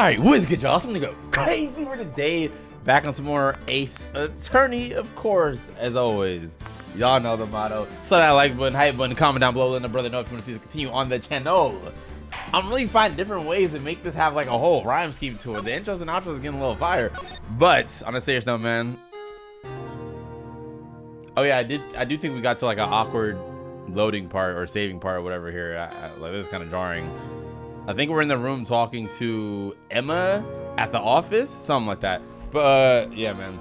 Alright, what is good, y'all? Something to go crazy for today. Back on some more Ace Attorney, of course, as always. Y'all know the motto. So that like button, hype button, comment down below, letting a brother know if you want to see this continue on the channel. I'm really finding different ways to make this have like a whole rhyme scheme to it. The intros and outros are getting a little fire. But on a serious note, man. Oh yeah, I do think we got to like an awkward loading part or saving part or whatever here. Like, this is kind of jarring. I think we're in the room talking to Emma at the office, something like that. But yeah, man,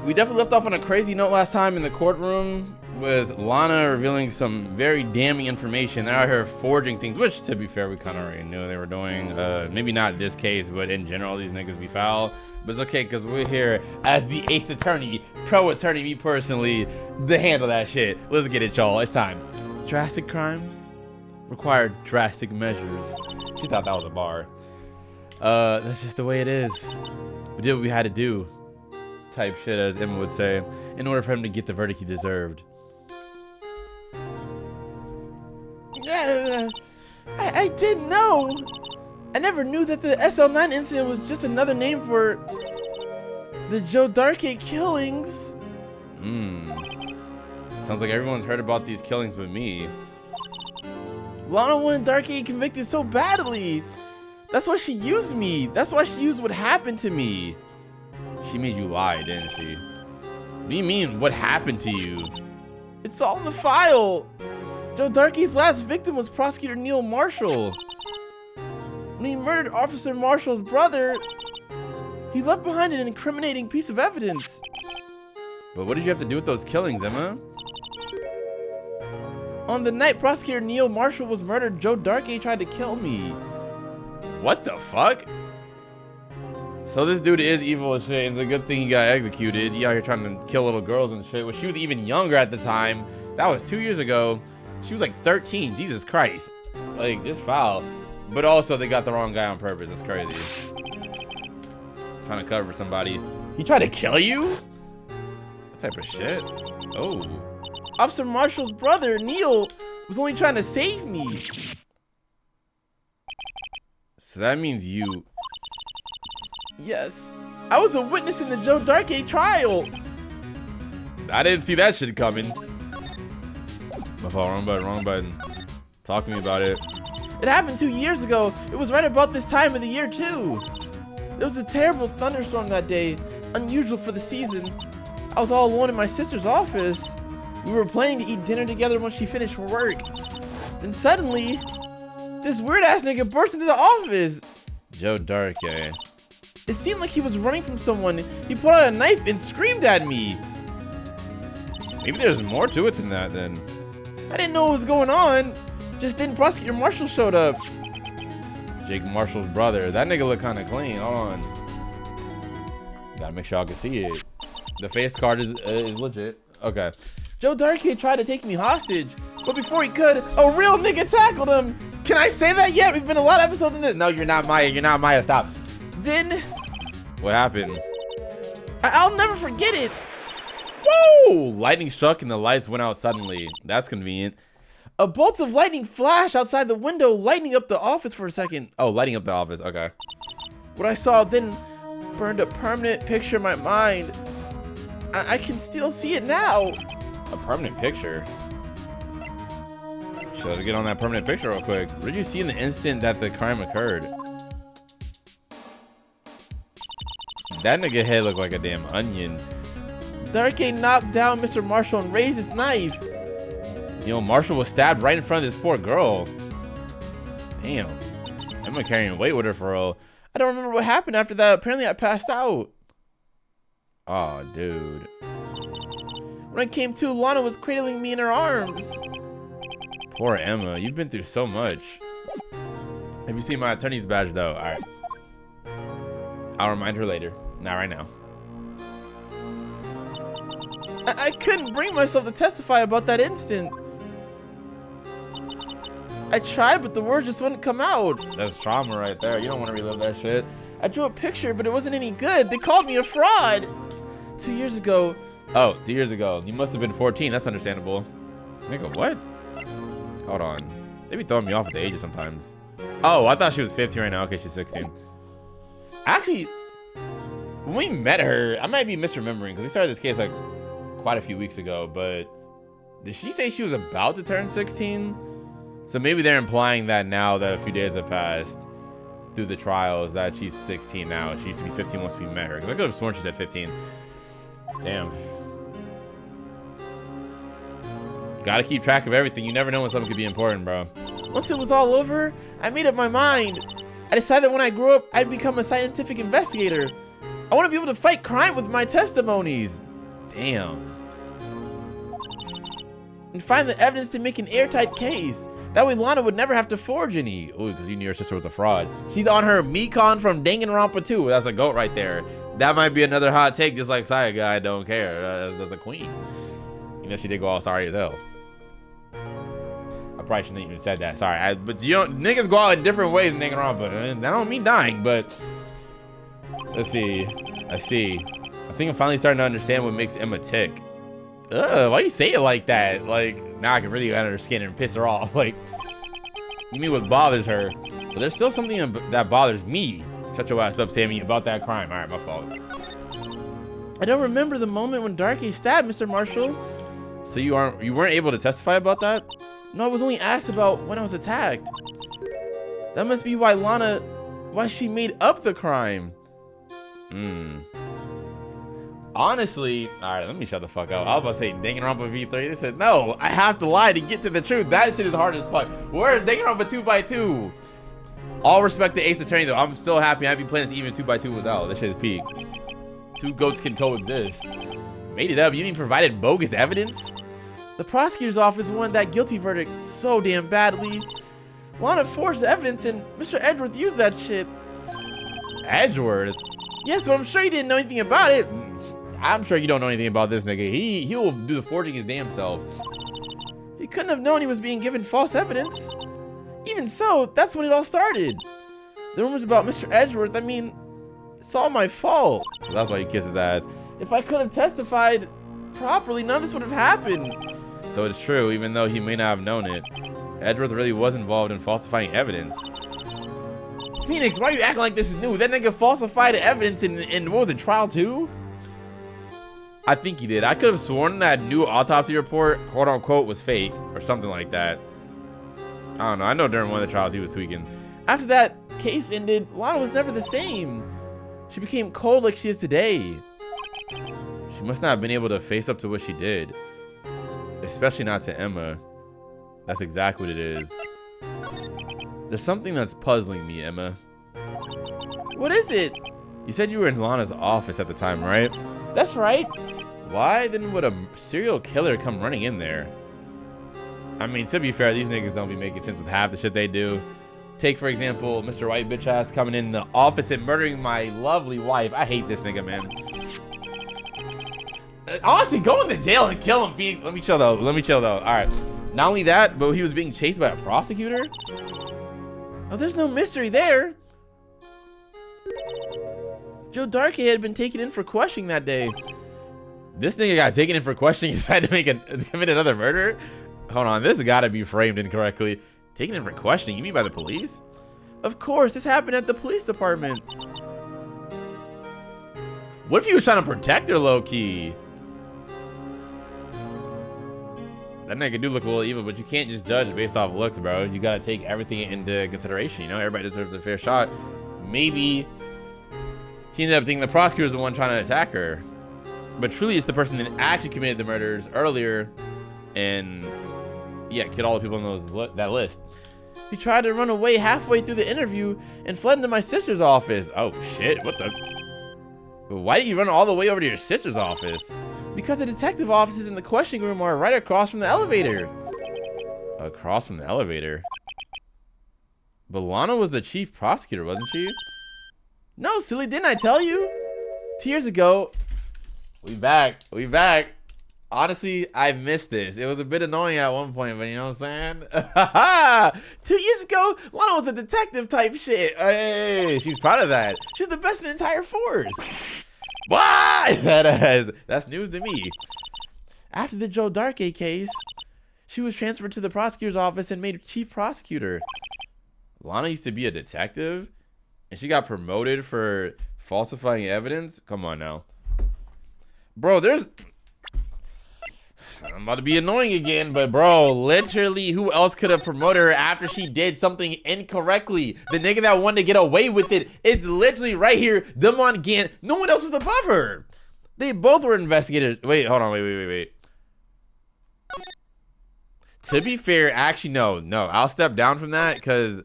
we definitely left off on a crazy note last time in the courtroom with Lana revealing some very damning information. They're out here forging things, which to be fair, we kind of already knew they were doing. Maybe not this case, but in general, these niggas be foul. But it's okay, because we're here as the Ace Attorney, pro attorney, me personally, to handle that shit. Let's get it, y'all. It's time. Drastic crimes require drastic measures. She thought that was a bar. That's just the way it is. We did what we had to do, type shit, as Emma would say, in order for him to get the verdict he deserved. I didn't know. I never knew that the SL9 incident was just another name for the Joe Darkgate killings. Sounds like everyone's heard about these killings but me. Lana wanted Darkgate convicted so badly. That's why she used me. That's why she used what happened to me. She made you lie, didn't she? What do you mean, what happened to you? It's all in the file. Joe Darkgate's last victim was Prosecutor Neil Marshall. When he murdered Officer Marshall's brother, he left behind an incriminating piece of evidence. But what did you have to do with those killings, Emma? On the night Prosecutor Neil Marshall was murdered, Joe Darkgate tried to kill me. What the fuck? So this dude is evil as shit. It's a good thing he got executed. He out here trying to kill little girls and shit. Well, she was even younger at the time. That was 2 years ago. She was like 13. Jesus Christ. Like, just foul. But also, they got the wrong guy on purpose. That's crazy. Trying to cover somebody. He tried to kill you? What type of shit? Oh. Officer Marshall's brother, Neil, was only trying to save me. So that means you... Yes. I was a witness in the Joe Darkgate trial. I didn't see that shit coming. My fault, wrong button. Talk to me about it. It happened 2 years ago. It was right about this time of the year, too. There was a terrible thunderstorm that day, unusual for the season. I was all alone in my sister's office. We were planning to eat dinner together when she finished for work. Then suddenly, this weird-ass nigga burst into the office. Joe Darkgate. It seemed like he was running from someone. He pulled out a knife and screamed at me. Maybe there's more to it than that, then. I didn't know what was going on. Just then Prosecutor Marshall showed up. Jake Marshall's brother. That nigga look kind of clean. Hold on. Gotta make sure I can see it. The face card is legit. Okay. Joe Darkgate tried to take me hostage, but before he could, a real nigga tackled him. Can I say that yet? We've been a lot of episodes in this. No, you're not Maya. You're not Maya. Stop. Then... What happened? I'll never forget it. Whoa! Lightning struck and the lights went out suddenly. That's convenient. A bolt of lightning flashed outside the window, lighting up the office for a second. Oh, lighting up the office. Okay. What I saw then burned a permanent picture in my mind. I can still see it now. A permanent picture? Should get on that permanent picture real quick. What did you see in the instant that the crime occurred? That nigga head looked like a damn onion. Darkgate knocked down Mr. Marshall and raised his knife. You know, Marshall was stabbed right in front of this poor girl. Damn. Emma carrying weight with her for real. I don't remember what happened after that. Apparently I passed out. Oh, dude. When I came to, Lana was cradling me in her arms. Poor Emma. You've been through so much. Have you seen my attorney's badge, though? All right. I'll remind her later. Not right now. I couldn't bring myself to testify about that instant. I tried, but the words just wouldn't come out. That's trauma right there. You don't want to relive that shit. I drew a picture, but it wasn't any good. They called me a fraud. 2 years ago. Oh, 2 years ago. You must have been 14. That's understandable. Nigga, what? Hold on. They be throwing me off with the ages sometimes. Oh, I thought she was 15 right now. Okay, she's 16. Actually, when we met her, I might be misremembering because we started this case like quite a few weeks ago, but did she say she was about to turn 16? So maybe they're implying that now that a few days have passed through the trials that she's 16 now. She used to be 15 once we met her. Because I could have sworn she said 15. Damn. Gotta keep track of everything. You never know when something could be important, bro. Once it was all over, I made up my mind. I decided that when I grew up, I'd become a scientific investigator. I want to be able to fight crime with my testimonies. Damn. And find the evidence to make an airtight case. That way Lana would never have to forge any. Ooh, because you knew your sister was a fraud. She's on her Mekon from Danganronpa 2. That's a goat right there. That might be another hot take, just like Saya Guy, don't care. That's a queen. You know, she did go all sorry as hell. I probably shouldn't have even said that. Sorry. But you know, niggas go out in different ways in Danganronpa. That don't mean dying, but... Let's see. I see. I think I'm finally starting to understand what makes Emma tick. Ugh, why you say it like that? Like, now I can really get under her skin and piss her off. Like, you mean what bothers her? But there's still something that bothers me. Shut your ass up, Sammy, about that crime. All right, my fault. I don't remember the moment when Darky stabbed Mr. Marshall. So you weren't able to testify about that? No, I was only asked about when I was attacked. That must be why she made up the crime. Honestly, all right, let me shut the fuck up. I was about to say Danganronpa V3. They said, no, I have to lie to get to the truth. That shit is hard as fuck. Where's Danganronpa 2x2? All respect to Ace Attorney, though. I'm still happy. I'd be playing this even 2x2 was out. This shit is peak. Two goats can coexist. Made it up. You even provided bogus evidence? The prosecutor's office wanted that guilty verdict so damn badly. Lana forged the evidence and Mr. Edgeworth used that shit. Edgeworth? Yes, but I'm sure he didn't know anything about it. I'm sure you don't know anything about this nigga. He will do the forging his damn self. He couldn't have known he was being given false evidence. Even so, that's when it all started. The rumors about Mr. Edgeworth, I mean, it's all my fault. So that's why you kiss his ass. If I could have testified properly, none of this would have happened. So it's true, even though he may not have known it. Edgeworth really was involved in falsifying evidence. Phoenix, why are you acting like this is new? That nigga falsified evidence in what was it, trial 2? I think he did. I could have sworn that new autopsy report, quote unquote, was fake or something like that. I don't know. I know during one of the trials he was tweaking. After that case ended, Lana was never the same. She became cold like she is today. She must not have been able to face up to what she did. Especially not to Emma. That's exactly what it is. There's something that's puzzling me, Emma. What is it? You said you were in Lana's office at the time, right? That's right. Why then would a serial killer come running in there? I mean, to be fair, these niggas don't be making sense with half the shit they do. Take, for example, Mr. Wright bitch ass coming in the office and murdering my lovely wife. I hate this nigga, man. Honestly, go in the jail and kill him, Phoenix. Let me chill, though. All right. Not only that, but he was being chased by a prosecutor? Oh, there's no mystery there. Joe Darkey had been taken in for questioning that day. This nigga got taken in for questioning. He decided to commit another murder? Hold on, this gotta be framed incorrectly. Taken in for questioning? You mean by the police? Of course, this happened at the police department. What if he was trying to protect her low-key? That nigga do look a little evil, but you can't just judge based off looks, bro. You gotta take everything into consideration. You know, everybody deserves a fair shot. Maybe he ended up thinking the prosecutor was the one trying to attack her. But truly, it's the person that actually committed the murders earlier and, yeah, killed all the people on that list. He tried to run away halfway through the interview and fled into my sister's office. Oh, shit. What the? Why did you run all the way over to your sister's office? Because the detective offices in the questioning room are right across from the elevator. Across from the elevator? But Lana was the chief prosecutor, wasn't she? No, silly, didn't I tell you? 2 years ago. We back. Honestly, I missed this. It was a bit annoying at one point, but you know what I'm saying? 2 years ago, Lana was a detective type shit. Hey, she's proud of that. She's the best in the entire force. Why? That's news to me. After the Joe Darkey case, she was transferred to the prosecutor's office and made chief prosecutor. Lana used to be a detective? And she got promoted for falsifying evidence? Come on now. Bro, I'm about to be annoying again, but bro, literally, who else could have promoted her after she did something incorrectly? The nigga that wanted to get away with it, it's literally right here, Damon Gant. No one else was above her. They both were investigated. Wait, hold on, wait. To be fair, actually, no, I'll step down from that because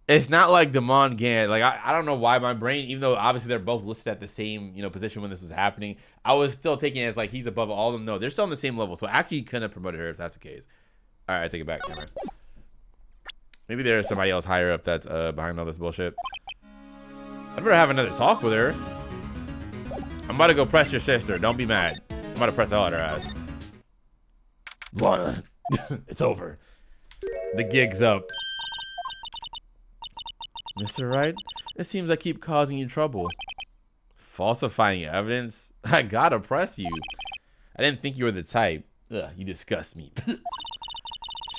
it's not like Damon Gant. Like, I don't know why my brain, even though obviously they're both listed at the same, position when this was happening, I was still taking it as like he's above all of them. No, they're still on the same level. So actually, couldn't have promoted her if that's the case. All right, I take it back. Never mind. Maybe there's somebody else higher up that's behind all this bullshit. I'd better have another talk with her. I'm about to go press your sister. Don't be mad. I'm about to press hell out her ass. Lana, it's over. The gig's up. Mr. Wright, it seems I keep causing you trouble. Falsifying evidence? I gotta press you. I didn't think you were the type. Ugh, you disgust me.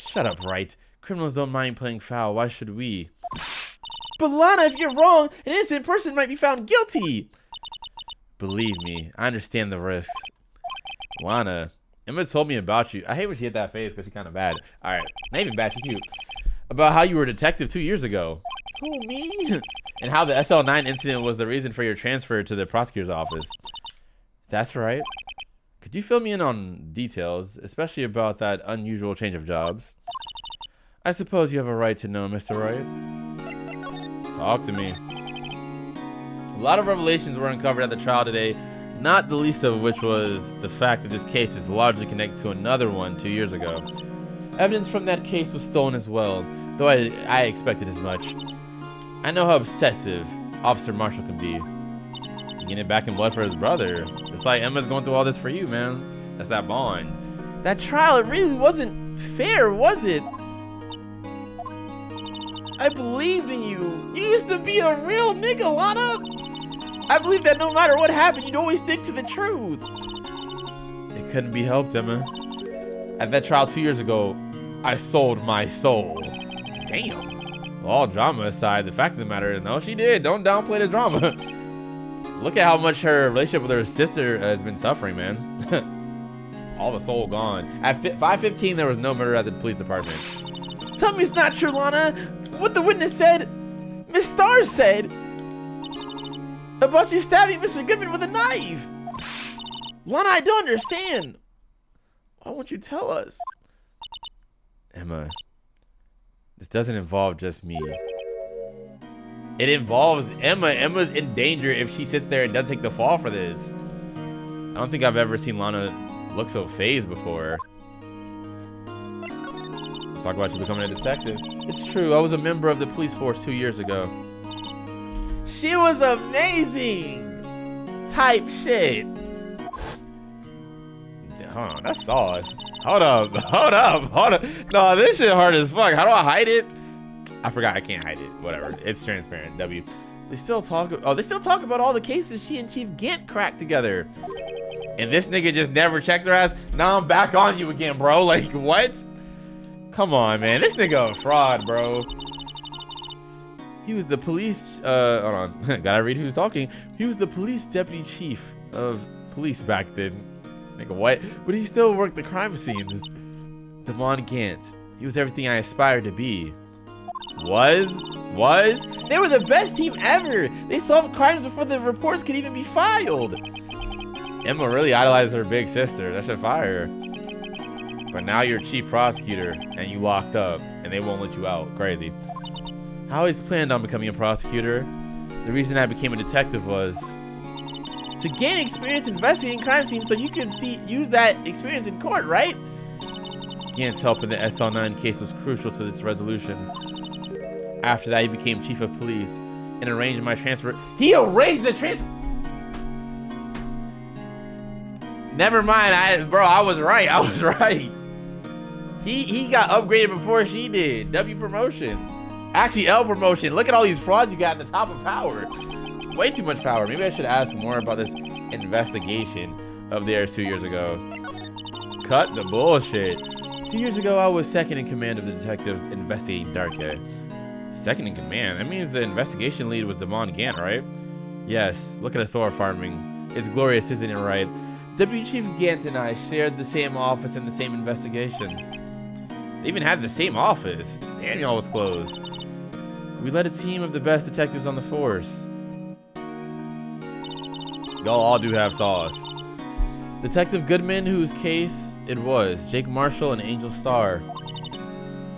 Shut up, Wright. Criminals don't mind playing foul. Why should we? But Lana, if you're wrong, an innocent person might be found guilty. Believe me, I understand the risks. Lana, Emma told me about you. I hate when she hit that face because she's kind of bad. All right, not even bad, she's cute. About how you were a detective 2 years ago. Who, me? And how the SL9 incident was the reason for your transfer to the prosecutor's office. That's right. Could you fill me in on details, especially about that unusual change of jobs? I suppose you have a right to know, Mr. Wright. Talk to me. A lot of revelations were uncovered at the trial today, not the least of which was the fact that this case is largely connected to another one 2 years ago. Evidence from that case was stolen as well, though I expected as much. I know how obsessive Officer Marshall can be. Getting it back in blood for his brother. It's like Emma's going through all this for you, man. That's that bond. That trial, it really wasn't fair, was it? I believed in you. You used to be a real nigga, Lana. I believe that no matter what happened, you'd always stick to the truth. It couldn't be helped, Emma. At that trial 2 years ago, I sold my soul. Damn. All drama aside, the fact of the matter is, no, she did. Don't downplay the drama. Look at how much her relationship with her sister has been suffering, man. All the soul gone. At 5:15, there was no murder at the police department. Tell me it's not true, Lana. What the witness said, Miss Stars said, about you stabbing Mr. Goodman with a knife. Lana, I don't understand. Why won't you tell us? Emma, this doesn't involve just me. It involves Emma. Emma's in danger if she sits there and doesn't take the fall for this. I don't think I've ever seen Lana look so phased before. Let's talk about you becoming a detective. It's true, I was a member of the police force 2 years ago. She was amazing. Type shit. Hold on, that's sauce. Hold up. No, this shit hard as fuck. How do I hide it? I forgot I can't hide it. Whatever. It's transparent. W. They still talk about all the cases she and Chief Gant cracked together. And this nigga just never checked her ass. Now I'm back on you again, bro. Like, what? Come on, man. This nigga a fraud, bro. He was the police, hold on. Gotta read who's talking. He was the police deputy chief of police back then. Nigga, what? But he still worked the crime scenes. Damon Gant. He was everything I aspired to be. Was? They were the best team ever. They solved crimes before the reports could even be filed. Emma really idolized her big sister. That should fire her. But now you're chief prosecutor and you locked up and they won't let you out. Crazy. I always planned on becoming a prosecutor. The reason I became a detective was to gain experience investigating crime scenes so you could use that experience in court, right? Gant's help in the SL9 case was crucial to its resolution. After that, he became chief of police and arranged my transfer. He arranged the transfer. Never mind, bro. I was right. He got upgraded before she did. W promotion. Actually, L promotion. Look at all these frauds you got at the top of power. Way too much power. Maybe I should ask more about this investigation of theirs 2 years ago. Cut the bullshit. 2 years ago, I was second in command of the detectives investigating Dark Hair. Second in command. That means the investigation lead was Damon Gant, right? Yes. Look at us all farming. It's glorious, isn't it, right? Deputy Chief Gant and I shared the same office and the same investigations. They even had the same office. Damn, y'all was close. We led a team of the best detectives on the force. Y'all all do have sauce. Detective Goodman, whose case it was, Jake Marshall and Angel Starr.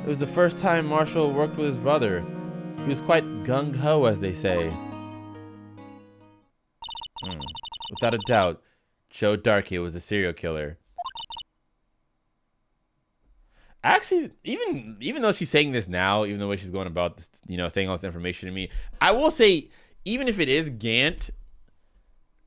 It was the first time Marshall worked with his brother. He was quite gung-ho, as they say. Without a doubt, Joe Darkey was the serial killer. Actually, even though she's saying this now, even the way she's going about this, you know, saying all this information to me, I will say, even if it is Gant,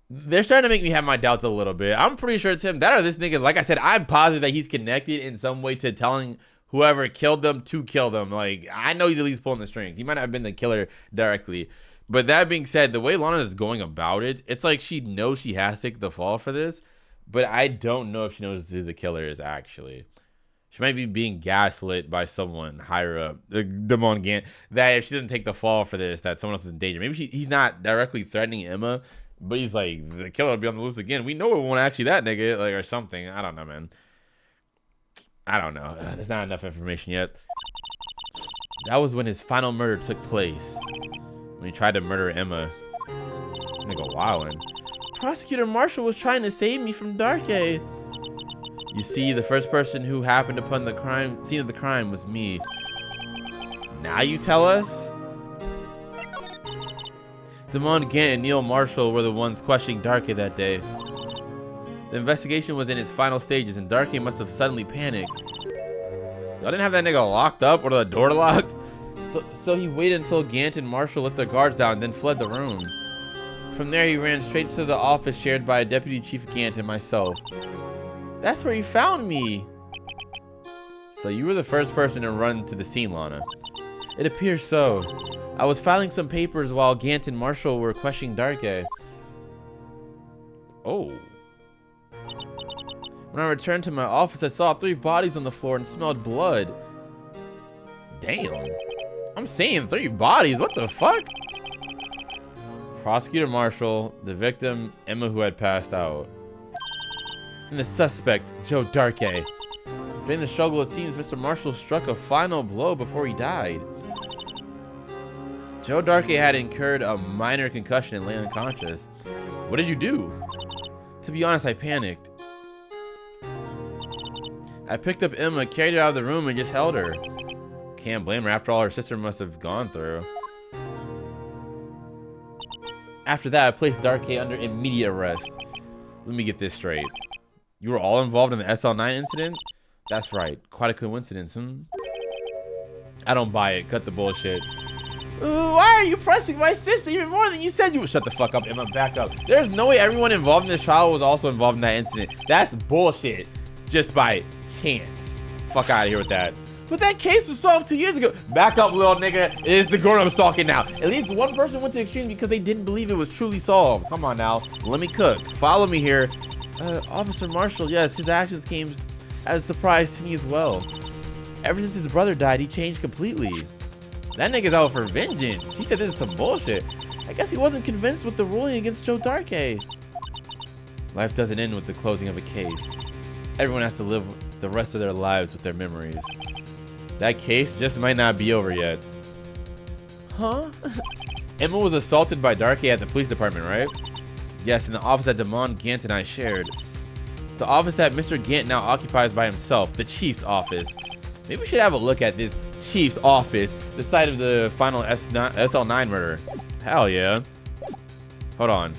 they're starting to make me have my doubts a little bit. I'm pretty sure it's him. That or this nigga, like I said, I'm positive that he's connected in some way to telling whoever killed them to kill them. Like, I know he's at least pulling the strings. He might not have been the killer directly. But that being said, the way Lana is going about it, it's like she knows she has to take the fall for this, but I don't know if she knows who the killer is actually. She might be being gaslit by someone higher up, Damon Gant, that if she doesn't take the fall for this, that someone else is in danger. Maybe he's not directly threatening Emma, but he's like, the killer will be on the loose again. We know it won't actually that nigga, like, or something. I don't know, man. I don't know. There's not enough information yet. That was when his final murder took place. When he tried to murder Emma. Nigga wildin'. Prosecutor Marshall was trying to save me from Darkey. You see, the first person who happened upon the scene of the crime was me. Now you tell us? Damon Gant and Neil Marshall were the ones questioning Darkey that day. The investigation was in its final stages, and Darkey must have suddenly panicked. Y'all didn't have that nigga locked up or the door locked? So he waited until Gant and Marshall let their guards down and then fled the room. From there, he ran straight to the office shared by Deputy Chief Gant and myself. That's where you found me. So you were the first person to run to the scene, Lana. It appears so. I was filing some papers while Gant and Marshall were questioning Darkey. Oh. When I returned to my office, I saw 3 bodies on the floor and smelled blood. Damn. I'm saying 3 bodies. What the fuck? Prosecutor Marshall, the victim, Emma, who had passed out, and the suspect, Joe Darkey. During the struggle, it seems Mr. Marshall struck a final blow before he died. Joe Darkey had incurred a minor concussion and lay unconscious. What did you do? To be honest, I panicked. I picked up Emma, carried her out of the room, and just held her. Can't blame her after all her sister must have gone through. After that, I placed Darkey under immediate arrest. Let me get this straight. You were all involved in the SL9 incident? That's right. Quite a coincidence, I don't buy it. Cut the bullshit. Why are you pressing my sister even more than you said you would? Shut the fuck up, Emma. Back up. There's no way everyone involved in this trial was also involved in that incident. That's bullshit. Just by chance. Fuck out of here with that. But that case was solved 2 years ago. Back up, little nigga. It is the grown-ups talking now. At least one person went to extreme because they didn't believe it was truly solved. Come on now. Let me cook. Follow me here. Officer Marshall, yes, his actions came as a surprise to me as well. Ever since his brother died, he changed completely. That nigga's out for vengeance. He said this is some bullshit. I guess he wasn't convinced with the ruling against Joe Darkey. Life doesn't end with the closing of a case. Everyone has to live the rest of their lives with their memories. That case just might not be over yet. Huh? Emma was assaulted by Darkey at the police department, right? Yes, in the office that Damon Gant and I shared. The office that Mr. Gant now occupies by himself, the chief's office. Maybe we should have a look at this chief's office, the site of the final SL9 murder. Hell yeah. Hold on.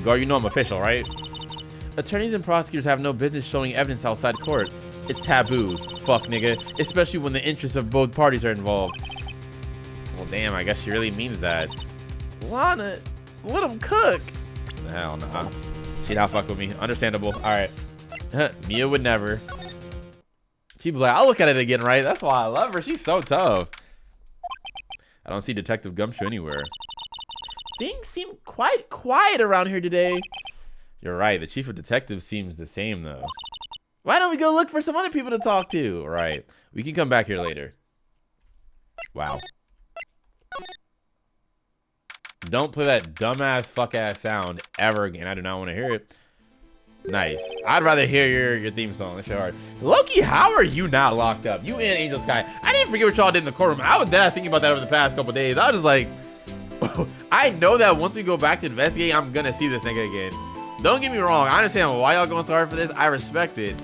Gar, you know I'm official, right? Attorneys and prosecutors have no business showing evidence outside court. It's taboo. Fuck, nigga. Especially when the interests of both parties are involved. Well, damn, I guess she really means that. Lana, let him cook. Hell nah. She'd not fuck with me. Understandable. Alright. Mia would never. She'd be like, I'll look at it again, right? That's why I love her. She's so tough. I don't see Detective Gumshoe anywhere. Things seem quite quiet around here today. You're right. The chief of detectives seems the same, though. Why don't we go look for some other people to talk to? Right. We can come back here later. Wow. Don't play that dumbass fuck-ass sound ever again. I do not want to hear it. Nice. I'd rather hear your theme song. That's hard. Loki, how are you not locked up? You and Angel Sky. I didn't forget what y'all did in the courtroom. I was thinking about that over the past couple days. I was just like, I know that once we go back to investigate, I'm gonna see this nigga again. Don't get me wrong. I understand why y'all going so hard for this. I respect it.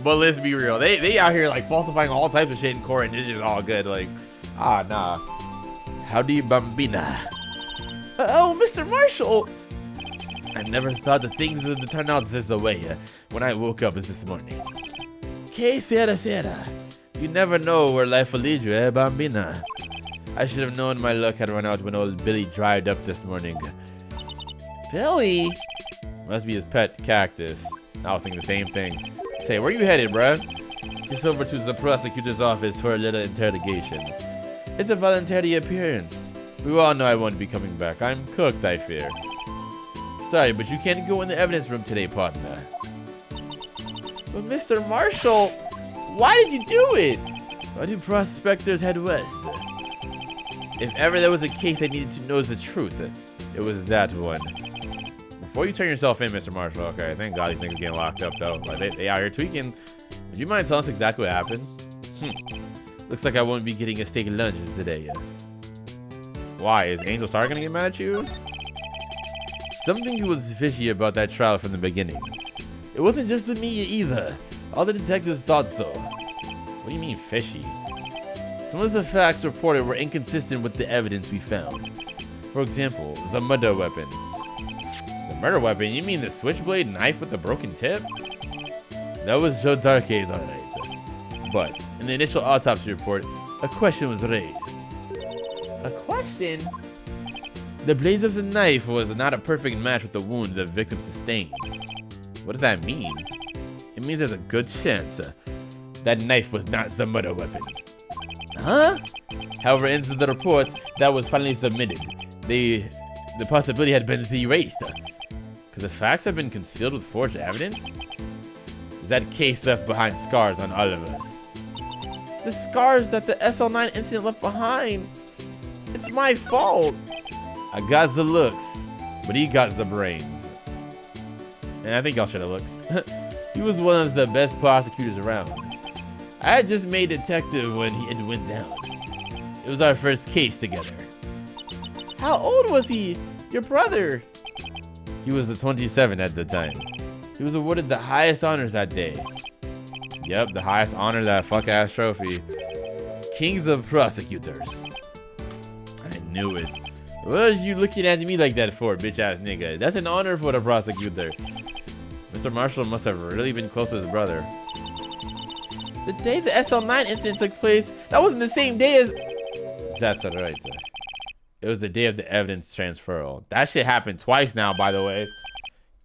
But let's be real. They out here like falsifying all types of shit in court, and it's just all good. Like, nah. Howdy, Bambina. Oh, Mr. Marshall. I never thought that things would turn out this way when I woke up this morning. Que sera. You never know where life will lead you, Bambina? I should have known my luck had run out when old Billy dried up this morning. Billy? Must be his pet cactus. I was thinking the same thing. Say, where you headed, bruh? Just over to the prosecutor's office for a little interrogation. It's a voluntary appearance. We all know I won't be coming back. I'm cooked, I fear. Sorry, but you can't go in the evidence room today, partner. But Mr. Marshall, why did you do it? Why do prospectors head west? If ever there was a case I needed to know the truth, it was that one. Before you turn yourself in, Mr. Marshall, okay, thank God these niggas getting locked up, though. Like, they out here tweaking. Would you mind telling us exactly what happened? Looks like I won't be getting a steak lunch today. Why? Is Angel Star gonna get mad at you? Something was fishy about that trial from the beginning. It wasn't just me either. All the detectives thought so. What do you mean fishy? Some of the facts reported were inconsistent with the evidence we found. For example, the murder weapon. The murder weapon? You mean the switchblade knife with the broken tip? That was Joe Darkey's, alright. But in the initial autopsy report, a question was raised. A question? The blade of the knife was not a perfect match with the wound the victim sustained. What does that mean? It means there's a good chance that knife was not the murder weapon. Huh? However, in the report that was finally submitted, the possibility had been erased. Could the facts have been concealed with forged evidence? That case left behind scars on all of us. The scars that the SL9 incident left behind. It's my fault. I got the looks, but he got the brains. And I think y'all should have looks. He was one of the best prosecutors around. I had just made detective when it went down. It was our first case together. How old was he? Your brother? He was 27 at the time. He was awarded the highest honors that day. Yep, the highest honor, that fuck-ass trophy. Kings of Prosecutors. I knew it. What are you looking at me like that for, bitch-ass nigga? That's an honor for the prosecutor. Mr. Marshall must have really been close to his brother. The day the SL9 incident took place, that wasn't the same day as... That's right. It was the day of the evidence transferal. That shit happened twice now, by the way.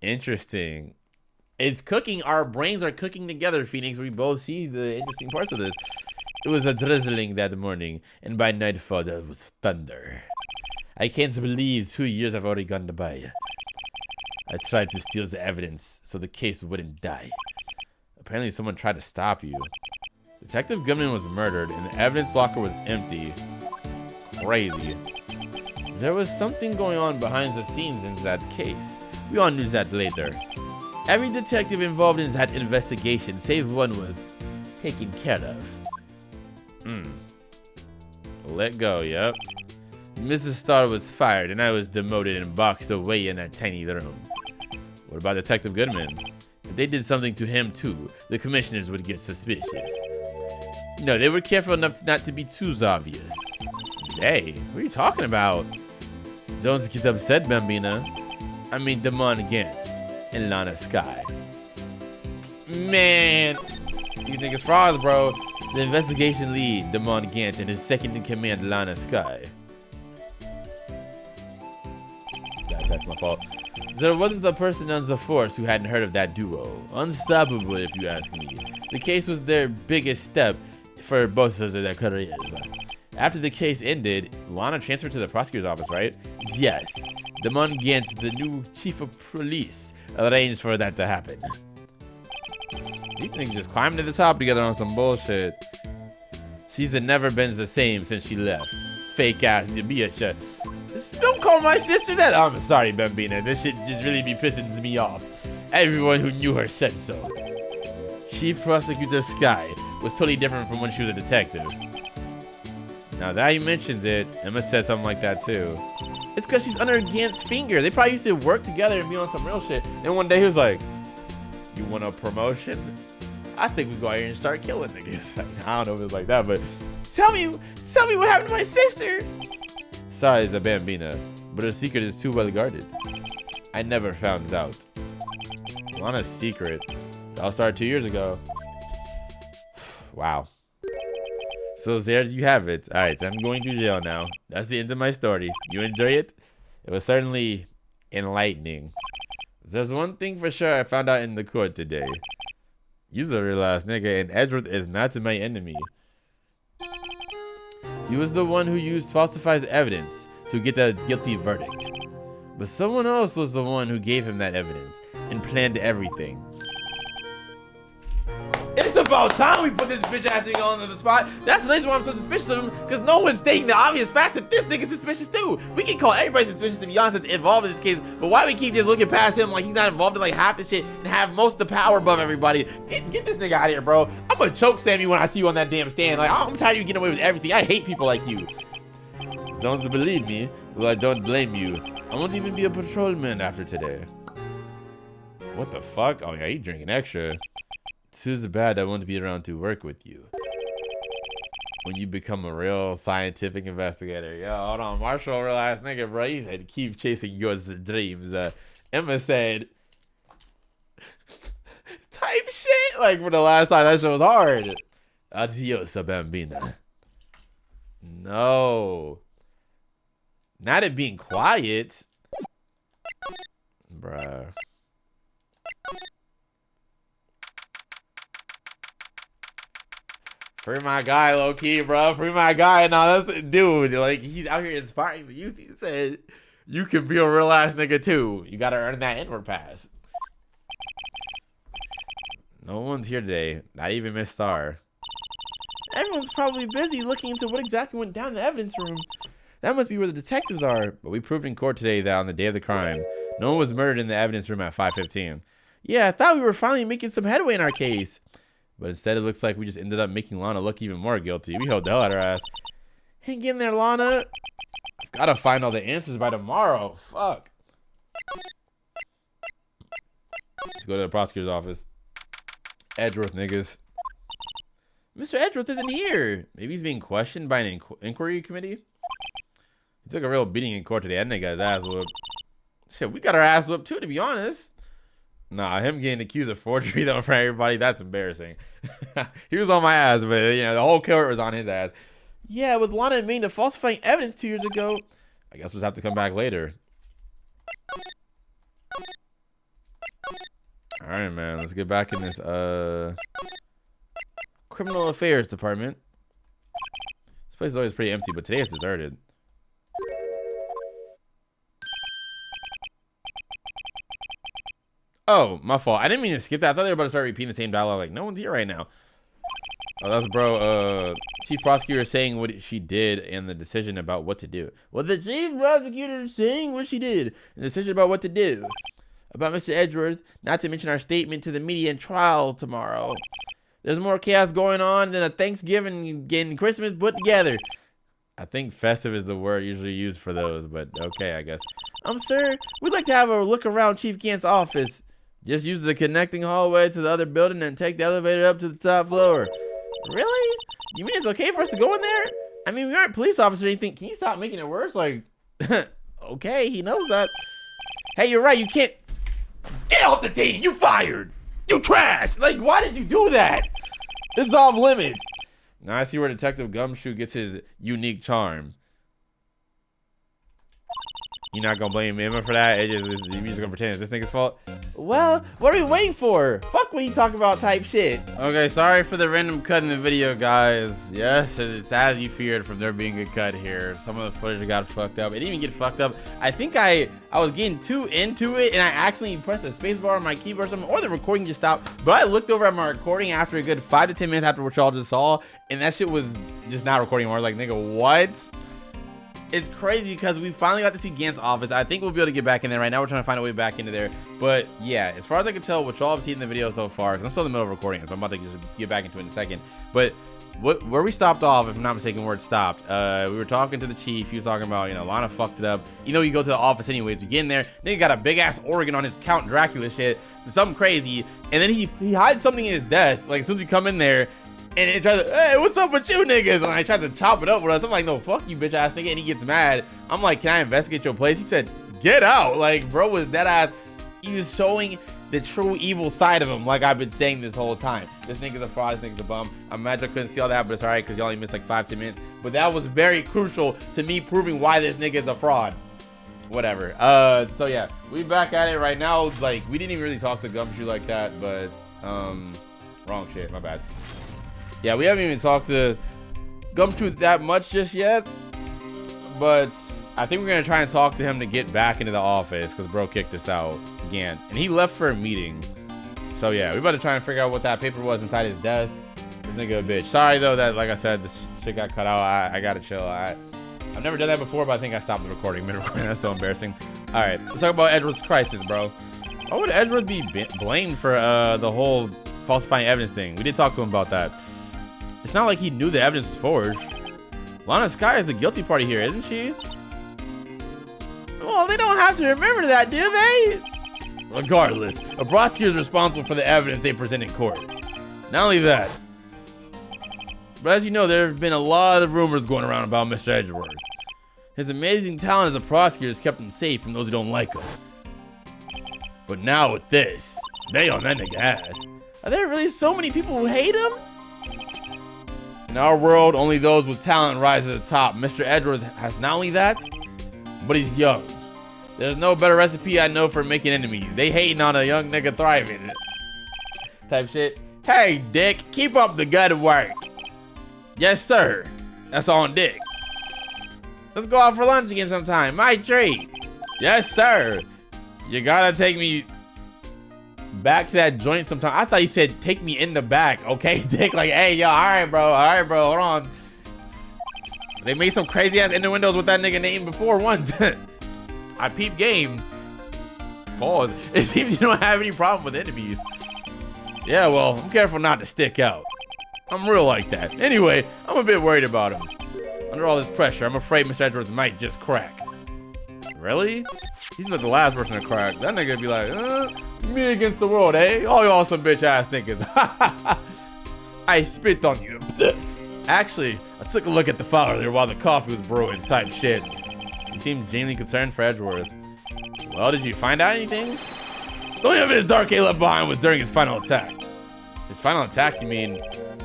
Interesting. It's cooking. Our brains are cooking together, Phoenix. We both see the interesting parts of this. It was a drizzling that morning, and by nightfall there was thunder. I can't believe 2 years have already gone by. I tried to steal the evidence so the case wouldn't die. Apparently someone tried to stop you. Detective Goodman was murdered and the evidence locker was empty. Crazy. There was something going on behind the scenes in that case. We all knew that later. Every detective involved in that investigation, save one, was taken care of. Let go, yep. Mrs. Starr was fired and I was demoted and boxed away in that tiny room. What about Detective Goodman? If they did something to him too, the commissioners would get suspicious. No, they were careful enough not to be too obvious. Hey, what are you talking about? Don't get upset, Bambina. I mean Damon Gantz and Lana Sky. Man, you think it's frauds, bro. The investigation lead, Damon Gantz, and his second in command, Lana Sky. That's my fault. There wasn't a person on the force who hadn't heard of that duo. Unstoppable, if you ask me. The case was their biggest step for both of their careers. After the case ended, Lana transferred to the prosecutor's office, right? Yes. Damon Gantz, the new chief of police, arranged for that to happen. These things just climbed to the top together on some bullshit. She's never been the same since she left. Fake ass bitch. Don't call my sister that. I'm sorry, Bambina. This shit just really be pissing me off. Everyone who knew her said so. Chief Prosecutor Sky was totally different from when she was a detective. Now that he mentions it, Emma said something like that too. It's because she's under Gant's finger. They probably used to work together and be on some real shit. And one day he was like, "You want a promotion? I think we go out here and start killing niggas." Like, I don't know if it was like that, but tell me what happened to my sister. Sorry, it's a Bambina, but her secret is too well guarded. I never found out. Lana's secret. That all started 2 years ago. Wow. So there you have it. All right, so I'm going to jail now. That's the end of my story. You enjoy it? It was certainly enlightening. There's one thing for sure I found out in the court today. You're a real ass nigga, and Edward is not my enemy. He was the one who used falsified evidence to get the guilty verdict. But someone else was the one who gave him that evidence and planned everything. It's about time we put this bitch ass nigga on the spot. That's the reason why I'm so suspicious of him, because no one's stating the obvious facts that this nigga's suspicious too. We can call everybody suspicious, to be honest, that's involved in this case, but why we keep just looking past him like he's not involved in like half the shit and have most of the power above everybody? Get this nigga out of here, bro. I'm gonna choke Sammy when I see you on that damn stand. Like, I'm tired of you getting away with everything. I hate people like you. Don't believe me? Well, I don't blame you. I won't even be a patrolman after today. What the fuck? Oh yeah, he drinking extra. Too bad I won't be around to work with you when you become a real scientific investigator. Yo, hold on, Marshall, real ass nigga, bro. He said keep chasing your dreams. Emma said type shit like for the last time. That shit was hard. Adios, Bambina. No, not it being quiet, bruh. Free my guy, low key, bro. Free my guy. No, that's dude. Like, he's out here inspiring the youth. He said, you can be a real ass nigga too. You gotta earn that inward pass. No one's here today. Not even Miss Star. Everyone's probably busy looking into what exactly went down in the evidence room. That must be where the detectives are. But we proved in court today that on the day of the crime, no one was murdered in the evidence room at 5:15. Yeah, I thought we were finally making some headway in our case. But instead, it looks like we just ended up making Lana look even more guilty. We held the hell out of her ass. Hang in there, Lana. Gotta find all the answers by tomorrow. Fuck. Let's go to the prosecutor's office. Edgeworth, niggas. Mr. Edgeworth isn't here. Maybe he's being questioned by an inquiry committee. He took a real beating in court today. That nigga got his ass whooped. Shit, we got our ass whooped too, to be honest. Nah, him getting accused of forgery though for everybody, that's embarrassing. He was on my ass, but you know, the whole court was on his ass. Yeah, with Lana admitting to falsifying evidence 2 years ago. I guess we'll have to come back later. Alright, man, let's get back in this criminal affairs department. This place is always pretty empty, but today it's deserted. Oh, my fault. I didn't mean to skip that. I thought they were about to start repeating the same dialogue. Like, no one's here right now. Oh, that's bro. Chief prosecutor saying what she did and the decision about what to do. Well, the chief prosecutor is saying what she did and the decision about what to do. About Mr. Edgeworth, not to mention our statement to the media and trial tomorrow. There's more chaos going on than a Thanksgiving and Christmas put together. I think festive is the word usually used for those, but okay, I guess. Sir, we'd like to have a look around Chief Gant's office. Just use the connecting hallway to the other building and take the elevator up to the top floor. Really? You mean it's okay for us to go in there? I mean, we aren't police officers or anything. Can you stop making it worse? Like, okay, he knows that. Hey, you're right. You can't. Get off the team. You fired. You trash. Like, why did you do that? This is off limits. Now I see where Detective Gumshoe gets his unique charm. You're not gonna blame Emma for that? You're just gonna pretend it's this nigga's fault? Well, what are we waiting for? Fuck what he talk about type shit. Okay, sorry for the random cut in the video, guys. Yes, it's as you feared from there being a cut here. Some of the footage got fucked up. It didn't even get fucked up. I think I was getting too into it and I accidentally pressed the space bar on my keyboard or something, or the recording just stopped. But I looked over at my recording after a good 5 to 10 minutes after what y'all just saw, and that shit was just not recording anymore. I was like, nigga, what? it's crazy because we finally got to see Gant's office. I think we'll be able to get back in there. Right now we're trying to find a way back into there. But yeah, as far as I can tell, what y'all have seen in the video so far, because I'm still in the middle of recording it, so I'm about to get back into it in a second. But where we stopped off, if I'm not mistaken, where it stopped, we were talking to the chief. He was talking about, you know, Lana fucked it up. You know, you go to the office anyways. You get in there, nigga got a big ass organ on his Count Dracula shit, something crazy, and then he hides something in his desk. Like as soon as you come in there, and it tries to, hey, what's up with you niggas? And I tried to chop it up with us. I'm like, no, fuck you, bitch ass nigga. And he gets mad. I'm like, can I investigate your place? He said, get out. Like, bro was dead ass. He was showing the true evil side of him, like I've been saying this whole time. This nigga's a fraud, this nigga's a bum. I'm mad I couldn't see all that, but it's alright because you only missed like 5-10 minutes. But that was very crucial to me proving why this nigga is a fraud. Whatever. So yeah, we back at it right now. Like, we didn't even really talk to Gumshoe like that, but wrong shit, my bad. Yeah, we haven't even talked to Gumshoe that much just yet, but I think we're gonna try and talk to him to get back into the office because bro kicked us out again, and he left for a meeting. So yeah, we about to try and figure out what that paper was inside his desk. This nigga a bitch. Sorry though that, like I said, this shit got cut out. I gotta chill. I've never done that before, but I think I stopped the recording mid-recording. That's so embarrassing. All right, let's talk about Edward's crisis, bro. Why would Edward be blamed for the whole falsifying evidence thing? We did talk to him about that. It's not like he knew the evidence was forged. Lana Skye is the guilty party here, isn't she? Well, they don't have to remember that, do they? Regardless, a prosecutor is responsible for the evidence they present in court. Not only that, but as you know, there have been a lot of rumors going around about Mr. Edgeworth. His amazing talent as a prosecutor has kept him safe from those who don't like him. But now with this, they on that nigga ass. Are there really so many people who hate him? In our world, only those with talent rise to the top. Mr. Edgeworth has not only that, but he's young. There's no better recipe I know for making enemies. They hating on a young nigga thriving. Type shit. Hey, Dick, keep up the good work. Yes, sir. That's on Dick. Let's go out for lunch again sometime. My treat. Yes, sir. You gotta take me back to that joint sometime. I thought you said take me in the back. Okay, Dick. Like, hey, yo, all right, bro. Hold on. They made some crazy ass innuendos with that nigga name before once. I peep game. Pause. It seems you don't have any problem with enemies. Yeah, well, I'm careful not to stick out. I'm real like that. Anyway, I'm a bit worried about him. Under all this pressure, I'm afraid Mr. Edgeworth might just crack. Really? He's not the last person to crack. That nigga be like, me against the world, eh? All y'all some bitch ass niggas. I spit on you. Actually, I took a look at the file earlier while the coffee was brewing, type shit. He seemed genuinely concerned for Edgeworth. Well, did you find out anything? The only evidence Dark A left behind was during his final attack. His final attack, you mean?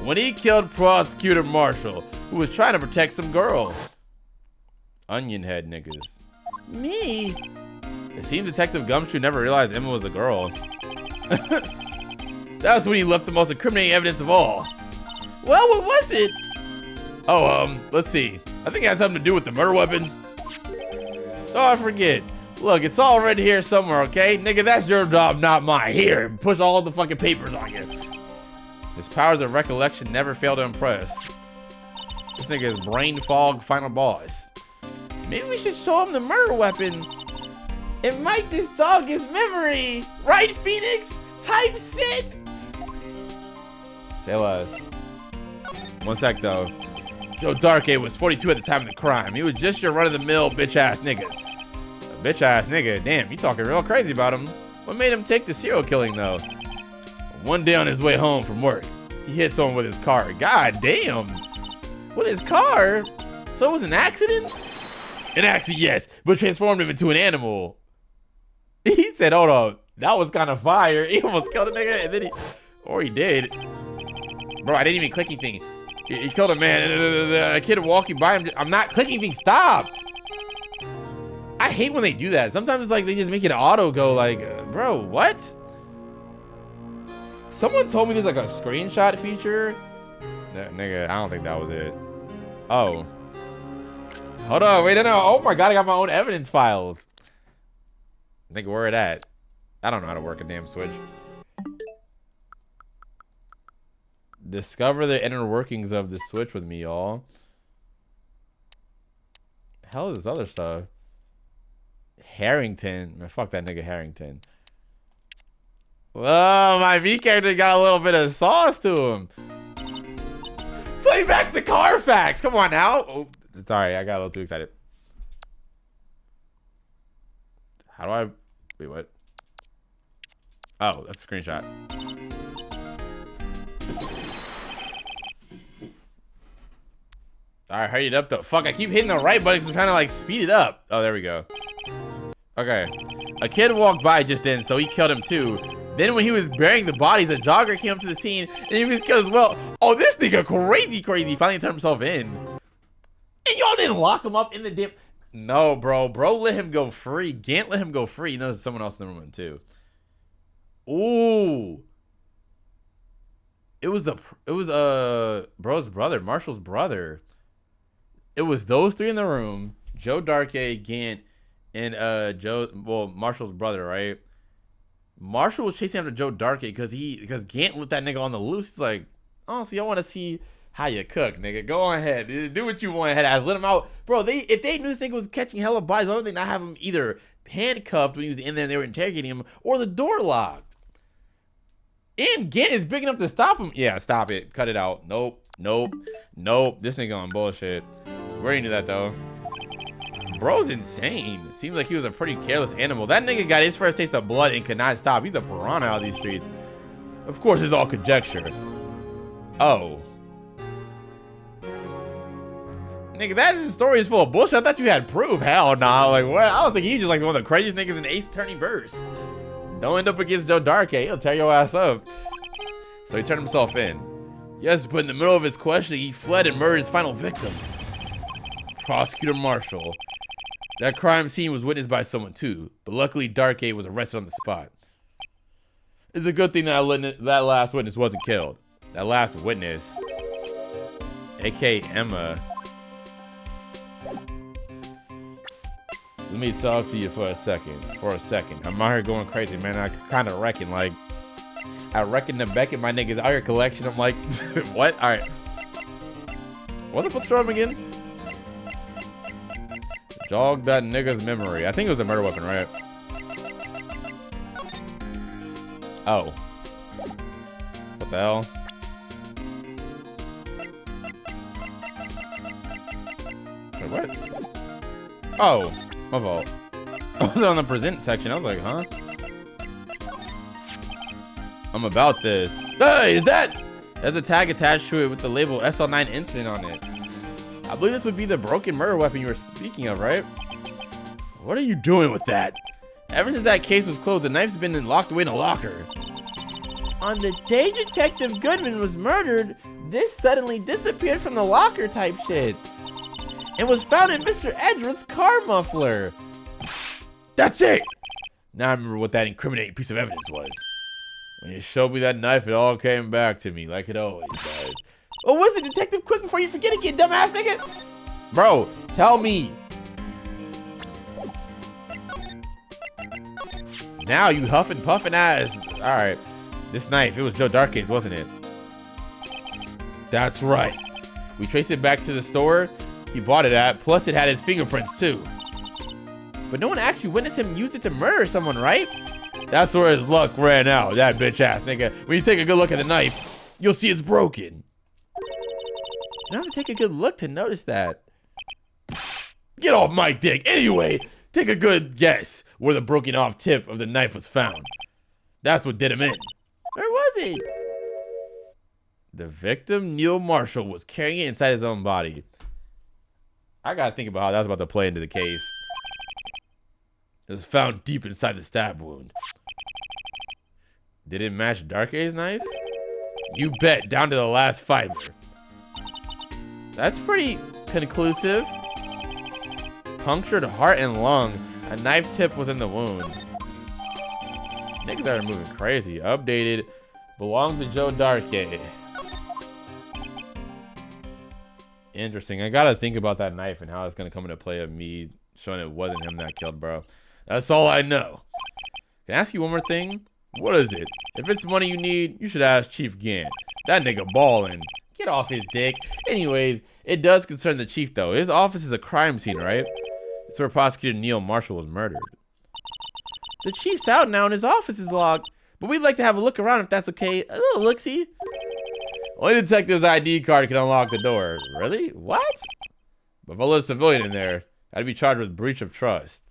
When he killed Prosecutor Marshall, who was trying to protect some girl. Onion head niggas. Me? It seems Detective Gumshoe never realized Emma was a girl. That's when he left the most incriminating evidence of all. Well, what was it? Oh, let's see. I think it has something to do with the murder weapon. Oh, I forget. Look, it's all right here somewhere, okay? Nigga, that's your job, not mine. Here, push all the fucking papers on you. His powers of recollection never fail to impress. This nigga is brain fog final boss. Maybe we should show him the murder weapon. It might just jog his memory. Right, Phoenix? Type shit. Tell us. One sec, though. Joe Darkay was 42 at the time of the crime. He was just your run-of-the-mill bitch-ass nigga. A bitch-ass nigga? Damn, you talking real crazy about him. What made him take the serial killing, though? One day on his way home from work, he hit someone with his car. God damn. With his car? So it was an accident? An accident, yes, but transformed him into an animal. He said, hold on, that was kind of fire. He almost killed a nigga, and then he... Or he did. Bro, I didn't even click anything. He killed a man. A kid walking by him. I'm not clicking anything. Stop. I hate when they do that. Sometimes it's like they just make it auto go like, bro, what? Someone told me there's like a screenshot feature. Nigga, I don't think that was it. Oh. Hold on. Wait, no. Oh my God, I got my own evidence files. Nigga, where it at? I don't know how to work a damn switch. Discover the inner workings of the switch with me, y'all. hell is this other stuff? Harrington. Man, fuck that nigga Harrington. Oh, my V character got a little bit of sauce to him. Play back the Carfax. Come on now. Oh, sorry, I got a little too excited. How do I... Wait, what? Oh, that's a screenshot. Alright, hurry it up though. Fuck, I keep hitting the right button because I'm trying to like speed it up. Oh, there we go. Okay. A kid walked by just then, so he killed him too. Then when he was burying the bodies, a jogger came up to the scene and he was killed as well. Oh, this nigga crazy. Finally turned himself in. And y'all didn't lock him up in the damn... No, bro. Bro let him go free. Gant let him go free. You know there's someone else in the room too. Ooh. It was bro's brother, Marshall's brother. It was those three in the room. Joe Darkay, Gant, and Marshall's brother, right? Marshall was chasing after Joe Darkay because Gant let that nigga on the loose. He's like, oh, so y'all want to see how you cook, nigga? Go on ahead. Do what you want ahead as. Let him out. Bro, if they knew this nigga was catching hella bodies, why would they not have him either handcuffed when he was in there and they were interrogating him, or the door locked? And Gant is big enough to stop him. Yeah, stop it. Cut it out. Nope. This nigga on bullshit. We already knew that though. Bro's insane. Seems like he was a pretty careless animal. That nigga got his first taste of blood and could not stop. He's a piranha out of these streets. Of course, it's all conjecture. Oh. Nigga, that story is full of bullshit. I thought you had proof. Hell nah. Like, what? I was thinking he's just like one of the craziest niggas in Ace Attorney verse. Don't end up against Joe Darkay. He'll tear your ass up. So he turned himself in. Yes, but in the middle of his questioning, he fled and murdered his final victim. Prosecutor Marshall. That crime scene was witnessed by someone too, but luckily Darkay was arrested on the spot. It's a good thing that that last witness wasn't killed. That last witness, aka Emma. Let me talk to you for a second. I'm out here going crazy, man. I kind of reckon, like, the Beckett, my niggas out here collection. I'm like, what? All right. What's up with Storm again? Jog that nigga's memory. I think it was a murder weapon, right? Oh. What the hell? Wait, what? Oh, my fault. I was on the present section. I was like, huh? I'm about this. Hey, is that? There's a tag attached to it with the label SL9 incident on it. I believe this would be the broken murder weapon you were speaking of, right? What are you doing with that? Ever since that case was closed, the knife's been locked away in a locker. On the day Detective Goodman was murdered, this suddenly disappeared from the locker type shit. And was found in Mr. Edgeworth's car muffler. That's it! Now I remember what that incriminating piece of evidence was. When you showed me that knife, it all came back to me, like it always does. Oh, was it, Detective? Quick before you forget it, you dumbass nigga! Bro, tell me. Now you huffing puffing ass. Alright. This knife, it was Joe Darkay's, wasn't it? That's right. We traced it back to the store he bought it at, plus it had his fingerprints too. But no one actually witnessed him use it to murder someone, right? That's where his luck ran out, that bitch ass nigga. When you take a good look at the knife, you'll see it's broken. You don't have to take a good look to notice that. Get off my dick. Anyway, take a good guess where the broken off tip of the knife was found. That's what did him in. Where was he? The victim, Neil Marshall, was carrying it inside his own body. I gotta think about how that's about to play into the case. It was found deep inside the stab wound. Did it match Darkay's knife? You bet, down to the last fiber. That's pretty conclusive. Punctured heart and lung. A knife tip was in the wound. Niggas are moving crazy. Updated. Belonged to Joe Darkay. Interesting. I gotta think about that knife and how it's gonna come into play of me showing it wasn't him that killed, bro. That's all I know. Can I ask you one more thing? What is it? If it's money you need, you should ask Chief Gant. That nigga ballin'. Get off his dick. Anyways, it does concern the chief, though. His office is a crime scene, right? It's where Prosecutor Neil Marshall was murdered. The chief's out now and his office is locked. But we'd like to have a look around if that's okay. A little look-see. Only detective's ID card can unlock the door. Really? What? But if I let a civilian in there, I'd be charged with breach of trust.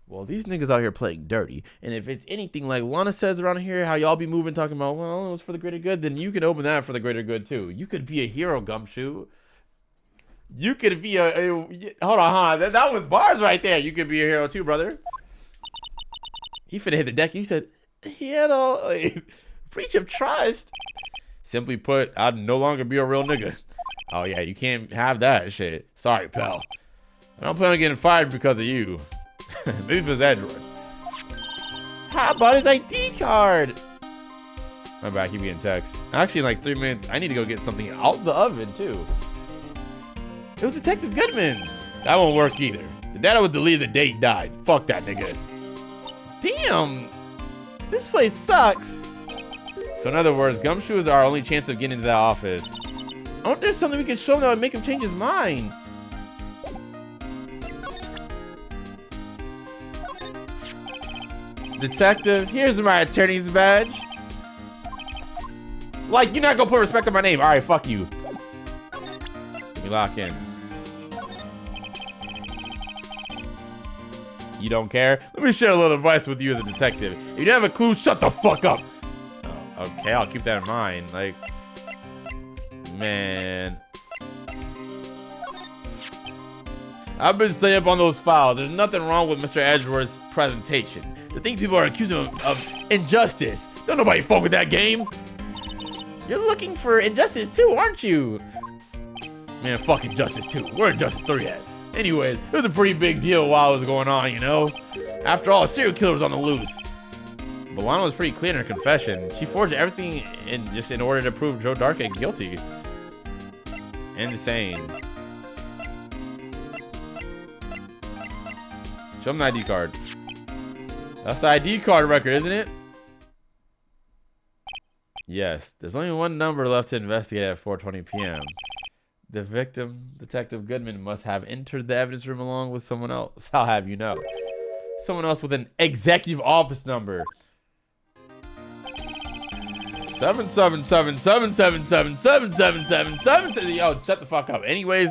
Well, these niggas out here playing dirty. And if it's anything like Lana says around here, how y'all be moving, talking about, well, it was for the greater good, then you can open that for the greater good, too. You could be a hero, Gumshoe. You could be hold on, huh? That was bars right there. You could be a hero, too, brother. He finna hit the deck. He said, breach of trust. Simply put, I'd no longer be a real nigga. Oh, yeah, you can't have that shit. Sorry, pal. I don't plan on getting fired because of you. Maybe for his Edward. How about his ID card? My bad, keep getting text. Actually, in like 3 minutes, I need to go get something out the oven, too. It was Detective Goodman's. That won't work either. The data was deleted the day he died. Fuck that nigga. Damn. This place sucks. So in other words, Gumshoe is our only chance of getting into that office. I wonder if there's something we could show him that would make him change his mind. Detective, here's my attorney's badge. Like, you're not gonna put respect on my name. All right, fuck you. Let me lock in. You don't care? Let me share a little advice with you as a detective. If you don't have a clue, shut the fuck up. Oh, okay, I'll keep that in mind. Like, man. I've been staying up on those files. There's nothing wrong with Mr. Edgeworth's presentation. The thing people are accusing him of injustice. Don't nobody fuck with that game. You're looking for injustice too, aren't you? Man, fuck injustice too. We're injustice 3 at. Anyways, it was a pretty big deal while it was going on, you know? After all, a serial killer was on the loose. But Lana was pretty clear in her confession. She forged everything in order to prove Joe Darkhead guilty. Insane. Show him the ID card. That's the ID card record, isn't it? Yes. There's only one number left to investigate at 4:20 p.m. The victim, Detective Goodman, must have entered the evidence room along with someone else. I'll have you know. Someone else with an executive office number. 77777777777. Yo, shut the fuck up. Anyways,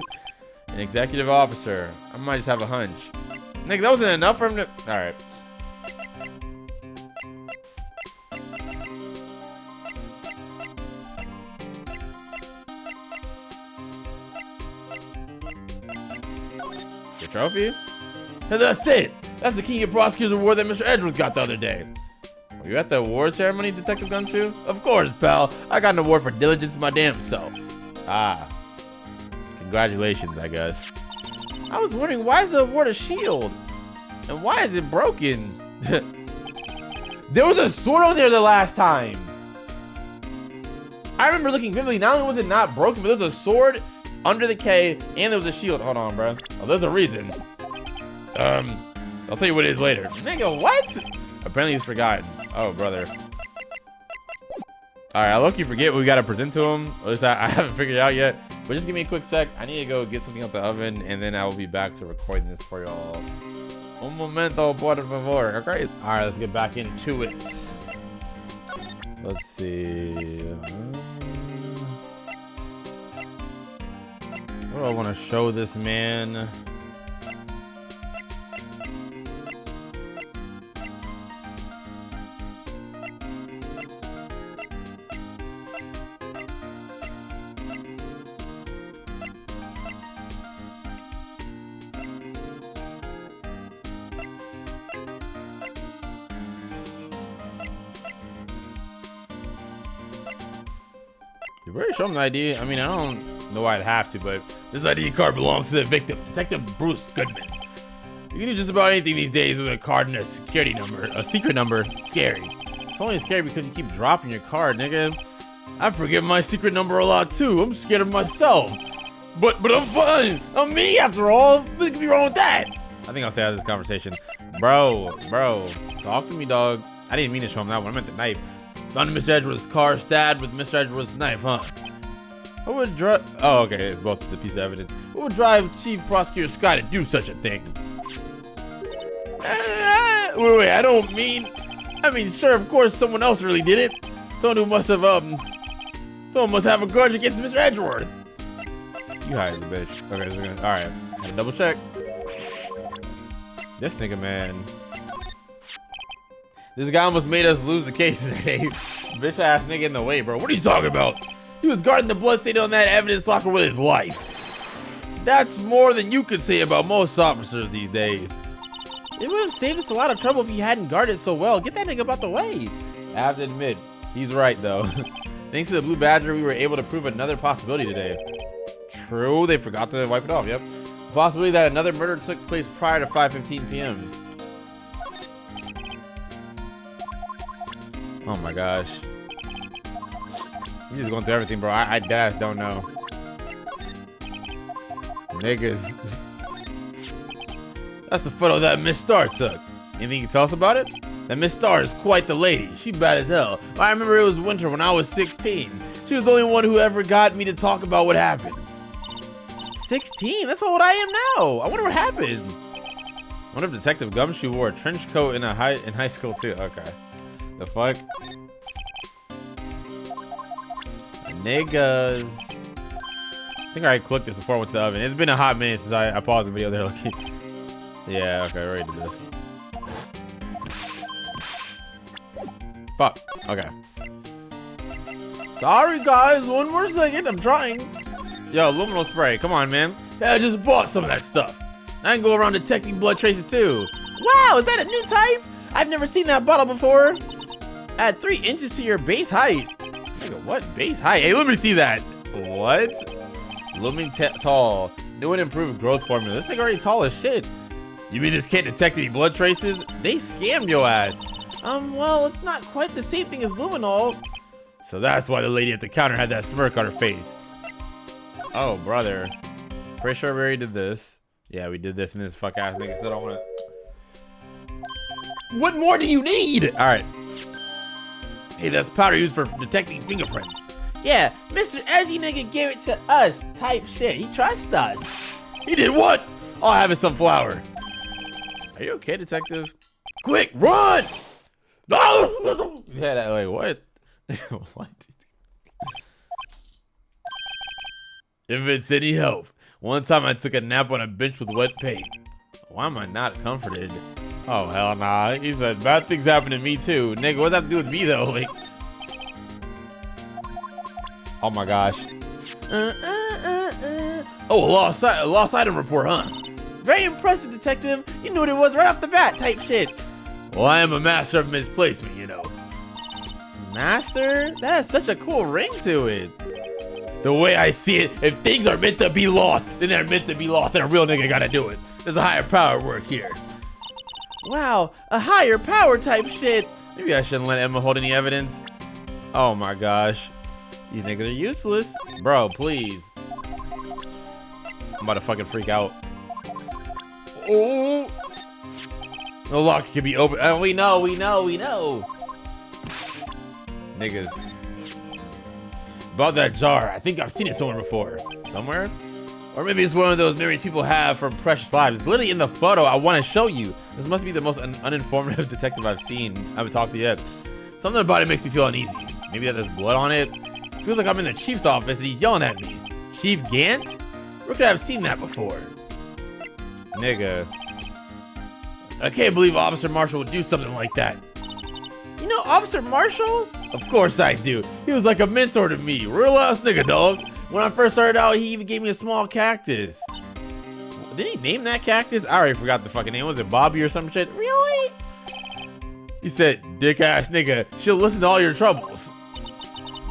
an executive officer. I might just have a hunch. Nigga, that wasn't enough for him to... Alright. The trophy? And that's it! That's the King of Prosecutors Award that Mr. Edgeworth got the other day. Were you at the award ceremony, Detective Gumshoe? Of course, pal. I got an award for diligence in my damn self. Ah. Congratulations, I guess. I was wondering, why is the award a shield? And why is it broken? There was a sword on there the last time. I remember looking vividly. Not only was it not broken, but there was a sword under the K, and there was a shield. Hold on, bro. Oh, there's a reason. I'll tell you what it is later. Nigga, what? Apparently he's forgotten. Oh, brother. All right, I look, you forget what we got to present to him. At least I haven't figured it out yet. But just give me a quick sec. I need to go get something out the oven, and then I will be back to recording this for y'all. Un momento, por favor. Okay. All right, let's get back into it. Let's see. What do I want to show this man? You better show him the ID. I mean, I don't know why I'd have to, but this ID card belongs to the victim, Detective Bruce Goodman. You can do just about anything these days with a card and a security number, a secret number. Scary. It's only scary because you keep dropping your card, nigga. I've forgiven my secret number a lot too. I'm scared of myself. But I'm fine. I'm me after all. What could be wrong with that? I think I'll stay out of this conversation. Bro, talk to me, dog. I didn't mean to show him that one. I meant the knife. Found Mr. Edgeworth's car stabbed with Mr. Edgeworth's knife, huh? What would drive? Oh, okay, it's both the piece of evidence. What would drive Chief Prosecutor Scott to do such a thing? Wait, I don't mean. I mean, sure, of course, someone else really did it. Someone who must have someone must have a grudge against Mr. Edgeworth. You hired the bitch. Okay, so all right. Gotta double check. This nigga, man. This guy almost made us lose the case today. Bitch ass nigga in the way, bro. What are you talking about? He was guarding the blood stain on that evidence locker with his life. That's more than you could say about most officers these days. It would have saved us a lot of trouble if he hadn't guarded so well. Get that nigga about the way. I have to admit, he's right though. Thanks to the Blue Badger, we were able to prove another possibility today. True, they forgot to wipe it off, yep. The possibility that another murder took place prior to 5:15 p.m. Oh my gosh. I'm just going through everything, bro. I deadass don't know. Niggas. That's the photo that Miss Star took. Anything you can tell us about it? That Miss Star is quite the lady. She bad as hell. I remember it was winter when I was 16. She was the only one who ever got me to talk about what happened. 16? That's how old I am now. I wonder what happened. I wonder if Detective Gumshoe wore a trench coat in high school too. Okay. The fuck? Niggas. I think I clicked this before I went to the oven. It's been a hot minute since I paused the video there. Yeah, okay, I already did this. Fuck. Okay. Sorry, guys. One more second. I'm trying. Yo, luminol spray. Come on, man. Yeah, I just bought some of that stuff. I can go around detecting blood traces, too. Wow, is that a new type? I've never seen that bottle before. Add 3 inches to your base height. Nigga, what? Base height? Hey, let me see that. What? Looming tall. New and improved growth formula. This thing already tall as shit. You mean this can't detect any blood traces? They scammed your ass. Well, it's not quite the same thing as luminol. So that's why the lady at the counter had that smirk on her face. Oh, brother. Pretty sure we already did this. Yeah, we did this, and this fuck ass nigga said I want to. What more do you need? All right. Hey, that's powder used for detecting fingerprints. Yeah, Mr. Edgy nigga gave it to us. Type shit. He trusts us. He did what? All I have is some flour. Are you okay, detective? Quick, run! No! Yeah, that, like, what? What? If it's any help, one time I took a nap on a bench with wet paint. Why am I not comforted? Oh, hell nah. He said, bad things happen to me too. Nigga, what's that to do with me though? Like, oh my gosh. Oh, a lost item report, huh? Very impressive, detective. You knew what it was right off the bat, type shit. Well, I am a master of misplacement, you know. Master? That has such a cool ring to it. The way I see it, if things are meant to be lost, then they're meant to be lost, and a real nigga gotta do it. There's a higher power work here. Wow, a higher power type shit. Maybe I shouldn't let Emma hold any evidence. Oh my gosh. These niggas are useless. Bro, please. I'm about to fucking freak out. Oh. The lock can be open. We know. Niggas. About that jar. I think I've seen it somewhere before. Somewhere? Or maybe it's one of those memories people have from precious lives. It's literally in the photo I want to show you. This must be the most uninformative detective I've seen. I haven't talked to yet. Something about it makes me feel uneasy. Maybe that there's blood on it. Feels like I'm in the chief's office and he's yelling at me. Chief Gant? Where could I have seen that before? Nigga. I can't believe Officer Marshall would do something like that. You know Officer Marshall? Of course I do. He was like a mentor to me. Real ass nigga, dog. When I first started out, he even gave me a small cactus. Did he name that cactus? I already forgot the fucking name. Was it Bobby or some shit? Really? He said, dick ass nigga, she'll listen to all your troubles.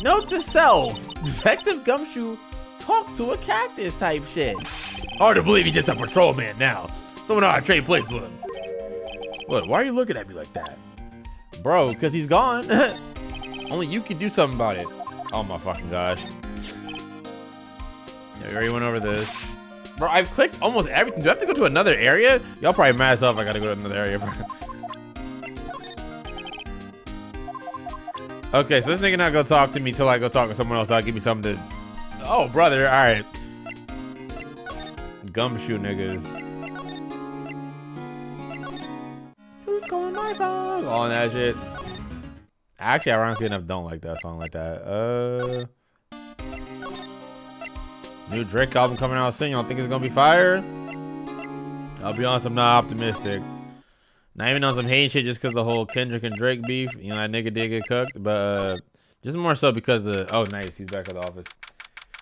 Note to self, Detective Gumshoe talks to a cactus type shit. Hard to believe he's just a patrolman now. Someone ought to trade places with him. What, why are you looking at me like that? Bro, because he's gone. Only you can do something about it. Oh my fucking gosh. Yeah, we already went over this. Bro, I've clicked almost everything. Do I have to go to another area? Y'all probably mad as hell if I gotta go to another area, bro. Okay, so this nigga not gonna talk to me till I go talk to someone else. I'll give me something to Oh, brother. All right. Gumshoe niggas. Who's calling my phone? All that shit. Actually, ironically enough, don't like that song like that. New Drake album coming out soon. Y'all think it's gonna be fire? I'll be honest, I'm not optimistic. Not even on some hate shit just because the whole Kendrick and Drake beef. You know, that nigga did get cooked, but just more so because oh, nice, he's back at the office.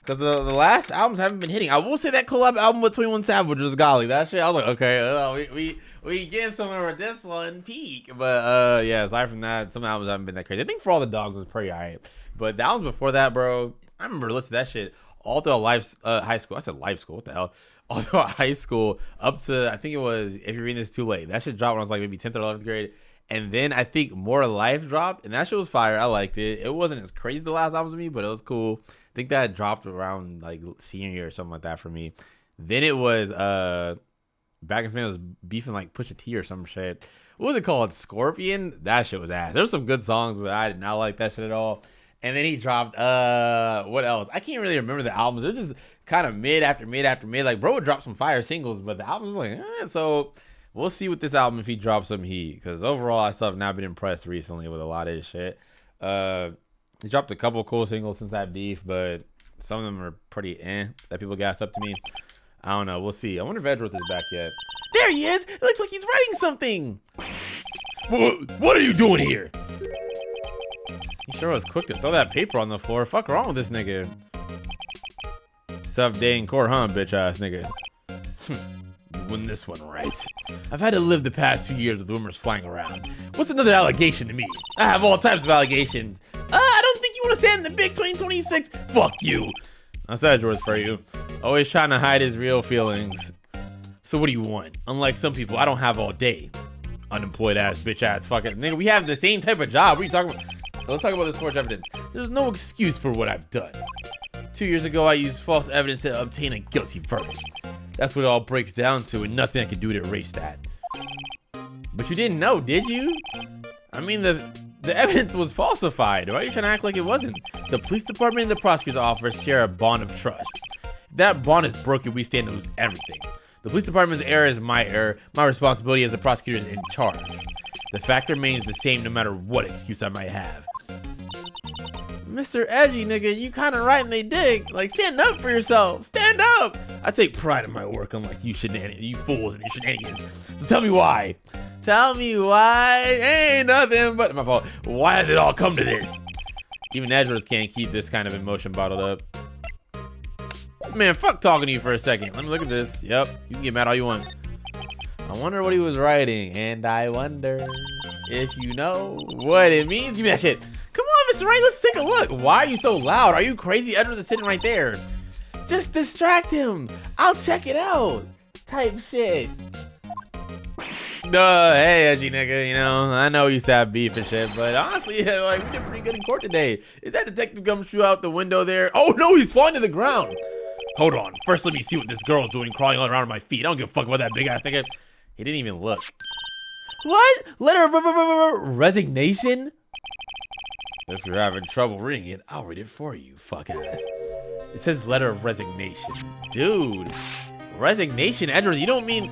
Because the last albums haven't been hitting. I will say that collab album with 21 Savage was golly. That shit, I was like, okay, we getting somewhere with this one peak. But yeah, aside from that, some albums haven't been that crazy. I think For All the Dogs was pretty alright. But the albums before that, bro, I remember listening to that shit all through high school. I said life school. What the hell? All through high school up to, I think it was, If You're Reading This Too Late. That shit dropped when I was like maybe 10th or 11th grade. And then I think More Life dropped, and that shit was fire. I liked it. It wasn't as crazy the last album to me, but it was cool. I think that dropped around like senior year or something like that for me. Then it was Back in Spain was beefing like Pusha T or some shit. What was it called? Scorpion? That shit was ass. There were some good songs, but I did not like that shit at all. And then he dropped what else? I can't really remember the albums. They're just kind of mid after mid after mid. Like bro would drop some fire singles, but the album was like, so we'll see with this album if he drops some heat. Because overall, I still have not been impressed recently with a lot of his shit. He dropped a couple cool singles since that beef, but some of them are pretty that people gassed up to me. I don't know. We'll see. I wonder if Edgeworth is back yet. There he is. It looks like he's writing something. What are you doing here? He sure was quick to throw that paper on the floor. Fuck wrong with this nigga? Tough day in court, huh, bitch ass nigga? Win this one right. I've had to live the past 2 years with rumors flying around. What's another allegation to me? I have all types of allegations. I don't think you want to stand in the big 2026. Fuck you. That's Edgeworth for you. Always trying to hide his real feelings. So what do you want? Unlike some people, I don't have all day. Unemployed ass, bitch ass, fucking nigga. We have the same type of job. What are you talking about? Let's talk about this forged evidence. There's no excuse for what I've done. 2 years ago, I used false evidence to obtain a guilty verdict. That's what it all breaks down to, and nothing I can do to erase that. But you didn't know, did you? I mean, the evidence was falsified. Why are you trying to act like it wasn't? The police department and the prosecutor's office share a bond of trust. If that bond is broken, we stand to lose everything. The police department's error is my error. My responsibility as the prosecutor is in charge. The fact remains the same no matter what excuse I might have. Mr. Edgy, nigga, you kind of right and they dig. Like, stand up for yourself. Stand up. I take pride in my work, unlike you fools and your shenanigans. So tell me why. Tell me why. Ain't nothing but my fault. Why has it all come to this? Even Edgeworth can't keep this kind of emotion bottled up. Man, fuck talking to you for a second. Let me look at this. Yep, you can get mad all you want. I wonder what he was writing, and I wonder if you know what it means. Give me that shit. Come on, Mr. Wright, let's take a look. Why are you so loud? Are you crazy? Edward is sitting right there. Just distract him. I'll check it out. Type shit. Hey, edgy nigga, you know, I know you used to have beef and shit, but honestly, like, we did pretty good in court today. Is that Detective Gumshoe out the window there? Oh, no, he's falling to the ground. Hold on. First, let me see what this girl's doing crawling all around my feet. I don't give a fuck about that big-ass nigga. He didn't even look. What? Letter of resignation? If you're having trouble reading it, I'll read it for you, fuck ass. It says letter of resignation. Dude. Resignation, Edward, you don't mean...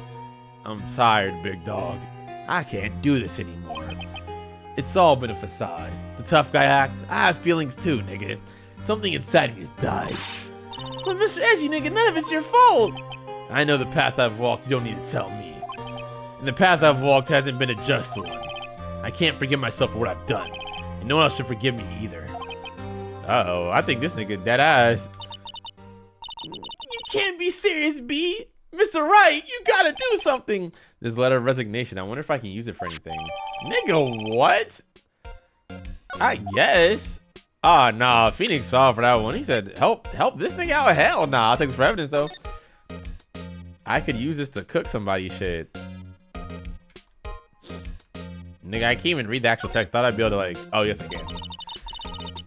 I'm tired, big dog. I can't do this anymore. It's all been a facade. The tough guy act, I have feelings too, nigga. Something inside me has died. But Mr. Edgy, nigga, none of it's your fault. I know the path I've walked, you don't need to tell me. And the path I've walked hasn't been a just one. I can't forgive myself for what I've done. And no one else should forgive me either. Uh-oh, I think this nigga dead ass. You can't be serious, B. Mr. Wright, you gotta do something. This letter of resignation, I wonder if I can use it for anything. Nigga, what? I guess. Ah, nah, Phoenix fell for that one. He said, help this nigga out. Hell nah, I'll take this for evidence though. I could use this to cook somebody's shit. Nigga, I can't even read the actual text. Thought I'd be able to like, oh yes I can.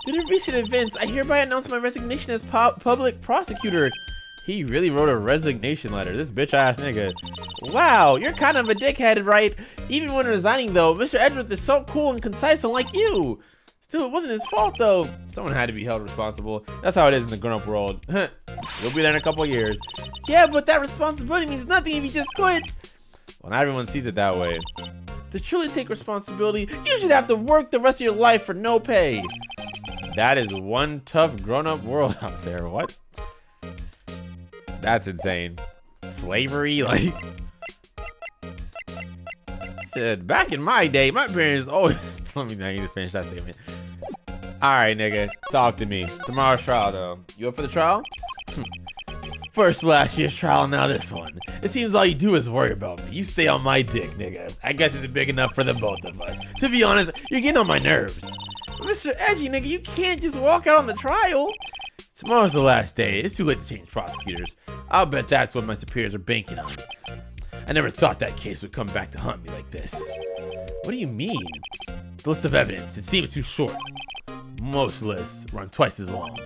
Due to recent events, I hereby announce my resignation as public prosecutor. He really wrote a resignation letter, this bitch ass nigga. Wow, you're kind of a dickhead, right? Even when resigning though, Mr. Edgeworth is so cool and concise unlike you. Still, it wasn't his fault, though. Someone had to be held responsible. That's how it is in the grown-up world. You'll be there in a couple of years. Yeah, but that responsibility means nothing if he just quits. Well, not everyone sees it that way. To truly take responsibility, you should have to work the rest of your life for no pay. That is one tough grown-up world out there. What? That's insane. Slavery, like... Said, back in my day, my parents always... Let me know, I need to finish that statement. Alright, nigga. Talk to me. Tomorrow's trial, though. You up for the trial? First last year's trial, now this one. It seems all you do is worry about me. You stay on my dick, nigga. I guess it's big enough for the both of us. To be honest, you're getting on my nerves. Mr. Edgy, nigga, you can't just walk out on the trial. Tomorrow's the last day. It's too late to change prosecutors. I'll bet that's what my superiors are banking on. I never thought that case would come back to haunt me like this. What do you mean? The list of evidence, it seems too short. Most lists run twice as long.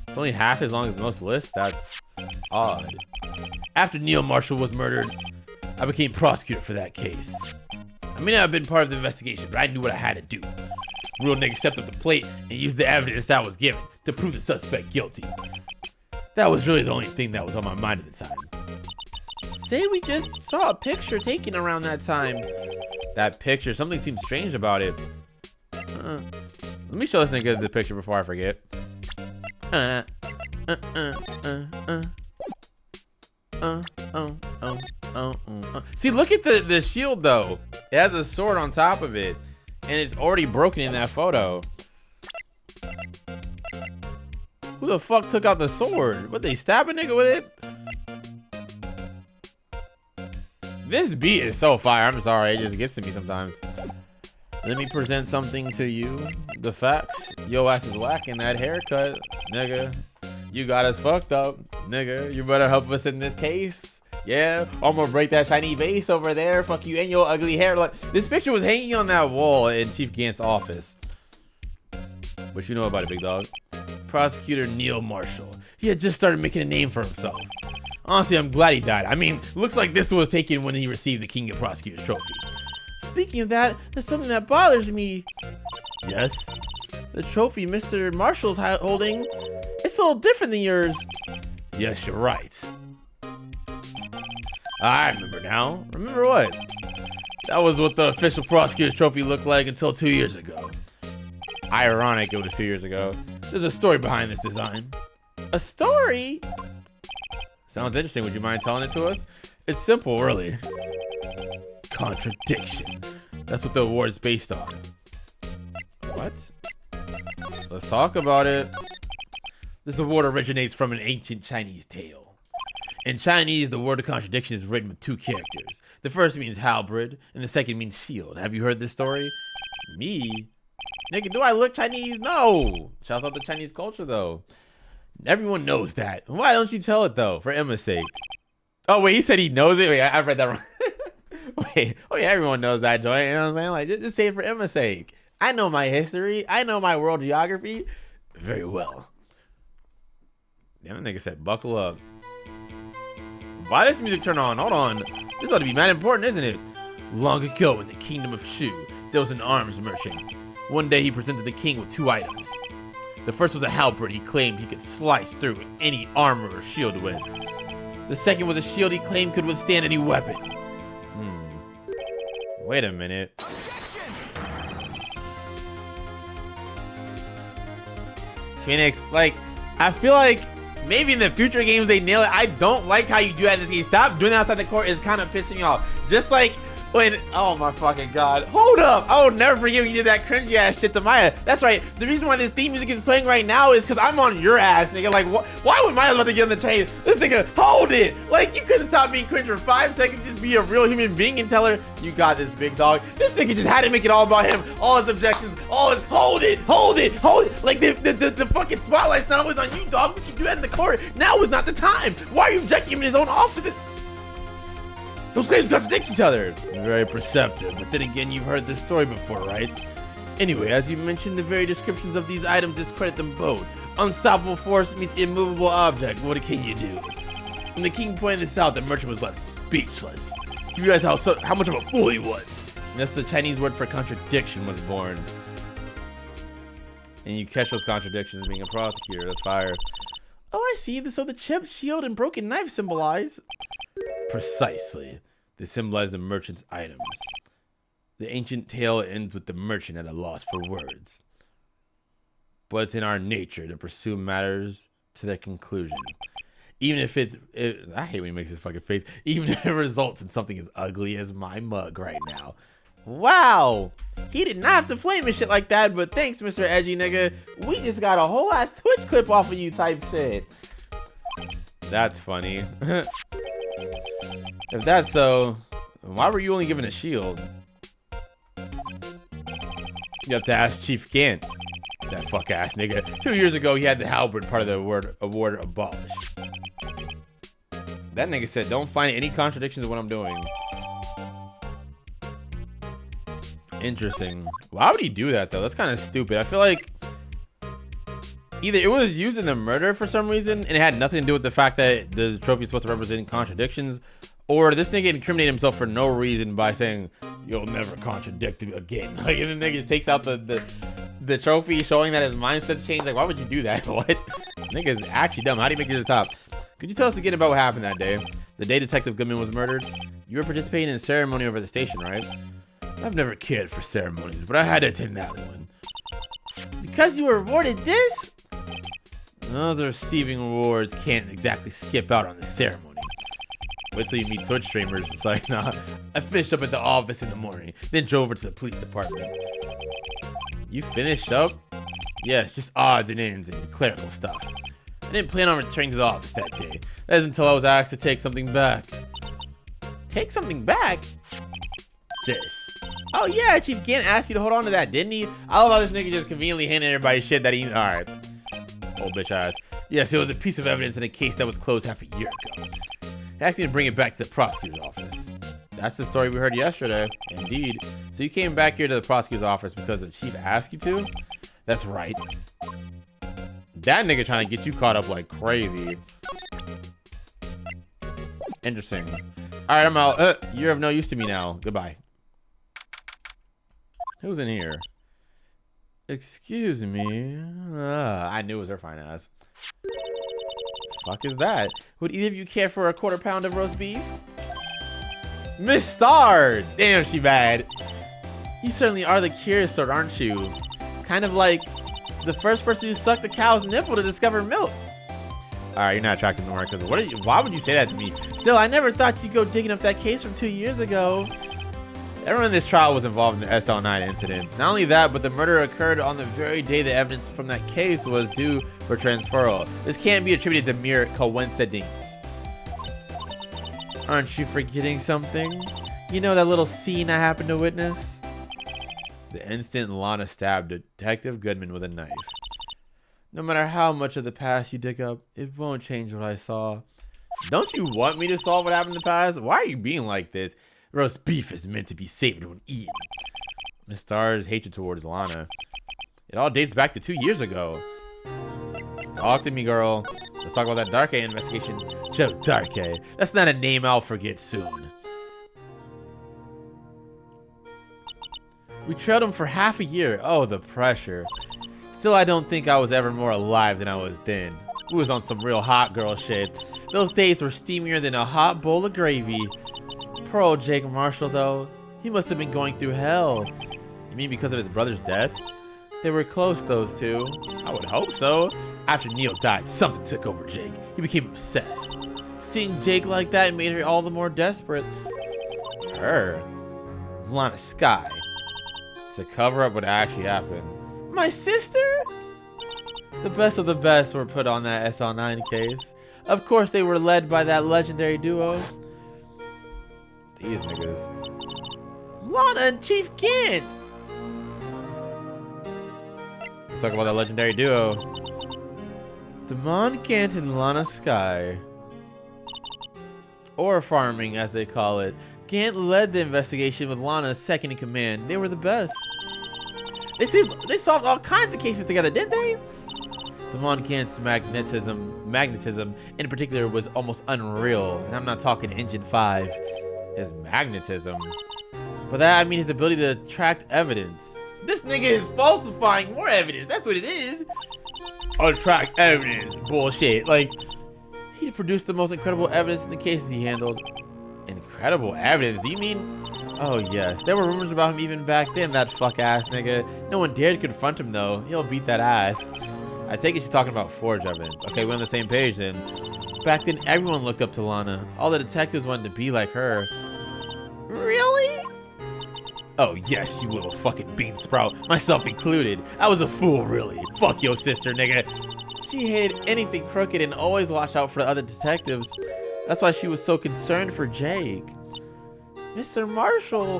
It's only half as long as most lists? That's odd. After Neil Marshall was murdered, I became prosecutor for that case. I may not have been part of the investigation, but I knew what I had to do. Real nigga stepped up the plate and used the evidence that was given to prove the suspect guilty. That was really the only thing that was on my mind at the time. Say we just saw a picture taken around that time. That picture, something seems strange about it. Let me show this nigga the picture before I forget. See, look at the shield though. It has a sword on top of it, and it's already broken in that photo. Who the fuck took out the sword? What, they stab a nigga with it? This beat is so fire. I'm sorry, it just gets to me sometimes. Let me present something to you. The facts. Yo ass is whacking that haircut, nigga. You got us fucked up, nigga. You better help us in this case. Yeah, I'm gonna break that shiny vase over there. Fuck you and your ugly hair. Like, this picture was hanging on that wall in Chief Gant's office. What you know about it, big dog? Prosecutor Neil Marshall. He had just started making a name for himself. Honestly, I'm glad he died. I mean, looks like this was taken when he received the King of Prosecutors trophy. Speaking of that, there's something that bothers me. Yes? The trophy Mr. Marshall's holding, it's a little different than yours. Yes, you're right. I remember now. Remember what? That was what the official prosecutor's trophy looked like until 2 years ago. Ironic it was 2 years ago. There's a story behind this design. A story? Sounds interesting. Would you mind telling it to us? It's simple, really. Contradiction. That's what the award is based on. What? Let's talk about it. This award originates from an ancient Chinese tale. In Chinese, the word of contradiction is written with 2 characters. The first means halberd, and the second means shield. Have you heard this story? Me? Nigga, do I look Chinese? No! Shouts out to Chinese culture, though. Everyone knows that. Why don't you tell it, though? For Emma's sake. Oh, wait, he said he knows it? Wait, I read that wrong. Wait, oh yeah, everyone knows that joint. You know what I'm saying? Like, just say it for Emma's sake. I know my history. I know my world geography very well. Damn, that nigga said, buckle up. Why this music turn on? Hold on. This ought to be mad important, isn't it? Long ago in the kingdom of Shu, there was an arms merchant. One day he presented the king with 2 items. The first was a halberd he claimed he could slice through any armor or shield with. The second was a shield he claimed could withstand any weapon. Wait a minute. Phoenix, like, I feel like maybe in the future games they nail it. I don't like how you do that in this game. Stop doing that outside the court. It's kind of pissing me off. Just like when, oh my fucking god. Hold up. I will never forget when you did that cringy ass shit to Maya. That's right. The reason why this theme music is playing right now is because I'm on your ass, nigga. Like, why would Maya's about to get on the train? This nigga, hold it. Like, you couldn't stop being cringe for 5 seconds. Just be a real human being and tell her, you got this, big dog. This nigga just had to make it all about him. All his objections, all his, hold it. Like, the fucking spotlight's not always on you, dog. We can do that in the court. Now is not the time. Why are you objecting him in his own office? Those claims contradict each other. Very perceptive, but then again, you've heard this story before, right? Anyway, as you mentioned, the very descriptions of these items discredit them both. Unstoppable force meets immovable object. What can you do? When the king pointed this out, the merchant was left speechless. You realize how much of a fool he was. And that's the Chinese word for contradiction was born. And you catch those contradictions being a prosecutor. That's fire. Oh, I see. So the chip, shield, and broken knife symbolize. Precisely. They symbolize the merchant's items. The ancient tale ends with the merchant at a loss for words. But it's in our nature to pursue matters to their conclusion. Even if I hate when he makes his fucking face. Even if it results in something as ugly as my mug right now. Wow. He did not have to flame and shit like that, but thanks, Mr. Edgy nigga. We just got a whole ass Twitch clip off of you type shit. That's funny. If that's so, why were you only given a shield? You have to ask Chief Gant. That fuck ass nigga. 2 years ago, he had the halberd part of the award abolished. That nigga said, don't find any contradictions in what I'm doing. Interesting. Why would he do that, though? That's kind of stupid. I feel like either it was used in the murder for some reason, and it had nothing to do with the fact that the trophy is supposed to represent contradictions, or this nigga incriminated himself for no reason by saying, you'll never contradict again. Like, and the nigga just takes out the trophy, showing that his mindset's changed. Like, why would you do that? What? Nigga's actually dumb. How do you make it to the top? Could you tell us again about what happened that day? The day Detective Goodman was murdered? You were participating in a ceremony over at the station, right? I've never cared for ceremonies, but I had to attend that one. Because you were awarded this? Those receiving awards can't exactly skip out on the ceremony. Wait till you meet Twitch streamers. It's like, nah, I finished up at the office in the morning, then drove over to the police department. You finished up? Yeah, it's just odds and ends and clerical stuff. I didn't plan on returning to the office that day. That is until I was asked to take something back. Take something back? This. Oh yeah, Chief Gant asked you to hold on to that, didn't he? I love how this nigga just conveniently handed everybody shit that he... Alright. Old bitch ass. Yes, it was a piece of evidence in a case that was closed half a year ago. He asked me to bring it back to the prosecutor's office. That's the story we heard yesterday. Indeed. So you came back here to the prosecutor's office because the chief asked you to? That's right. That nigga trying to get you caught up like crazy. Interesting. Alright, I'm out. You're of no use to me now. Goodbye. Who's in here? Excuse me. I knew it was her fine ass. Fuck is that? Would either of you care for a quarter pound of roast beef? Miss Star! Damn, she bad. You certainly are the curious sort, aren't you? Kind of like the first person who sucked the cow's nipple to discover milk. Alright, you're not attractive anymore, because why would you say that to me? Still, I never thought you'd go digging up that case from 2 years ago. Everyone in this trial was involved in the SL9 incident. Not only that, but the murder occurred on the very day the evidence from that case was due for transferal. This can't be attributed to mere coincidence. Aren't you forgetting something? You know that little scene I happened to witness? The instant Lana stabbed Detective Goodman with a knife. No matter how much of the past you dig up, it won't change what I saw. Don't you want me to solve what happened in the past? Why are you being like this? Roast beef is meant to be savored when eaten. Miss Star's hatred towards Lana. It all dates back to 2 years ago. Talk to me, girl. Let's talk about that Dark A investigation. Joe Dark A. That's not a name I'll forget soon. We trailed him for half a year. Oh, the pressure. Still, I don't think I was ever more alive than I was then. We was on some real hot girl shit. Those days were steamier than a hot bowl of gravy. Poor old Jake Marshall, though. He must have been going through hell. You mean because of his brother's death? They were close, those two. I would hope so. After Neil died, something took over Jake. He became obsessed. Seeing Jake like that made her all the more desperate. Her? Lana Sky. To cover up what actually happened. My sister? The best of the best were put on that SL9 case. Of course, they were led by that legendary duo. These niggas. Lana and Chief Gant! Let's talk about that legendary duo. Damon Gant and Lana Sky. Or farming, as they call it. Gant led the investigation with Lana second in command. They were the best. They solved all kinds of cases together, didn't they? Damon Gant's magnetism in particular was almost unreal. And I'm not talking Engine 5. His magnetism. By that I mean his ability to attract evidence. This nigga is falsifying more evidence. That's what it is. Untracked evidence. Bullshit. Like, He produced the most incredible evidence in the cases he handled. incredible evidence. You mean? Oh yes, there were rumors about him even back then, that fuck ass nigga. No one dared confront him though. He'll beat that ass. I take it she's talking about forged evidence. Okay, we're on the same page then. Back then, everyone looked up to Lana. All the detectives wanted to be like her. Really? Oh yes, you little fucking bean sprout. Myself included. I was a fool, really. Fuck your sister, nigga. She hated anything crooked and always watched out for the other detectives. That's why she was so concerned for Jake. Mr. Marshall.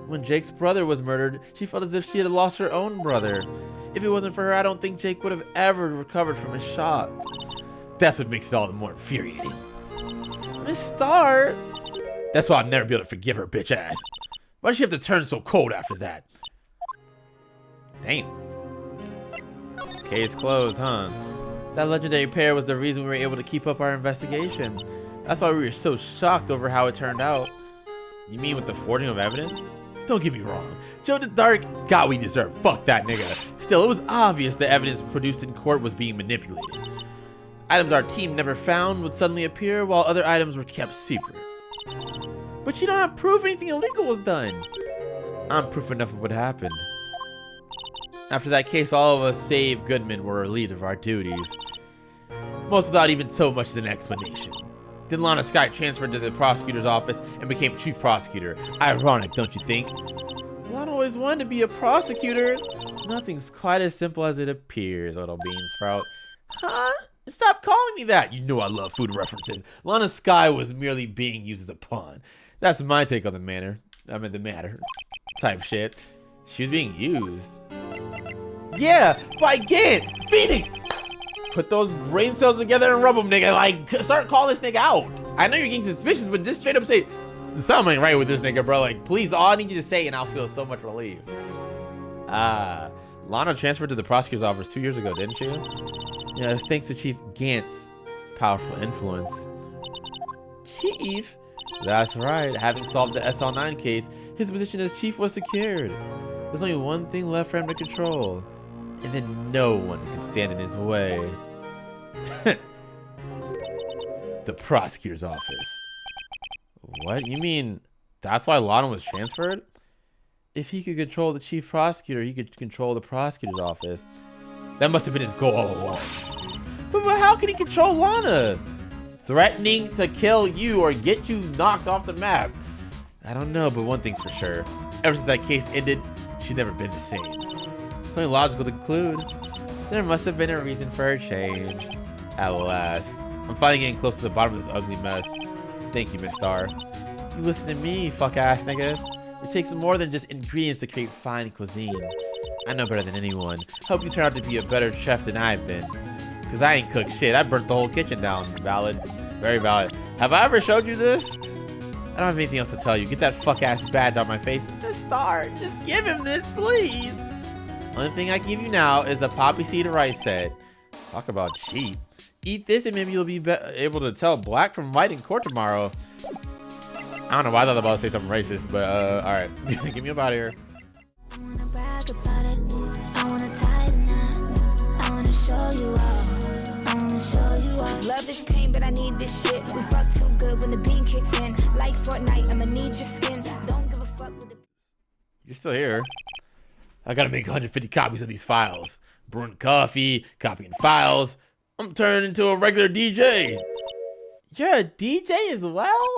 When Jake's brother was murdered, she felt as if she had lost her own brother. If it wasn't for her, I don't think Jake would have ever recovered from his shock. That's what makes it all the more infuriating. Miss Starr. That's why I'll never be able to forgive her bitch ass. Why does she have to turn so cold after that? Damn. Case closed, huh? That legendary pair was the reason we were able to keep up our investigation. That's why we were so shocked over how it turned out. You mean with the forging of evidence? Don't get me wrong. Joe the Dark got what we deserve. Fuck that nigga. Still, it was obvious the evidence produced in court was being manipulated. Items our team never found would suddenly appear while other items were kept secret. But you don't have proof anything illegal was done. I'm proof enough of what happened. After that case, all of us save Goodman were relieved of our duties. Most without even so much as an explanation. Then Lana Sky transferred to the prosecutor's office and became chief prosecutor. Ironic, don't you think? Lana always wanted to be a prosecutor. Nothing's quite as simple as it appears, little bean sprout. Huh? Stop calling me that. You know I love food references. Lana Sky was merely being used as a pawn. That's my take on the matter type shit. She was being used. Yeah, but again, Phoenix, put those brain cells together and rub them, nigga. Like, start calling this nigga out. I know you're getting suspicious, but just straight up say, something ain't right with this nigga, bro. Like, please, all I need you to say, and I'll feel so much relief. Lana transferred to the prosecutor's office 2 years ago, didn't she? Yes, thanks to Chief Gant's powerful influence. Chief? That's right. Having solved the SL9 case, his position as chief was secured. There's only one thing left for him to control, and then no one can stand in his way. The prosecutor's office. What? You mean that's why Lana was transferred? If he could control the chief prosecutor, he could control the prosecutor's office. That must have been his goal all along. But how can he control Lana? Threatening to kill you or get you knocked off the map. I don't know, but one thing's for sure. Ever since that case ended, she's never been the same. It's only logical to conclude there must have been a reason for her change. At last. I'm finally getting close to the bottom of this ugly mess. Thank you, Miss Star. You listen to me, fuck ass nigga. It takes more than just ingredients to create fine cuisine. I know better than anyone. Hope you turn out to be a better chef than I've been. Cause I ain't cooked shit. I burnt the whole kitchen down. Valid. Very valid. Have I ever showed you this? I don't have anything else to tell you. Get that fuck ass badge on my face. Miss Star, just give him this, please. Only thing I give you now is the poppy seed rice set. Talk about cheap. Eat this and maybe you'll be able to tell black from white in court tomorrow. I don't know why I thought about to say something racist, but alright. Get me up out of here. I wanna brag about it. I wanna tie the knot. I wanna show you all. I wanna show you all. 'Cause love is pain, but I need this shit. We fuck too good when the bean kicks in. Like Fortnite, I'ma need your skin. Don't give a fuck with the. You're still here. I gotta make 150 copies of these files. Brewing coffee, copying files. I'm turning into a regular DJ. You're a DJ as well?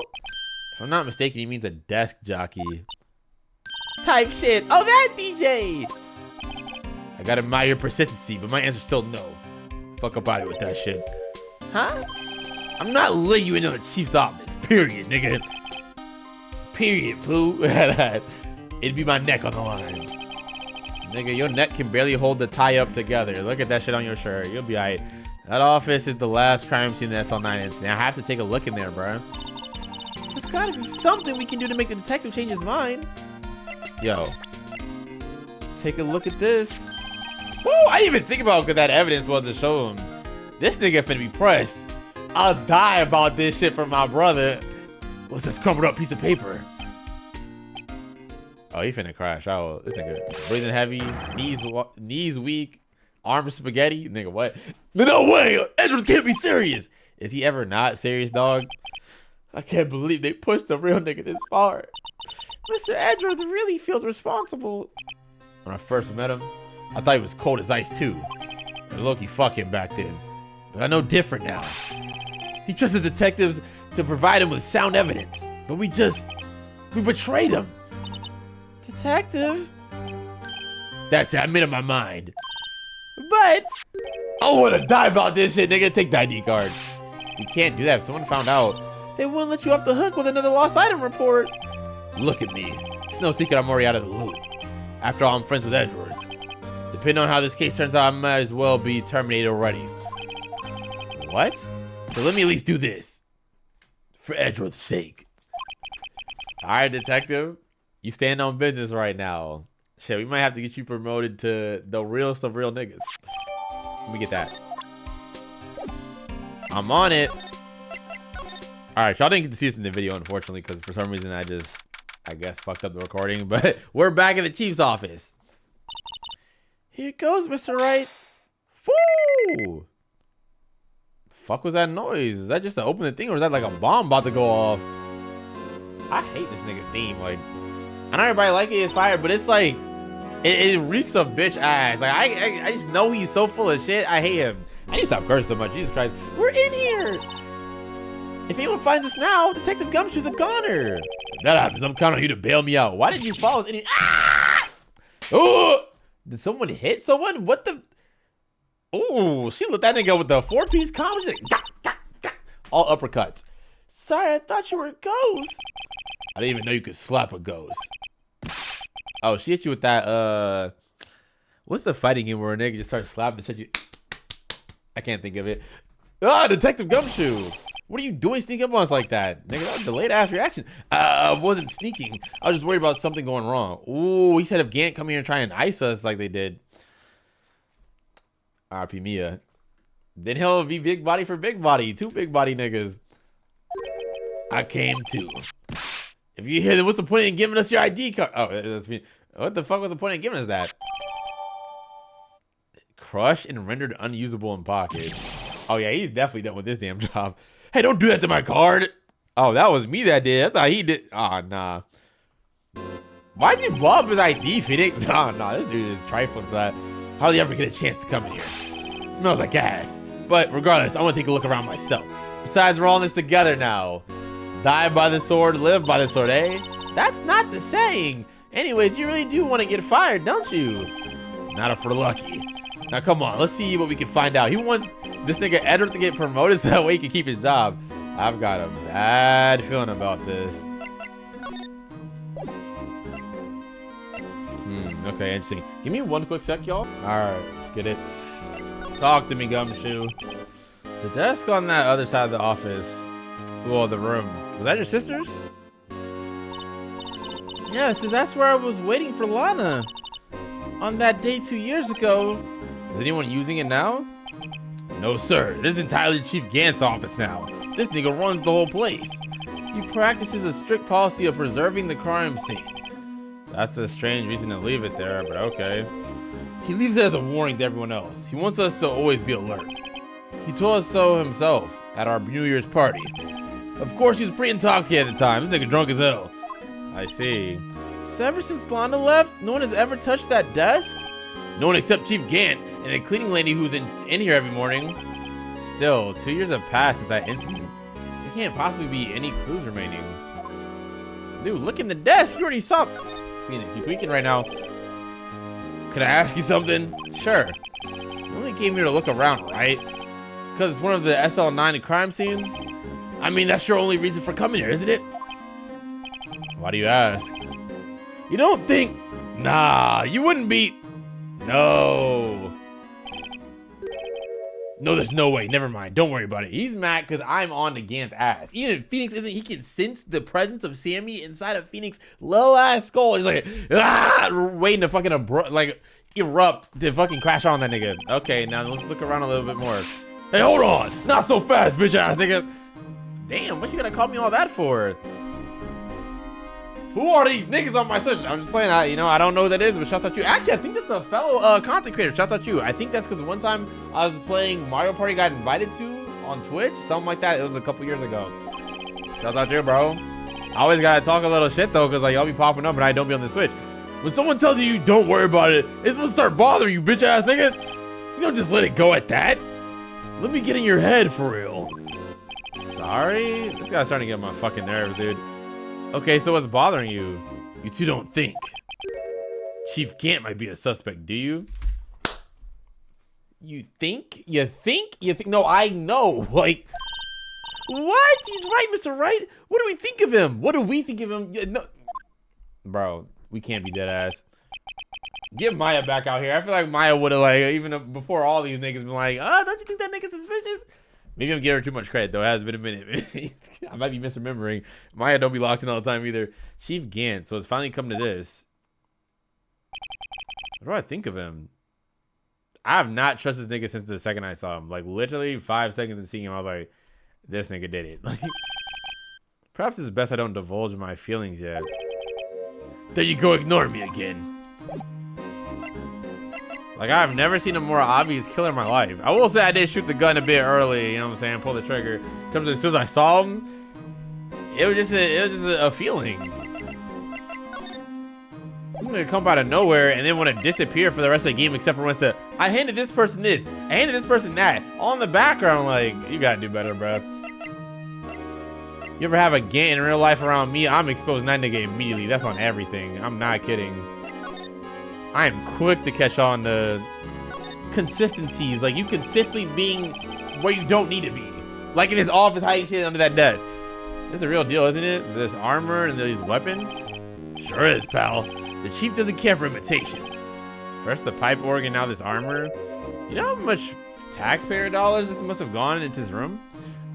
If I'm not mistaken, he means a desk jockey. Type shit. Oh, that DJ. I gotta admire your persistency, but my answer's still no. Fuck up out of here with that shit. Huh? I'm not letting you into the chief's office. Period, nigga. Period, poo. It'd be my neck on the line. Nigga, your neck can barely hold the tie up together. Look at that shit on your shirt. You'll be alright. That office is the last crime scene in the SL9 incident. I have to take a look in there, bro. There's gotta be something we can do to make the detective change his mind. Yo. Take a look at this. Woo, I didn't even think about what that evidence was to show him. This nigga finna be pressed. I'll die about this shit for my brother. What's this crumpled up piece of paper? Oh, he finna crash out. This nigga breathing heavy, knees weak, arms spaghetti. Nigga, what? No way! Edwards can't be serious. Is he ever not serious, dog? I can't believe they pushed a real nigga this far. Mr. Edwards really feels responsible. When I first met him, I thought he was cold as ice too. Loki fuck him back then. But I know different now. He trusted detectives to provide him with sound evidence. But we betrayed him. Detective? That's it, I made up my mind. But I want to die about this shit, nigga. Take the ID card. You can't do that. If someone found out, they wouldn't let you off the hook with another lost item report. Look at me. It's no secret I'm already out of the loop. After all, I'm friends with Edwards. Depending on how this case turns out, I might as well be terminated already. What? So let me at least do this. For Edwards' sake. Alright, detective. You stand on business right now. Shit, we might have to get you promoted to the realest of real niggas. Let me get that. I'm on it. Alright, y'all didn't get to see this in the video, unfortunately, because for some reason I guess fucked up the recording. But we're back in the chief's office. Here goes, Mr. Wright. Woo! Fuck was that noise? Is that just to open the thing, or is that like a bomb about to go off? I hate this nigga's theme. Like, I know everybody like it, it's fire, but it's like it reeks of bitch ass. Like I just know he's so full of shit. I hate him. I need to stop cursing so much. Jesus Christ. We're in here. If anyone finds us now, Detective Gumshoe's a goner. If that happens, I'm counting on you to bail me out. Why did you follow us? Ah! Oh! Did someone hit someone? What the? Oh, she lit that nigga with the 4-piece combo. She's like, all uppercuts. Sorry, I thought you were a ghost. I didn't even know you could slap a ghost. Oh, she hit you with that, what's the fighting game where a nigga just starts slapping and shit you? I can't think of it. Ah, Detective Gumshoe. What are you doing sneaking up on us like that? Nigga, that was a delayed ass reaction. I wasn't sneaking. I was just worried about something going wrong. Ooh, he said if Gant come here and try and ice us like they did. RP Mia. Then he'll be big body for big body. 2 big body niggas. I came too. If you hear them, what's the point in giving us your ID card? Oh, that's me. What the fuck was the point in giving us that? Crushed and rendered unusable in pocket. Oh yeah, he's definitely done with this damn job. Hey, don't do that to my card. Oh, that was me that did. I thought he did. Oh, nah. Why'd you blow up his ID, Phoenix? Oh, nah, this dude is trifling for that. Hardly ever get a chance to come in here. Smells like gas. But regardless, I want to take a look around myself. Besides, we're all in this together now. Die by the sword, live by the sword, eh? That's not the saying. Anyways, you really do want to get fired, don't you? Not if we're lucky. Now, come on, let's see what we can find out. He wants this nigga Edward to get promoted so that way he can keep his job. I've got a bad feeling about this. Okay, interesting. Give me one quick sec, y'all. Alright, let's get it. Talk to me, Gumshoe. The desk on that other side of the office. Well, the room. Was that your sister's? Yes, that's where I was waiting for Lana. On that day 2 years ago. Is anyone using it now? No, sir. This is entirely Chief Gant's office now. This nigga runs the whole place. He practices a strict policy of preserving the crime scene. That's a strange reason to leave it there, but okay. He leaves it as a warning to everyone else. He wants us to always be alert. He told us so himself at our New Year's party. Of course, he was pretty intoxicated at the time. This nigga drunk as hell. I see. So ever since Lana left, no one has ever touched that desk? No one except Chief Gant and the cleaning lady who's in here every morning. Still, 2 years have passed since that incident. There can't possibly be any clues remaining. Dude, look in the desk. You already saw. Phoenix, you tweaking right now. Can I ask you something? Sure. You only came here to look around, right? Because it's one of the SL9 crime scenes? I mean, that's your only reason for coming here, isn't it? Why do you ask? You don't think... Nah, you wouldn't be... No. No, there's no way. Never mind. Don't worry about it. He's mad because I'm on the Gant's ass. Even if Phoenix isn't, he can sense the presence of Sammy inside of Phoenix' little ass skull. He's like, ah, waiting to fucking erupt to fucking crash on that nigga. Okay, now let's look around a little bit more. Hey, hold on. Not so fast, bitch ass nigga. Damn, what you gonna call me all that for? Who are these niggas on my Switch? I'm just playing. I don't know who that is, but shouts out you. Actually, I think that's a fellow content creator. Shouts out you. I think that's because one time I was playing Mario Party, got invited to on Twitch, something like that. It was a couple years ago. Shouts out you, bro. I always gotta talk a little shit though, because like y'all be popping up and I don't be on the Switch. When someone tells you don't worry about it, it's gonna start bothering you, bitch ass nigga. You don't just let it go at that. Let me get in your head for real. Sorry? This guy's starting to get on my fucking nerves, dude. Okay, so what's bothering you? You two don't think. Chief Gant might be a suspect, do you? You think? You think? You think? No, I know. Like, what? He's right, Mr. Wright. What do we think of him? What do we think of him? No. Bro, we can't be dead ass. Get Maya back out here. I feel like Maya would have, like, even before all these niggas been like, oh, don't you think that nigga's suspicious? Maybe I'm giving her too much credit, though. It has been a minute. I might be misremembering. Maya don't be locked in all the time either. Chief Gant. So it's finally come to this. What do I think of him? I have not trusted this nigga since the second I saw him. Like, literally 5 seconds of seeing him, I was like, this nigga did it. Like, perhaps it's best I don't divulge my feelings yet. There you go, ignore me again. Like, I've never seen a more obvious killer in my life. I will say I did shoot the gun a bit early, you know what I'm saying? Pull the trigger. In terms of as soon as I saw him, it was just a feeling. I'm gonna come out of nowhere and then want to disappear for the rest of the game, except for once I handed this person this, I handed this person that. All in the background, like, you gotta do better, bro. You ever have a Gant in real life around me? I'm exposing that nigga immediately. That's on everything. I'm not kidding. I am quick to catch on the consistencies. Like, you consistently being where you don't need to be. Like in his office, hiding shit under that desk. This is the real deal, isn't it? This armor and these weapons? Sure is, pal. The chief doesn't care for imitations. First the pipe organ, now this armor. You know how much taxpayer dollars this must have gone into his room?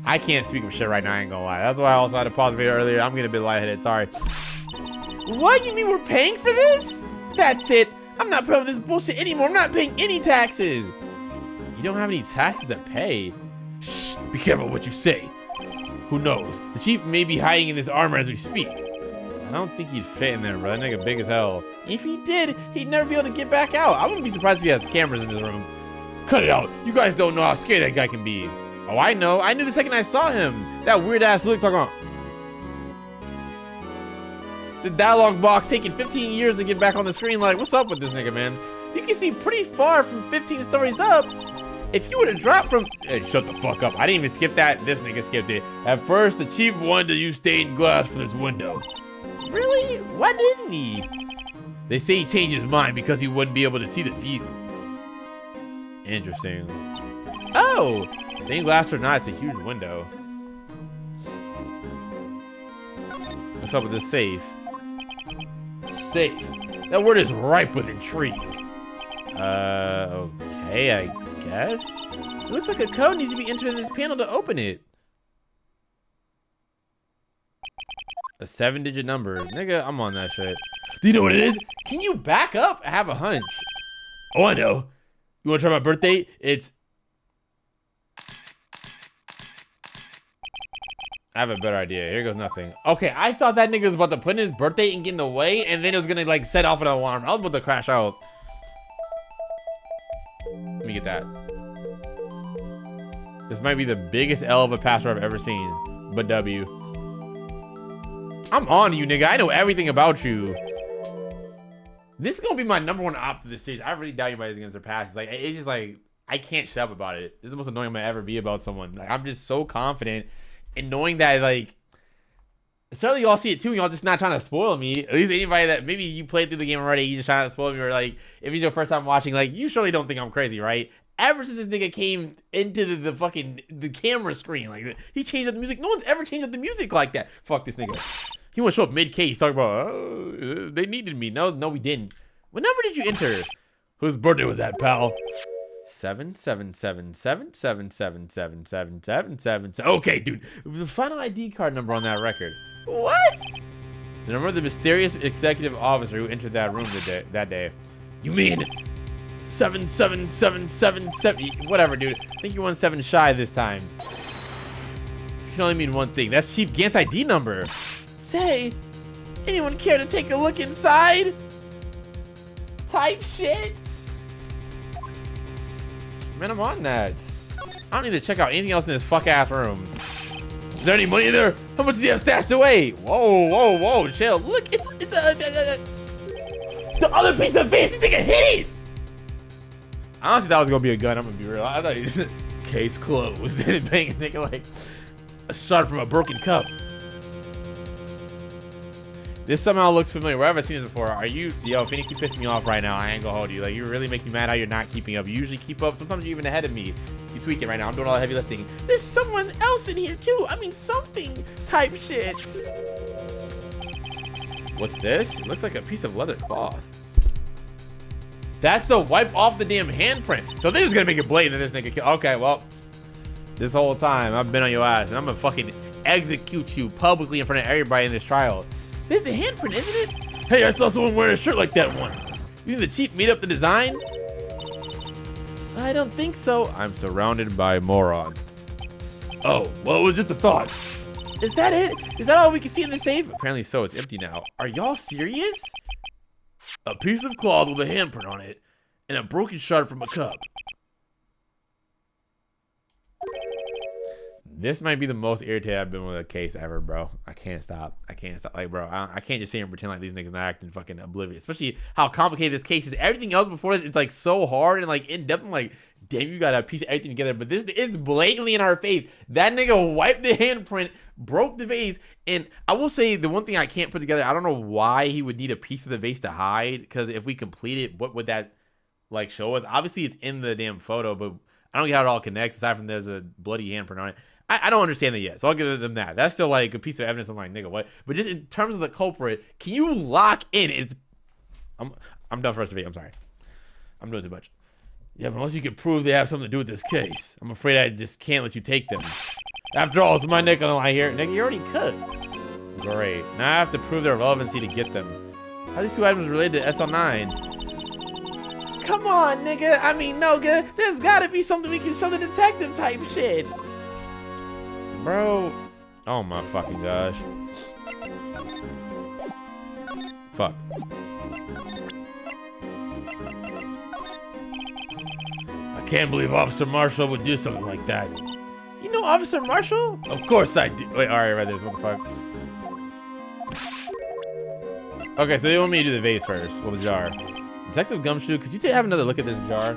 I can't speak of shit right now, I ain't gonna lie. That's why I also had to pause the video earlier. I'm getting a bit lightheaded, sorry. What? You mean we're paying for this? That's it. I'm not putting up with this bullshit anymore. I'm not paying any taxes. You don't have any taxes to pay? Shh, be careful what you say. Who knows? The chief may be hiding in this armor as we speak. I don't think he'd fit in there, bro. That nigga big as hell. If he did, he'd never be able to get back out. I wouldn't be surprised if he has cameras in his room. Cut it out. You guys don't know how scary that guy can be. Oh, I know. I knew the second I saw him. That weird ass look talking about. The dialogue box taking 15 years to get back on the screen. Like, what's up with this nigga, man? You can see pretty far from 15 stories up. If you would have dropped from... Hey, shut the fuck up. I didn't even skip that. This nigga skipped it. At first, the chief wanted to use stained glass for this window. Really? Why didn't he? They say he changed his mind because he wouldn't be able to see the view. Interesting. Oh! Stained glass or not, it's a huge window. What's up with this safe? Safe. That word is ripe with intrigue. Okay, I guess. It looks like a code needs to be entered in this panel to open it. A 7-digit number. Nigga, I'm on that shit. Do you know what it is? Can you back up? I have a hunch. Oh, I know. You want to try my birthday? It's... I have a better idea. Here goes nothing. Okay, I thought that nigga was about to put in his birthday and get in the way, and then it was gonna like set off an alarm. I was about to crash out. Let me get that. This might be the biggest L of a password I've ever seen. But W. I'm on you, nigga. I know everything about you. This is gonna be my #1 op to this series. I really doubt anybody's gonna surpass. It's like, it's just like, I can't shut up about it. This is the most annoying I'm gonna ever be about someone. Like, I'm just so confident in knowing that, like, certainly y'all see it too, and y'all just not trying to spoil me. At least anybody that maybe you played through the game already, you just trying to spoil me, or like, if it's your first time watching, like, you surely don't think I'm crazy, right? Ever since this nigga came into the fucking camera screen, like, he changed up the music. No one's ever changed up the music like that. Fuck this nigga. He want to show up mid-case, talk about, oh, they needed me. No, we didn't. What number did you enter? Whose birthday was that, pal? 77777777777. Okay, dude. The final ID card number on that record. What? The number of the mysterious executive officer who entered that room that day. You mean 77777? Whatever, dude. I think you're 1 7 shy this time. This can only mean one thing. That's Chief Gant's ID number. Say, Anyone care to take a look inside? Type shit. Man, I'm on that. I don't need to check out anything else in this fuck ass room. Is there any money in there? How much does he have stashed away? Whoa, whoa, whoa, chill. Look, it's the other piece of vase. This nigga hit it. I honestly thought it was gonna be a gun. I'm gonna be real. I thought he just case closed and bang a nigga like a shot from a broken cup. This somehow looks familiar. Where have I seen this before? Are you, yo, Phoenix, you pissing me off right now. I ain't gonna hold you. Like, you really make me mad how you're not keeping up. You usually keep up. Sometimes you're even ahead of me. You tweak it right now. I'm doing all the heavy lifting. There's someone else in here too. I mean, something type shit. What's this? It looks like a piece of leather cloth. That's to wipe off the damn handprint. So they're just gonna make it blatant that this nigga kill. Okay, well, this whole time I've been on your ass and I'm gonna fucking execute you publicly in front of everybody in this trial. This is a handprint, isn't it? Hey, I saw someone wearing a shirt like that once. You think the chief made up the design? I don't think so. I'm surrounded by morons. Oh, well, it was just a thought. Is that it? Is that all we can see in the safe? Apparently so. It's empty now. Are y'all serious? A piece of cloth with a handprint on it and a broken shard from a cup. This might be the most irritated I've been with a case ever, bro. I can't stop. I can't stop. Like, bro, I can't just sit here and pretend like these niggas not acting fucking oblivious. Especially how complicated this case is. Everything else before this, it's like so hard and like in depth. I'm like, damn, you gotta piece everything together. But this is blatantly in our face. That nigga wiped the handprint, broke the vase, and I will say the one thing I can't put together, I don't know why he would need a piece of the vase to hide. Because if we complete it, what would that like show us? Obviously, it's in the damn photo, but I don't get how it all connects. Aside from there's a bloody handprint on it. I don't understand that yet, so I'll give them that. That's still like a piece of evidence. I'm like, nigga, what? But just in terms of the culprit, can you lock in? It's I'm done for us to be. I'm sorry. I'm doing too much. Yeah, but unless you can prove they have something to do with this case, I'm afraid I just can't let you take them. After all, it's my neck on the line here. Nigga, you already could. Great. Now I have to prove their relevancy to get them. How are these two items related to SL9? Come on, nigga. I mean, no good. There's gotta be something we can show the detective type shit. Bro, oh my fucking gosh. Fuck. I can't believe Officer Marshall would do something like that. You know Officer Marshall? Of course I do. Wait, alright, read this. What the fuck? Okay, so they want me to do the vase first. Well, the jar. Detective Gumshoe, could you have another look at this jar?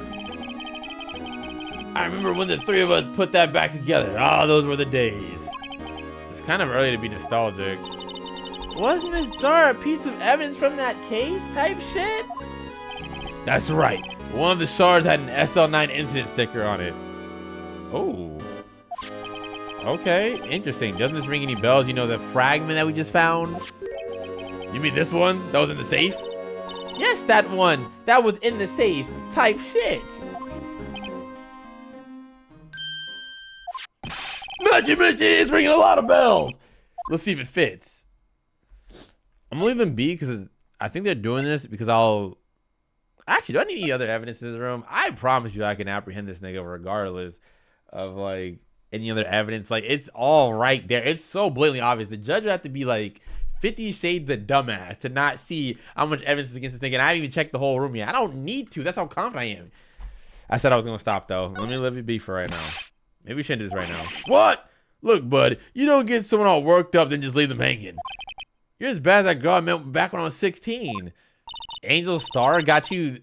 I remember when the three of us put that back together. Ah, those were the days. It's kind of early to be nostalgic. Wasn't this jar a piece of evidence from that case type shit? That's right. One of the shards had an SL9 incident sticker on it. Oh. Okay, interesting. Doesn't this ring any bells? You know the fragment that we just found? You mean this one? That was in the safe? Yes, that one. That was in the safe type shit. Mitchy, it's ringing a lot of bells. Let's see if it fits. I'm gonna leave them be because I think they're doing this because actually, do I need any other evidence in this room? I promise you I can apprehend this nigga regardless of like any other evidence. Like, it's all right there. It's so blatantly obvious. The judge would have to be like 50 shades of dumbass to not see how much evidence is against this nigga. And I haven't even checked the whole room yet. I don't need to. That's how confident I am. I said I was gonna stop though. Let me leave it be for right now. Maybe we shouldn't do this right now. What? Look, bud, you don't get someone all worked up then just leave them hanging. You're as bad as that girl I met back when I was 16. Angel Star got you.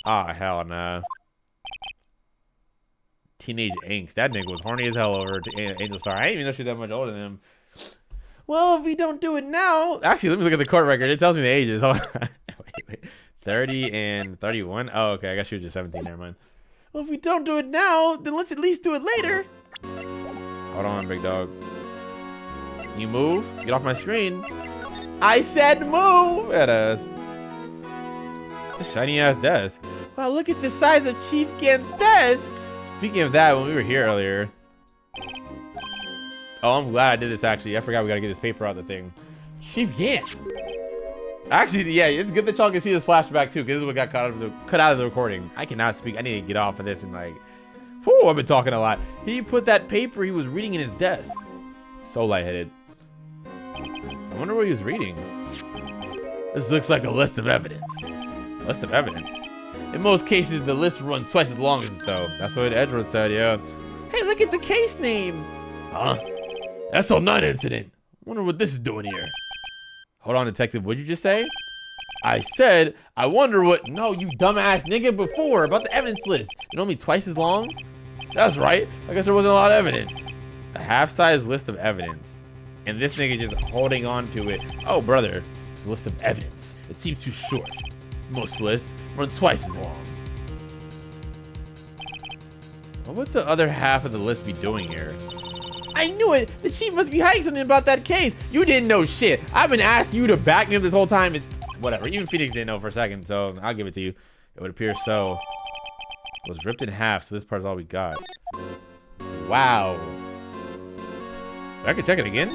Ah, hell nah. Teenage angst. That nigga was horny as hell over Angel Star. I didn't even know she was that much older than him. Well, if we don't do it now. Actually, let me look at the court record. It tells me the ages. wait. 30 and 31. Oh, okay. I guess she was just 17. Never mind. Well, if we don't do it now, then let's at least do it later. Hold on, big dog. You move? Get off my screen. I said move. It is. A shiny ass desk. Wow, look at the size of Chief Gant's desk. Speaking of that, when we were here earlier. Oh, I'm glad I did this actually. I forgot we gotta get this paper out of the thing. Chief Gant. Actually, yeah, it's good that y'all can see this flashback too, because this is what got cut out of the recording. I cannot speak. I need to get off of this and like, whew, I've been talking a lot. He put that paper he was reading in his desk. So lightheaded. I wonder what he was reading. This looks like a list of evidence. List of evidence? In most cases, the list runs twice as long as it though. That's what Edgeworth said, yeah. Hey, look at the case name. Huh? SO9 incident. Wonder what this is doing here. Hold on, detective. What'd you just say? I said, I wonder what. No, you dumbass nigga, before about the evidence list. You know me twice as long? That's right. I guess there wasn't a lot of evidence. A half-size list of evidence. And this nigga just holding on to it. Oh, brother. List of evidence. It seems too short. Most lists run twice as long. What would the other half of the list be doing here? I knew it. The chief must be hiding something about that case. You didn't know shit. I've been asking you to back me up this whole time. It's whatever. Even Phoenix didn't know for a second, so I'll give it to you. It would appear so. It was ripped in half, so this part's all we got. Wow. I could check it again.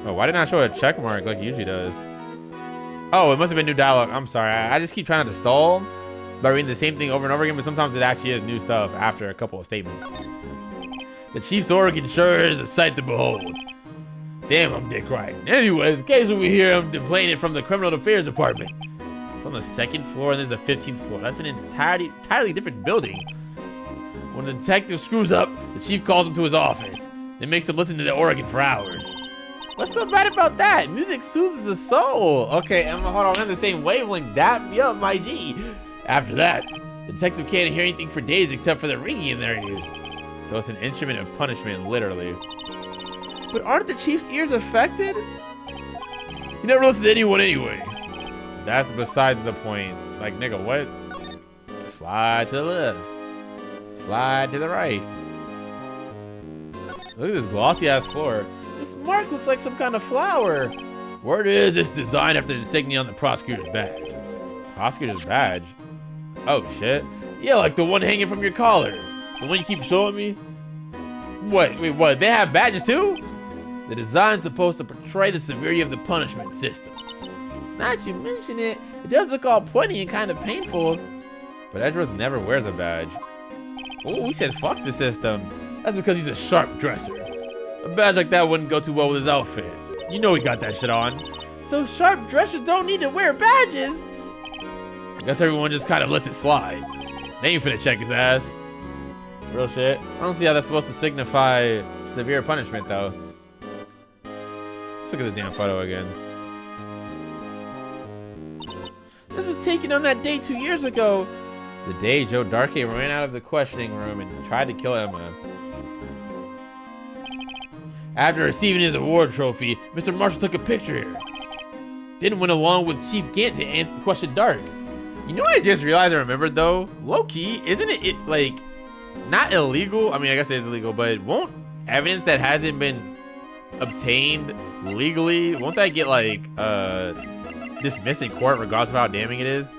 Oh, why didn't I show a check mark like it usually does? Oh, it must have been new dialogue. I'm sorry. I just keep trying to stall by reading the same thing over and over again, but sometimes it actually is new stuff after a couple of statements. The chief's organ sure is a sight to behold. Damn, I'm Dick Wright. Anyways, the case over here, I'm deflating from the criminal affairs department. It's on the 2nd floor and this is the 15th floor. That's an entirely different building. When the detective screws up, the chief calls him to his office. Then makes him listen to the organ for hours. What's so bad about that? Music soothes the soul. Okay, Emma, hold on. We're on the same wavelength. Dap me up, my G. After that, the detective can't hear anything for days except for the ringing in their ears. So it's an instrument of punishment, literally. But aren't the chief's ears affected? He never listens to anyone anyway. That's besides the point. Like, nigga, what? Slide to the left. Slide to the right. Look at this glossy ass floor. This mark looks like some kind of flower. Word is it's designed after the insignia on the prosecutor's badge. Prosecutor's badge? Oh shit. Yeah, like the one hanging from your collar. The one you keep showing me? What? Wait, what? They have badges too? The design's supposed to portray the severity of the punishment system. Now that you mention it, it does look all pointy and kind of painful. But Edgeworth never wears a badge. Oh, we said fuck the system. That's because he's a sharp dresser. A badge like that wouldn't go too well with his outfit. You know he got that shit on. So sharp dressers don't need to wear badges? I guess everyone just kind of lets it slide. They ain't finna check his ass. Real shit. I don't see how that's supposed to signify severe punishment though. Let's look at this damn photo again. This was taken on that day 2 years ago. The day Joe Darkey ran out of the questioning room and tried to kill Emma. After receiving his award trophy, Mr. Marshall took a picture here. Then went along with Chief Gant to question Dark. You know what I just realized I remembered though? Low-key, isn't it like, not illegal? I mean, I guess it is illegal, but won't evidence that hasn't been obtained legally, won't that get like dismissed in court regardless of how damning it is?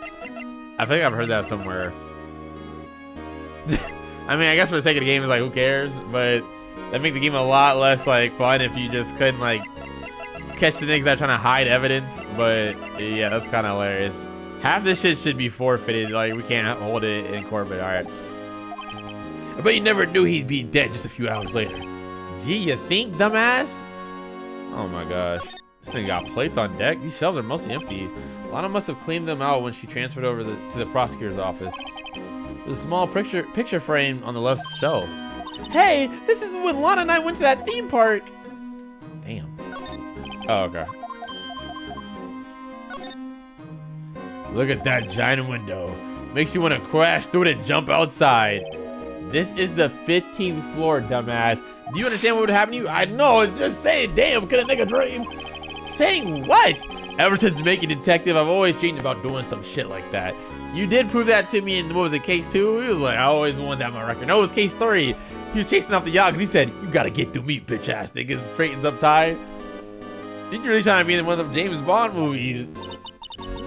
I think I've heard that somewhere. I mean, I guess for the sake of the game, it's like, who cares? But that'd make the game a lot less like fun if you just couldn't like catch the niggas that are trying to hide evidence. But yeah, that's kind of hilarious. Half this shit should be forfeited. Like, we can't hold it in court, but all right. I bet you never knew he'd be dead just a few hours later. Gee, you think, dumbass? Oh my gosh. This thing got plates on deck. These shelves are mostly empty. Lana must have cleaned them out when she transferred over to the prosecutor's office. There's a small picture frame on the left shelf. Hey, this is when Lana and I went to that theme park. Damn. Oh, okay. Look at that giant window. Makes you want to crash through it and jump outside. This is the 15th floor, dumbass. Do you understand what would happen to you? I know, just saying, damn, could a nigga dream? Saying what? Ever since making detective, I've always dreamed about doing some shit like that. You did prove that to me in, what was it, case 2? He was like, I always wanted that on my record. No, it was case 3. He was chasing off the yacht because he said, you gotta get through me, bitch ass niggas. Straightens up tie. Think you're really trying to be in one of them James Bond movies.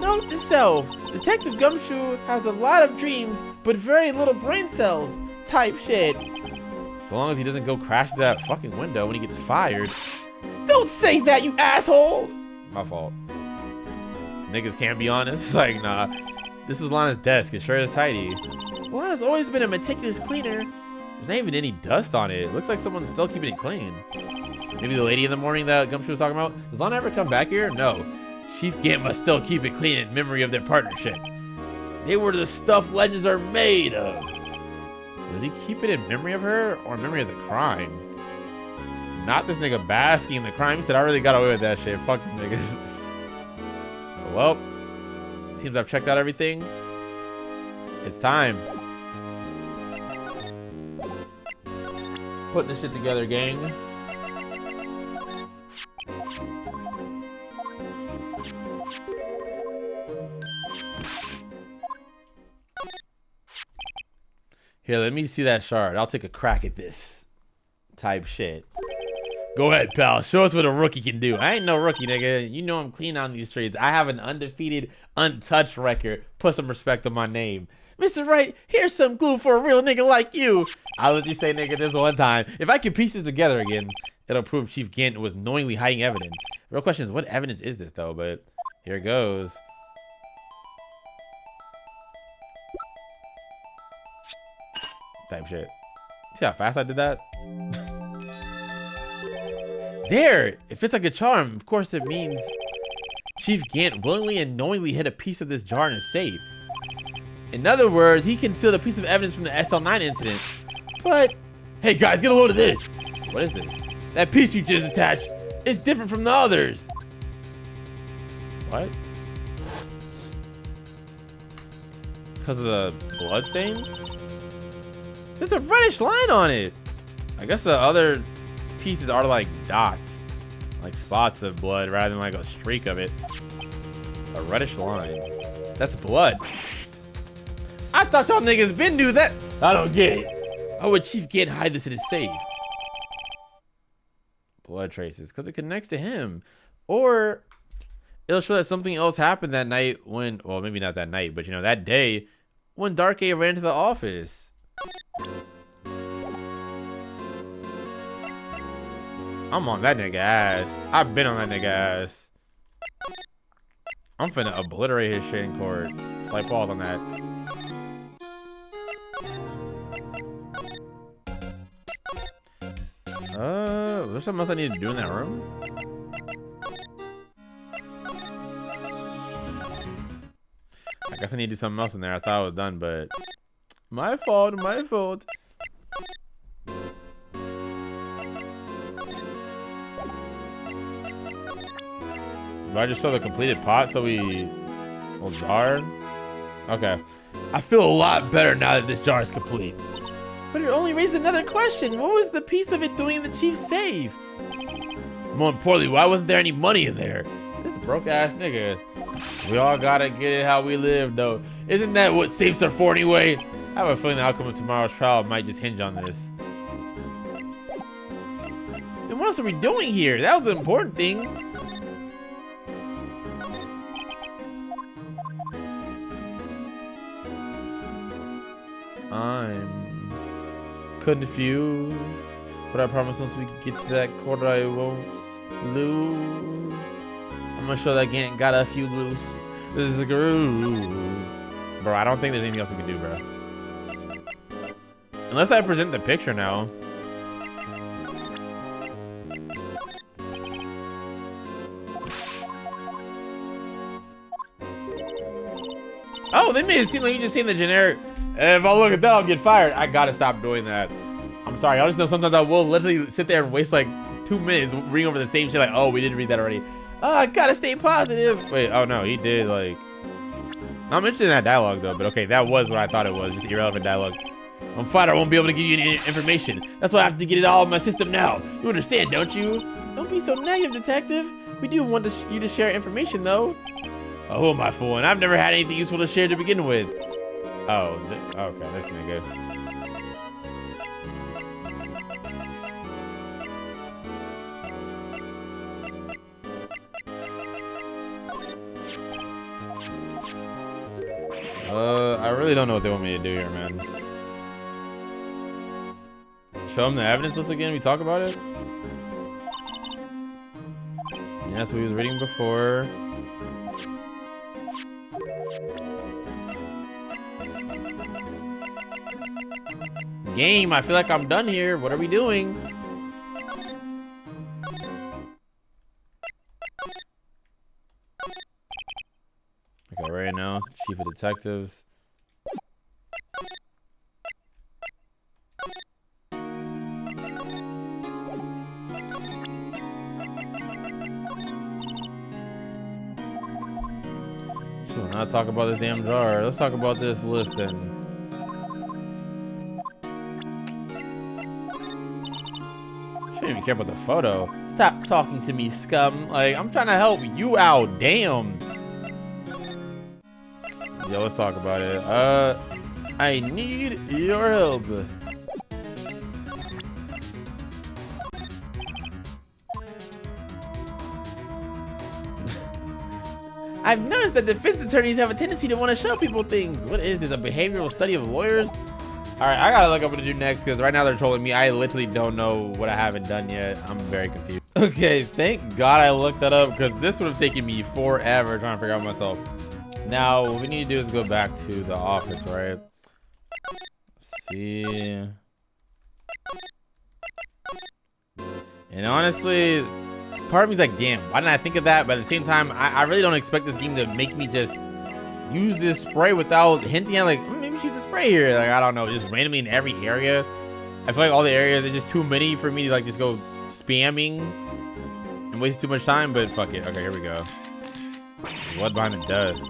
Note to self, Detective Gumshoe has a lot of dreams, but very little brain cells. Type shit. So long as he doesn't go crash through that fucking window when he gets fired. Don't say that, you asshole! My fault. Niggas can't be honest. Like, nah. This is Lana's desk. It sure is tidy. Lana's always been a meticulous cleaner. There's not even any dust on it. It looks like someone's still keeping it clean. Maybe the lady in the morning that Gumshoe was talking about. Does Lana ever come back here? No. Chief Gant must still keep it clean in memory of their partnership. They were the stuff legends are made of. Does he keep it in memory of her or in memory of the crime? Not this nigga basking in the crime. He said, I really got away with that shit. Fuck them niggas. Well, seems I've checked out everything. It's time. Putting this shit together, gang. Here, let me see that shard. I'll take a crack at this type shit. Go ahead, pal. Show us what a rookie can do. I ain't no rookie, nigga. You know I'm clean on these streets. I have an undefeated, untouched record. Put some respect on my name. Mr. Wright, here's some glue for a real nigga like you. I'll let you say nigga this one time. If I can piece this together again, it'll prove Chief Gant was knowingly hiding evidence. The real question is, what evidence is this, though? But here it goes. Type shit. See how fast I did that? There! It fits like a charm. Of course it means Chief Gant willingly and knowingly hid a piece of this jar in his safe. In other words, he concealed a piece of evidence from the SL9 incident. But, hey guys, get a load of this! What is this? That piece you just attached is different from the others. What? Because of the blood stains? There's a reddish line on it. I guess the other pieces are like dots, like spots of blood rather than like a streak of it. A reddish line. That's blood. I thought y'all niggas been knew that. I don't get it. How would Chief Gant hide this in his safe? Blood traces, because it connects to him. Or it'll show that something else happened that night when, well, maybe not that night, but you know, that day when Dark A ran to the office. I'm on that nigga ass. I've been on that nigga ass. I'm finna obliterate his shit in court. Slight pause on that. There's something else I need to do in that room? I guess I need to do something else in there. I thought I was done, but my fault, my fault. Do I just show the completed pot so we will jar? Okay. I feel a lot better now that this jar is complete. But it only raised another question. What was the piece of it doing in the chief's safe? More importantly, why wasn't there any money in there? This broke ass nigga. We all gotta get it how we live, though. Isn't that what safes are for anyway? I have a feeling the outcome of tomorrow's trial might just hinge on this. Then what else are we doing here? That was the important thing. I'm confused, but I promise once we get to that quarter I won't lose. I'm gonna show that Gant got a few loose. This is a groove. Bro, I don't think there's anything else we can do, bro. Unless I present the picture now. Oh, they made it seem like you just seen the generic. If I look at that, I'll get fired. I gotta stop doing that. I'm sorry. I just know sometimes I will literally sit there and waste like 2 minutes reading over the same shit. Like, oh, we didn't read that already. Oh, I gotta stay positive. Wait, oh no, he did like. I'm interested in that dialogue though, but okay, that was what I thought it was. Just irrelevant dialogue. I'm fine. I won't be able to give you any information. That's why I have to get it all in my system now. You understand, don't you? Don't be so negative, detective. We do want you to share information though. Oh, who am I fooling? I've never had anything useful to share to begin with. Oh, okay, that's not good. I really don't know what they want me to do here, man. Show them the evidence list again. We talk about it. Yeah, that's what he was reading before. Game, I feel like I'm done here. What are we doing? Okay, right now, Chief of Detectives. Sure, not talk about this damn jar. Let's talk about this list then. Shouldn't even care about the photo. Stop talking to me, scum. Like, I'm trying to help you out. Damn. Yo, let's talk about it. I need your help. I've noticed that defense attorneys have a tendency to want to show people things. What is this, a behavioral study of lawyers? All right, I gotta look up what to do next because right now they're trolling me. I literally don't know what I haven't done yet. I'm very confused. Okay, thank God I looked that up because this would have taken me forever trying to figure out myself. Now, what we need to do is go back to the office, right? Let's see. And honestly, part of me's like, damn, why didn't I think of that? But at the same time, I really don't expect this game to make me just use this spray without hinting at like, maybe she's a spray here. Like, I don't know, just randomly in every area. I feel like all the areas are just too many for me to like just go spamming and waste too much time, but fuck it. Okay, here we go. Blood behind the desk.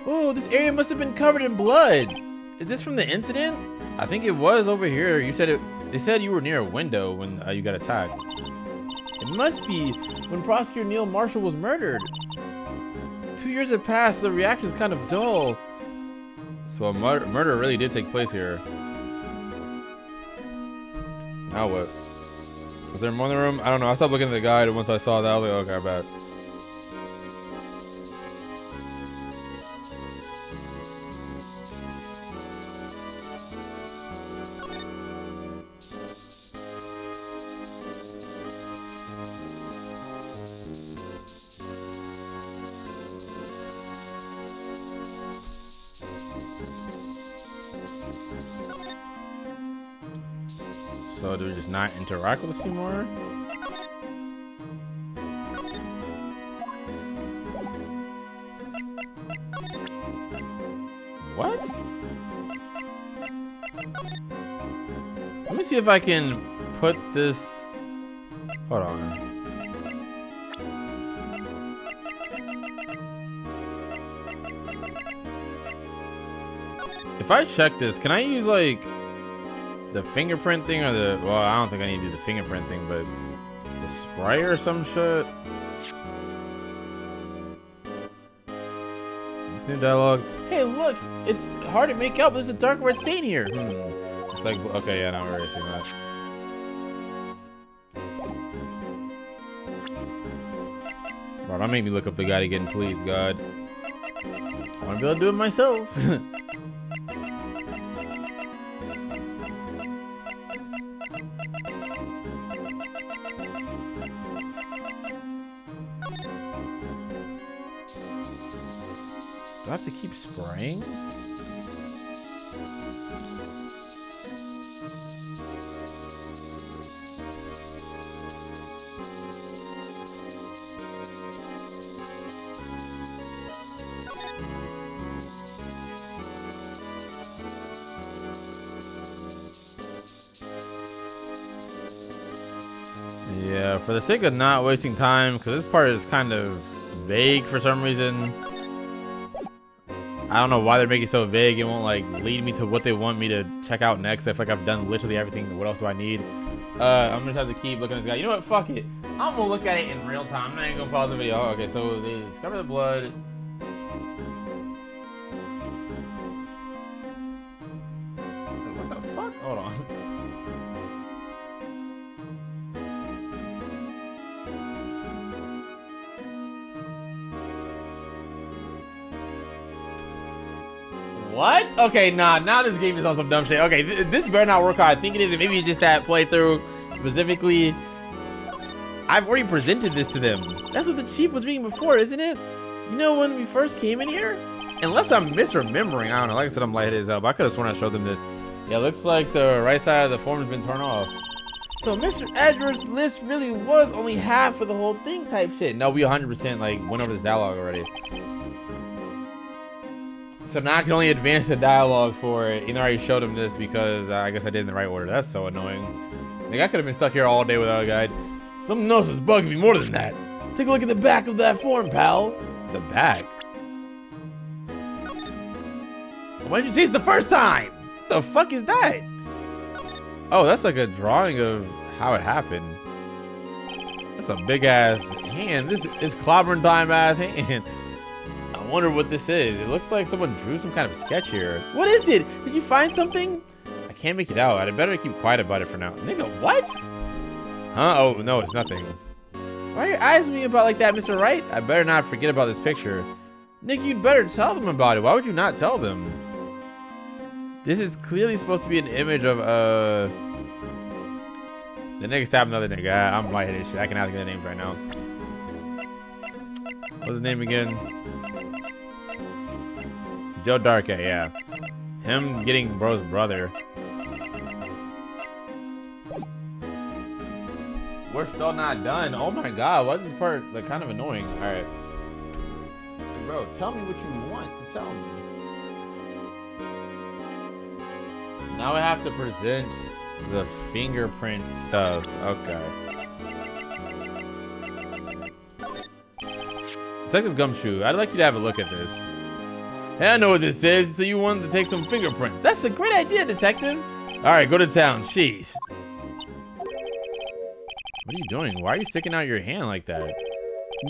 Oh, this area must have been covered in blood. Is this from the incident? I think it was over here. You said it. They said you were near a window when you got attacked. It must be when Prosecutor Neil Marshall was murdered. 2 years have passed. The reaction is kind of dull. So a murder really did take place here. Now what? Was there more in the room? I don't know. I stopped looking at the guide once I saw that. I was like, okay, I bet. So do we just not interact with this anymore? What? Let me see if I can put this. Hold on. If I check this, can I use like the fingerprint thing or the, well, I don't think I need to do the fingerprint thing, but the spray or some shit. This new dialogue. Hey, look, it's hard to make out. There's a dark red stain here. It's like, okay, yeah, now we're erasing that. Bro, don't make me look up the guide again, please, God. I want to be able to do it myself. Do I have to keep spraying? Yeah, for the sake of not wasting time, because this part is kind of vague for some reason. I don't know why they're making it so vague. It won't like lead me to what they want me to check out next. I feel like I've done literally everything. What else do I need? I'm gonna have to keep looking at this guy. You know what? Fuck it. I'm gonna look at it in real time. I'm not even gonna pause the video. Okay, so they discover the blood. What the fuck? Hold on. What? Okay, nah, now this game is on some dumb shit. Okay, this better not work how I think it is. And maybe it's just that playthrough specifically. I've already presented this to them. That's what the chief was reading before, isn't it? You know when we first came in here? Unless I'm misremembering. I don't know. Like I said, I'm lightheaded as hell, but I could have sworn I showed them this. Yeah, looks like the right side of the form has been turned off. So Mr. Edwards' list really was only half of the whole thing type shit. No, we 100% like went over this dialogue already. So now I can only advance the dialogue for it. You know, I already showed him this because I guess I did in the right order. That's so annoying. Like, I could have been stuck here all day without a guide. Something else is bugging me more than that. Take a look at the back of that form, pal. The back? Why didn't you say it's the first time? What the fuck is that? Oh, that's like a drawing of how it happened. That's a big ass hand. This is clobbering time ass hand. I wonder what this is. It looks like someone drew some kind of sketch here. What is it? Did you find something? I can't make it out. I'd better keep quiet about it for now. Nigga, what? Huh? Oh, no, it's nothing. Why are your eyes moving about like that, Mr. Wright? I better not forget about this picture. Nick, you'd better tell them about it. Why would you not tell them? This is clearly supposed to be an image of, the nigga stabbed another nigga. I'm lightheaded shit. I cannot think of the names right now. What's his name again? Joe Darkey, yeah. Him getting bro's brother. We're still not done. Oh my god, why is this part like kind of annoying? Alright. Bro, tell me what you want to tell me. Now I have to present the fingerprint stuff. Okay. Detective Gumshoe, I'd like you to have a look at this. Hey, I know what this is, so you wanted to take some fingerprints. That's a great idea, Detective. Alright, go to town. Sheesh. What are you doing? Why are you sticking out your hand like that?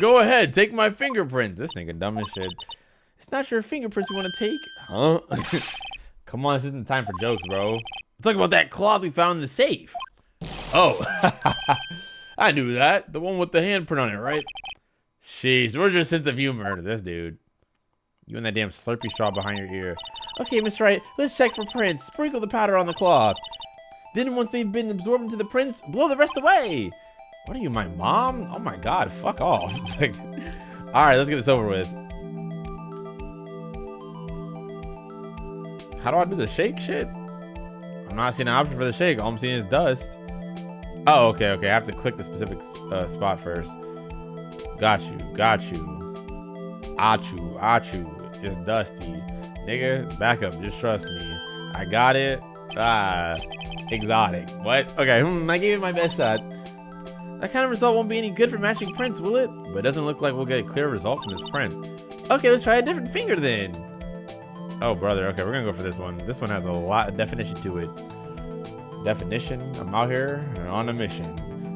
Go ahead, take my fingerprints. This nigga dumb as shit. It's not your fingerprints you want to take. Huh? Come on, this isn't time for jokes, bro. Talk about that cloth we found in the safe. Oh. I knew that. The one with the handprint on it, right? Sheesh, where's your sense of humor? This dude. You and that damn Slurpee straw behind your ear. Okay, Mr. Wright, let's check for prints. Sprinkle the powder on the cloth. Then once they've been absorbed into the prints, blow the rest away. What are you, my mom? Oh my god, fuck off. It's like, alright, let's get this over with. How do I do the shake shit? I'm not seeing an option for the shake. All I'm seeing is dust. Oh, okay, okay. I have to click the specific spot first. Got you, got you. Achu, achu. It's dusty. Nigga, back up. Just trust me. I got it. Ah, exotic. What? Okay, I gave it my best shot. That kind of result won't be any good for matching prints, will it? But it doesn't look like we'll get a clear result from this print. Okay, let's try a different finger then. Oh, brother. Okay, we're gonna go for this one. This one has a lot of definition to it. Definition. I'm out here and on a mission.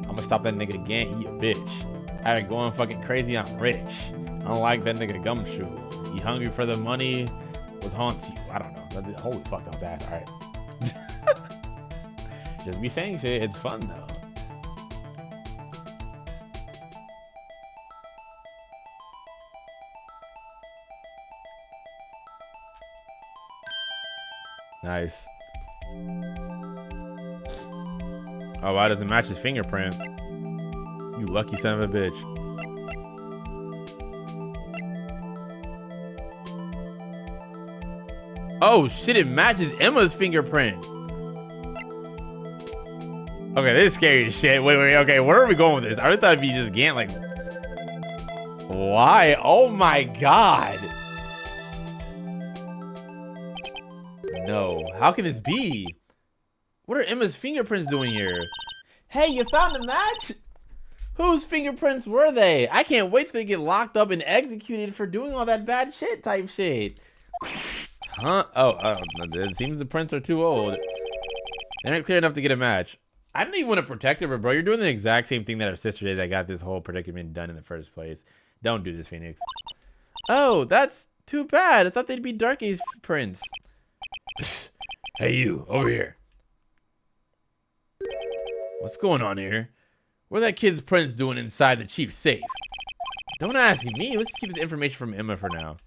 I'm gonna stop that nigga again. He a bitch. I ain't going fucking crazy. I'm rich. I don't like that nigga Gumshoe. He hungry for the money. What haunts you? I don't know. Holy fuck, that was ass. All right. Just be saying shit. It's fun though. Nice. Oh, why doesn't match his fingerprint? You lucky son of a bitch. Oh shit, it matches Emma's fingerprint. Okay, this is scary as shit. Wait, okay, where are we going with this? I really thought it'd be just Gant, like... Why? Oh my god. No. How can this be? What are Emma's fingerprints doing here? Hey, you found a match? Whose fingerprints were they? I can't wait till they get locked up and executed for doing all that bad shit type shit. Huh? Oh, it seems the prints are too old. They aren't clear enough to get a match. I don't even want to protect her, but bro, you're doing the exact same thing that her sister did that got this whole predicament done in the first place. Don't do this, Phoenix. Oh, that's too bad. I thought they'd be Darkey's prints. Hey, you, over here. What's going on here? What are that kid's prints doing inside the chief's safe? Don't ask me. Let's just keep this information from Emma for now.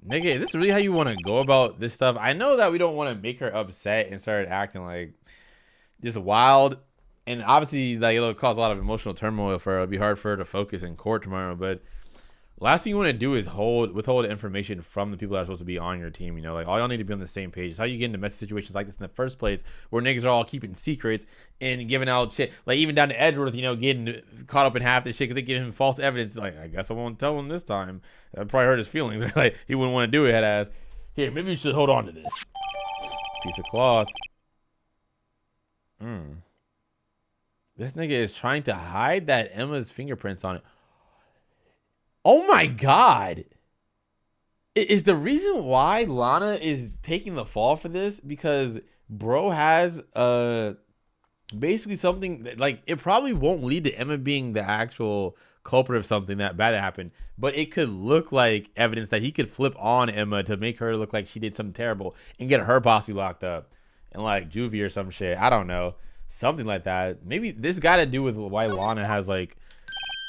Nigga, is this really how you want to go about this stuff? I know that we don't want to make her upset and start acting like just wild. And obviously, like, it'll cause a lot of emotional turmoil for her. It'll be hard for her to focus in court tomorrow. But last thing you want to do is withhold information from the people that are supposed to be on your team. You know, like, all y'all need to be on the same page. It's how you get into messy situations like this in the first place, where niggas are all keeping secrets and giving out shit. Like, even down to Edgeworth, you know, getting caught up in half this shit because they give him false evidence. Like, I guess I won't tell him this time. That probably hurt his feelings. Like, he wouldn't want to do it, head ass. Here, maybe you should hold on to this. Piece of cloth. This nigga is trying to hide that Emma's fingerprints on it. Oh my God. Is the reason why Lana is taking the fall for this because bro has basically something that, like, it probably won't lead to Emma being the actual culprit of something that bad that happened, but it could look like evidence that he could flip on Emma to make her look like she did something terrible and get her possibly locked up in like juvie or some shit. I don't know, something like that. Maybe this got to do with why Lana has like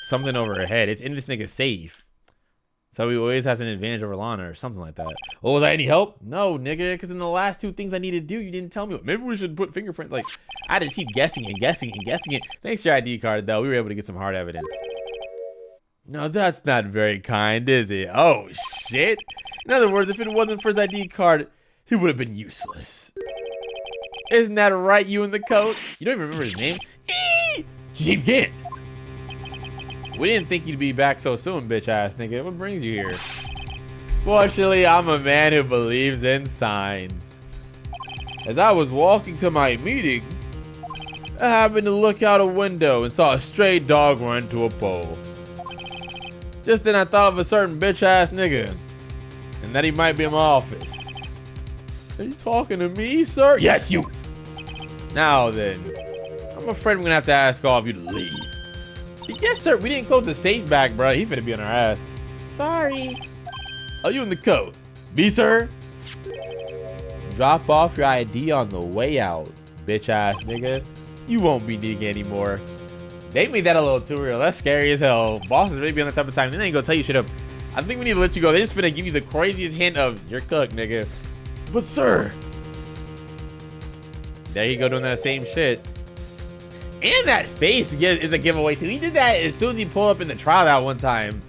something over her head. It's in this nigga's safe, so he always has an advantage over Lana or something like that. Well, was I any help? No, nigga, because in the last two things I needed to do, you didn't tell me. Maybe we should put fingerprints. Like, I had to keep guessing and guessing and guessing it. Thanks to your ID card, though, we were able to get some hard evidence. No, that's not very kind, is it? Oh, shit. In other words, if it wasn't for his ID card, he would have been useless. Isn't that right, you in the coat? You don't even remember his name? Chief Gant. We didn't think you'd be back so soon, bitch ass nigga. What brings you here? Fortunately, I'm a man who believes in signs. As I was walking to my meeting, I happened to look out a window and saw a stray dog run into a pole. Just then I thought of a certain bitch ass nigga and that he might be in my office. Are you talking to me, sir? Yes, you. Now then, I'm afraid we're gonna have to ask all of you to leave. Yes, sir. We didn't close the safe back, bro. He finna be on our ass. Sorry. Oh, you in the coat? Me, sir? Drop off your ID on the way out, bitch ass nigga. You won't be needing it anymore. They made that a little too real. That's scary as hell. Bosses really be on the type of time. They ain't gonna tell you shit up. I think we need to let you go. They just finna give you the craziest hint of you're cooked, nigga. But sir, there you go doing that same shit. And that face is a giveaway too. He did that as soon as he pulled up in the trial that one time.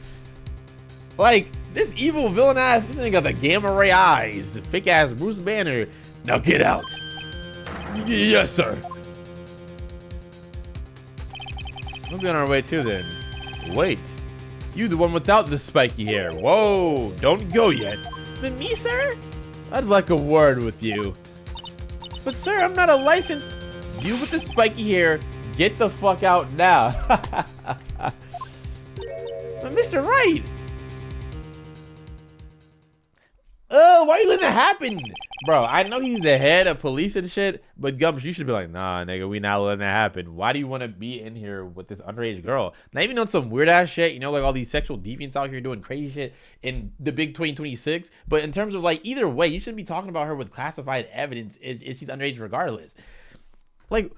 Like, this evil villain ass, this nigga got the gamma ray eyes. Fake ass Bruce Banner. Now get out. Yes, sir. We'll be on our way too then. Wait. You the one without the spiky hair. Whoa, don't go yet. But me, sir? I'd like a word with you. But sir, I'm not a licensed. You with the spiky hair, get the fuck out now. But Mr. Wright. Oh, why are you letting that happen? Bro, I know he's the head of police and shit, but Gumps, you should be like, nah, nigga, we not letting that happen. Why do you want to be in here with this underage girl? Not even on some weird ass shit, you know, like all these sexual deviants out here doing crazy shit in the big 2026. But in terms of like, either way, you shouldn't be talking about her with classified evidence if she's underage regardless. Like,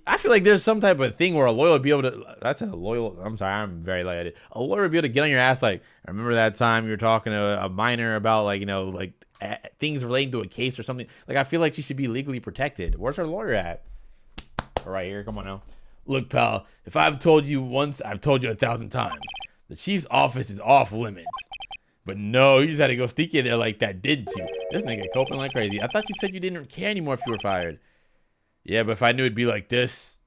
I feel like there's some type of thing where a lawyer would be able to, that's a loyal, I'm sorry, I'm very light at it. A lawyer would be able to get on your ass like, I remember that time you were talking to a minor about like, you know, like things relating to a case or something. Like, I feel like she should be legally protected. Where's her lawyer at? Right here, come on now. Look, pal, if I've told you once, I've told you 1,000 times. The chief's office is off limits. But no, you just had to go sneak in there like that, didn't you? This nigga coping like crazy. I thought you said you didn't care anymore if you were fired. Yeah, but if I knew it'd be like this,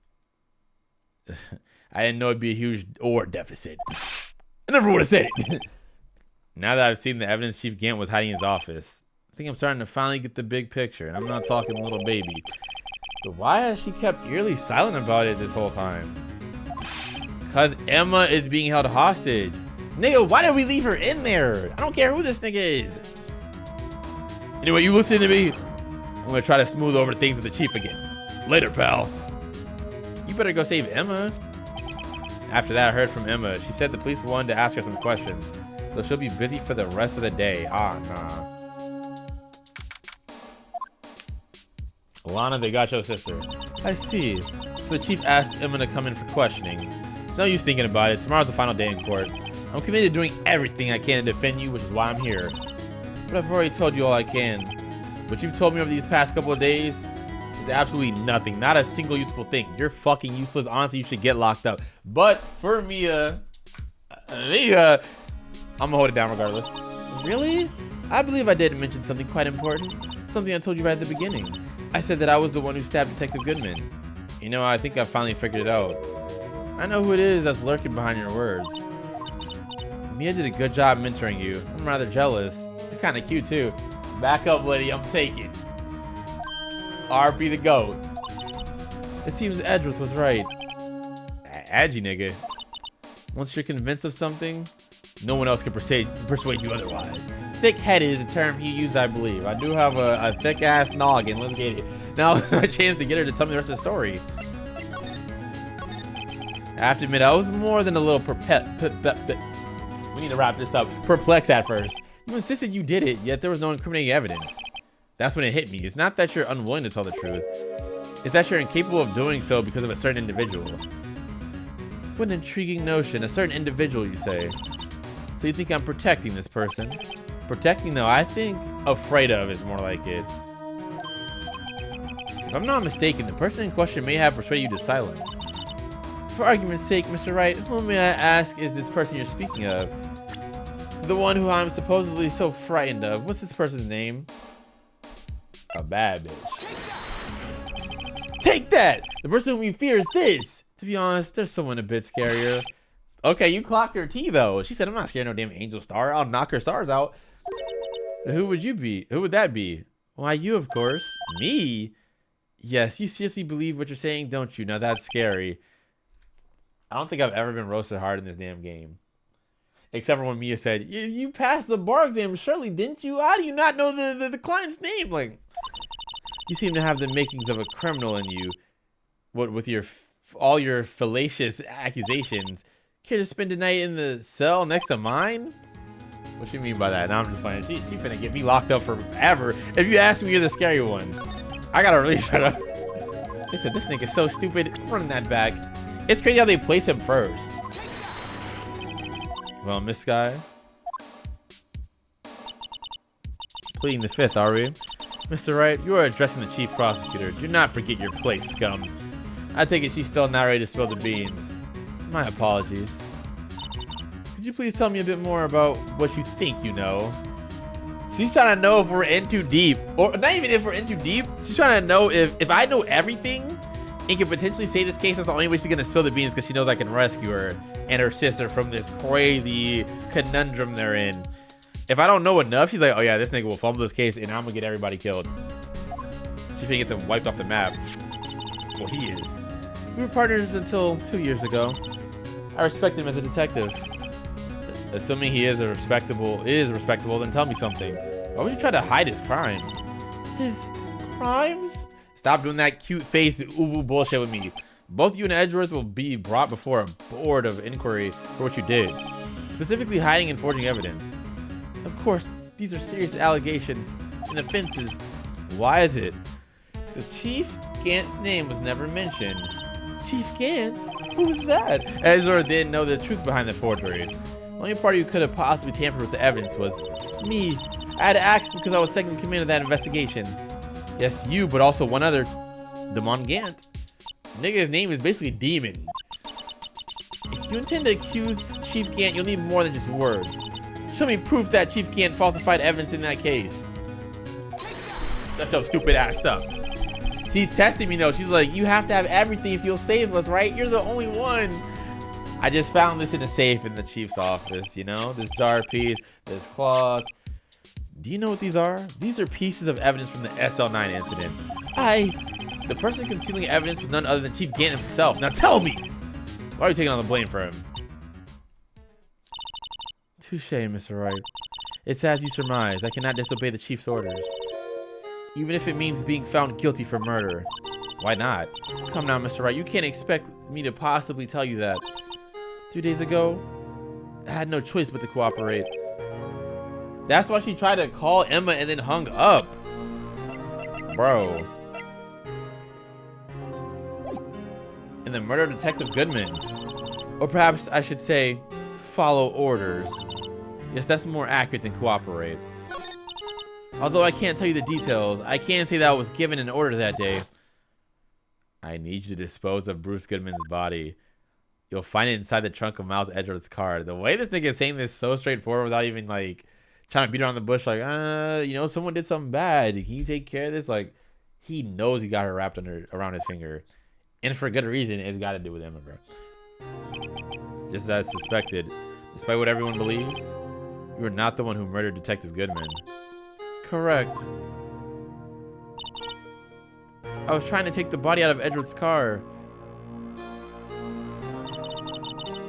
I didn't know it'd be a huge ore deficit. I never would have said it. Now that I've seen the evidence Chief Gant was hiding in his office, I think I'm starting to finally get the big picture, and I'm not talking little baby. But why has she kept eerily silent about it this whole time? Because Emma is being held hostage. Nigga, why did we leave her in there? I don't care who this nigga is. Anyway, you listen to me. I'm going to try to smooth over things with the chief again. Later, pal. You better go save Emma. After that, I heard from Emma. She said the police wanted to ask her some questions, so she'll be busy for the rest of the day. Ah, nah. Lana, they got your sister. I see. So the chief asked Emma to come in for questioning. It's no use thinking about it. Tomorrow's the final day in court. I'm committed to doing everything I can to defend you, which is why I'm here. But I've already told you all I can. What you've told me over these past couple of days is absolutely nothing. Not a single useful thing. You're fucking useless. Honestly, you should get locked up. But for Mia, I'm gonna hold it down regardless. Really? I believe I did mention something quite important. Something I told you right at the beginning. I said that I was the one who stabbed Detective Goodman. You know, I think I finally figured it out. I know who it is that's lurking behind your words. Mia did a good job mentoring you. I'm rather jealous. You're kind of cute too. Back up, Liddy. I'm taking. RP the GOAT. It seems Edgeworth was right. Edgy nigga. Once you're convinced of something, no one else can persuade you otherwise. Thick-headed is a term he used, I believe. I do have a thick-ass noggin. Let's get it. Now it's my chance to get her to tell me the rest of the story. I have to admit, I was more than a little We need to wrap this up. Perplexed at first. You insisted you did it, yet there was no incriminating evidence. That's when it hit me. It's not that you're unwilling to tell the truth. It's that you're incapable of doing so because of a certain individual. What an intriguing notion. A certain individual, you say. So you think I'm protecting this person? Protecting, though, I think afraid of is more like it. If I'm not mistaken, the person in question may have persuaded you to silence. For argument's sake, Mr. Wright, whom may I ask is this person you're speaking of? The one who I'm supposedly so frightened of. What's this person's name? A bad bitch. Take that! The person whom you fear is this! To be honest, there's someone a bit scarier. Okay, you clocked her T, though. She said, I'm not scared of no damn angel star. I'll knock her stars out. Who would you be? Who would that be? Why, you, of course. Me? Yes, you seriously believe what you're saying, don't you? Now that's scary. I don't think I've ever been roasted hard in this damn game. Except for when Mia said, you passed the bar exam, surely, didn't you? How do you not know the client's name? Like, you seem to have the makings of a criminal in you. What with all your fallacious accusations. Care to spend a night in the cell next to mine? What you mean by that? Now I'm just playing. She finna get me locked up forever. If you ask me, you're the scary one. I gotta release her. They said, this nigga's so stupid. Running that back. It's crazy how they place him first. Well, Miss Sky. Pleading the fifth, are we? Mr. Wright, you are addressing the chief prosecutor. Do not forget your place, scum. I take it she's still not ready to spill the beans. My apologies. Could you please tell me a bit more about what you think you know? She's trying to know if we're in too deep. Or not even if we're in too deep. She's trying to know if I know everything and can potentially say this case, that's the only way she's going to spill the beans, because she knows I can rescue her and her sister from this crazy conundrum they're in. If I don't know enough, she's like, oh yeah, this nigga will fumble this case and I'm going to get everybody killed. She's going to get them wiped off the map. Well, he is. We were partners until 2 years ago. I respect him as a detective. Assuming he is respectable, then tell me something. Why would you try to hide his crimes? His crimes? Stop doing that cute face uwu bullshit with me. Both you and Edgeworth will be brought before a board of inquiry for what you did. Specifically hiding and forging evidence. Of course, these are serious allegations and offenses. Why is it? The Chief Gant's name was never mentioned. Chief Gant's? Who was that? Edgeworth didn't know the truth behind the forgery. The only party who could have possibly tampered with the evidence was me. I had access because I was second in command of that investigation. Yes, you, but also one other, Demon Gant. Nigga's name is basically Demon. If you intend to accuse Chief Gant, you'll need more than just words. Show me proof that Chief Gant falsified evidence in that case. Shut your stupid ass up. She's testing me though. She's like, you have to have everything if you'll save us, right? You're the only one. I just found this in a safe in the chief's office, you know? This jar piece, this cloth. Do you know what these are? These are pieces of evidence from the SL9 incident. The person concealing evidence was none other than Chief Gant himself. Now tell me! Why are you taking on the blame for him? Touche, Mr. Wright. It's as you surmise. I cannot disobey the Chief's orders. Even if it means being found guilty for murder. Why not? Come now, Mr. Wright. You can't expect me to possibly tell you that. 2 days ago, I had no choice but to cooperate. That's why she tried to call Emma and then hung up. Bro. And the murder of Detective Goodman. Or perhaps I should say, follow orders. Yes, that's more accurate than cooperate. Although I can't tell you the details, I can say that I was given an order that day. I need you to dispose of Bruce Goodman's body. You'll find it inside the trunk of Miles Edgeworth's car. The way this nigga is saying this so straightforward without even like trying to beat around the bush, like, you know, someone did something bad. Can you take care of this? Like, he knows he got her wrapped around his finger. And for good reason, it's got to do with Emma, bro. Just as suspected, despite what everyone believes, you are not the one who murdered Detective Goodman. correct. I was trying to take the body out of Edward's car.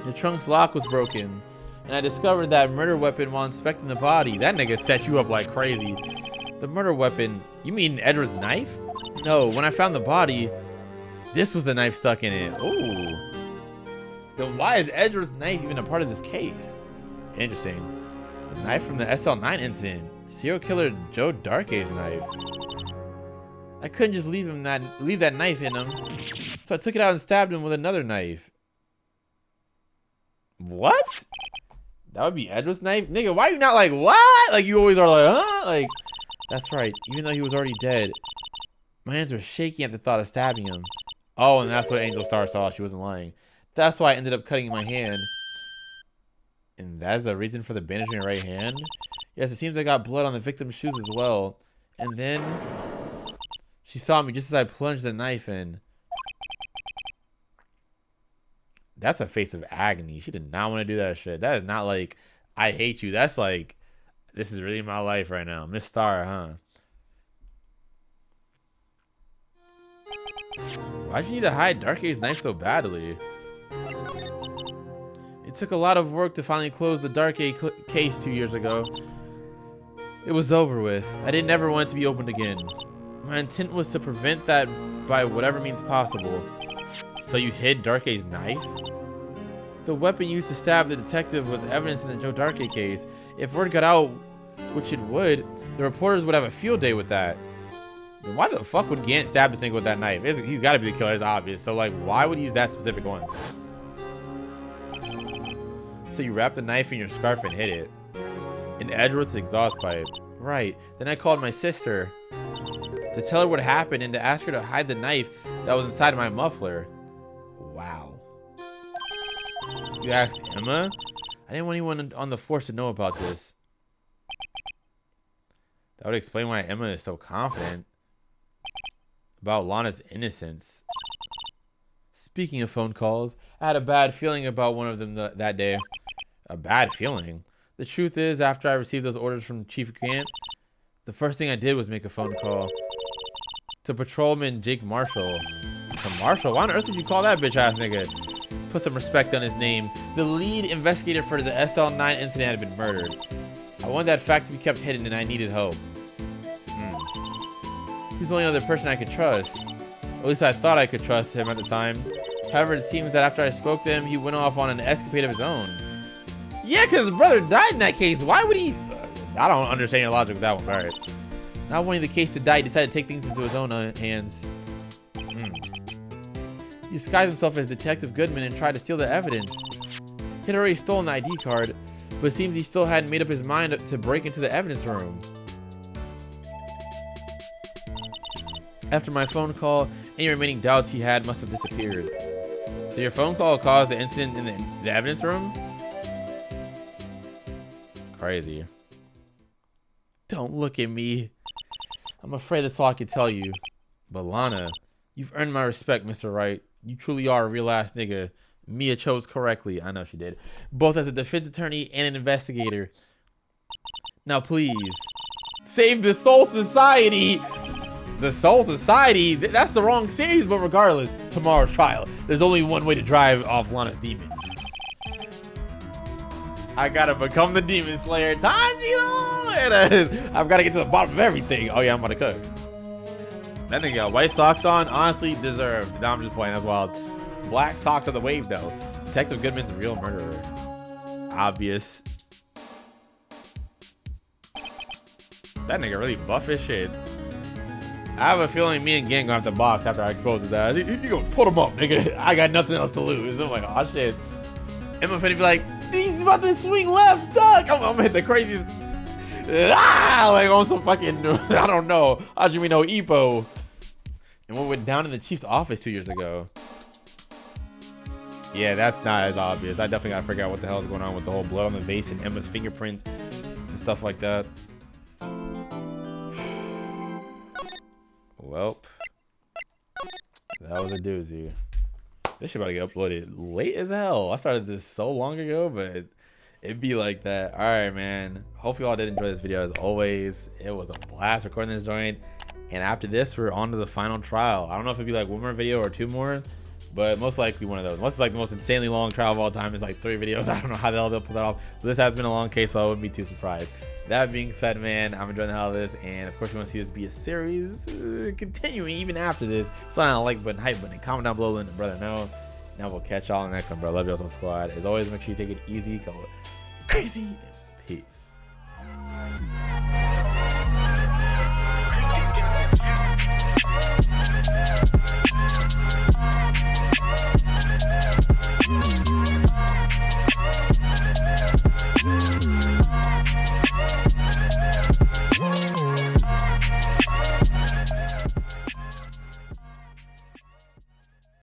The trunk's lock was broken, and I discovered that murder weapon while inspecting the body. That nigga set you up like crazy. The murder weapon? You mean Edward's knife? No, when I found the body, this was the knife stuck in it. Ooh. Then why is Edward's knife even a part of this case? Interesting. The knife from the SL9 incident. Serial killer Joe Darkey's knife. I couldn't just leave that knife in him, so I took it out and stabbed him with another knife. What? That would be Edward's knife? Nigga, why are you not like, what? Like, you always are like, huh? Like, that's right. Even though he was already dead, my hands were shaking at the thought of stabbing him. Oh, and that's what Angel Star saw. She wasn't lying. That's why I ended up cutting my hand. And that's the reason for the bandage in your right hand? Yes, it seems I got blood on the victim's shoes as well. And then she saw me just as I plunged the knife in. That's a face of agony. She did not want to do that shit. That is not like, I hate you. That's like, this is really my life right now. Miss Star, huh? Why'd you need to hide Darkey's knife so badly? It took a lot of work to finally close the Darkey case 2 years ago. It was over with. I didn't ever want it to be opened again. My intent was to prevent that by whatever means possible. So you hid Darkey's knife? The weapon used to stab the detective was evidence in the Joe Darkey case. If word got out, which it would, the reporters would have a field day with that. Then why the fuck would Gant stab this thing with that knife? He's got to be the killer, it's obvious. So like, why would he use that specific one? So you wrapped the knife in your scarf and hid it. In Edward's exhaust pipe. Right. Then I called my sister to tell her what happened and to ask her to hide the knife that was inside of my muffler. Wow. You asked Emma? I didn't want anyone on the force to know about this. That would explain why Emma is so confident about Lana's innocence. Speaking of phone calls, I had a bad feeling about one of them that day. A bad feeling? The truth is, after I received those orders from Chief Gant, the first thing I did was make a phone call to Patrolman Jake Marshall. To Marshall? Why on earth did you call that bitch ass nigga? Put some respect on his name. The lead investigator for the SL9 incident had been murdered. I wanted that fact to be kept hidden and I needed help. He was the only other person I could trust. At least I thought I could trust him at the time. However, it seems that after I spoke to him, he went off on an escapade of his own. Yeah, because his brother died in that case. Why would he? I don't understand your logic with that one. All right. Not wanting the case to die, he decided to take things into his own hands. He disguised himself as Detective Goodman and tried to steal the evidence. He had already stolen the ID card, but it seems he still hadn't made up his mind to break into the evidence room. After my phone call, any remaining doubts he had must have disappeared. So your phone call caused the incident in the evidence room? Crazy. Don't look at me. I'm afraid that's all I can tell you. But Lana, you've earned my respect, Mr. Wright. You truly are a real ass nigga. Mia chose correctly. I know she did. Both as a defense attorney and an investigator. Now please, save the Soul Society. The Soul Society? That's the wrong series, but regardless, tomorrow's trial. There's only one way to drive off Lana's demons. I gotta become the Demon Slayer. Tanjiro! And I've gotta get to the bottom of everything. Oh yeah, I'm about to cook. That thing got white socks on. Honestly, deserved. Now I'm just playing. That's wild. Black socks are the wave, though. Detective Goodman's a real murderer. Obvious. That nigga really buff as shit. I have a feeling me and Gang gonna have to box after I expose his ass. You gonna put him up, nigga. I got nothing else to lose. I'm like, oh shit. Emma finna be like, he's about to swing left, duck. I'm gonna hit the craziest. Like on some fucking, I don't know. Hajime Ippo. And what went down in the chief's office 2 years ago. Yeah, that's not as obvious. I definitely gotta figure out what the hell is going on with the whole blood on the vase and Emma's fingerprints and stuff like that. Welp. That was a doozy. This shit about to get uploaded late as hell. I started this so long ago, but It'd be like that. All right, man. Hope you all did enjoy this video. As always, it was a blast recording this joint. And after this, we're on to the final trial. I don't know if it'd be like one more video or two more, but most likely one of those. Unless it's like the most insanely long trial of all time. It's like 3 videos. I don't know how the hell they'll pull that off. But this has been a long case, so I wouldn't be too surprised. That being said, man, I'm enjoying the hell of this. And of course, you want to see this be a series continuing even after this. Slide on the like button, hype button, comment down below, letting the brother know. Now we'll catch y'all in the next one, bro. Love y'all, so squad. As always, make sure you take it easy, go crazy, and peace.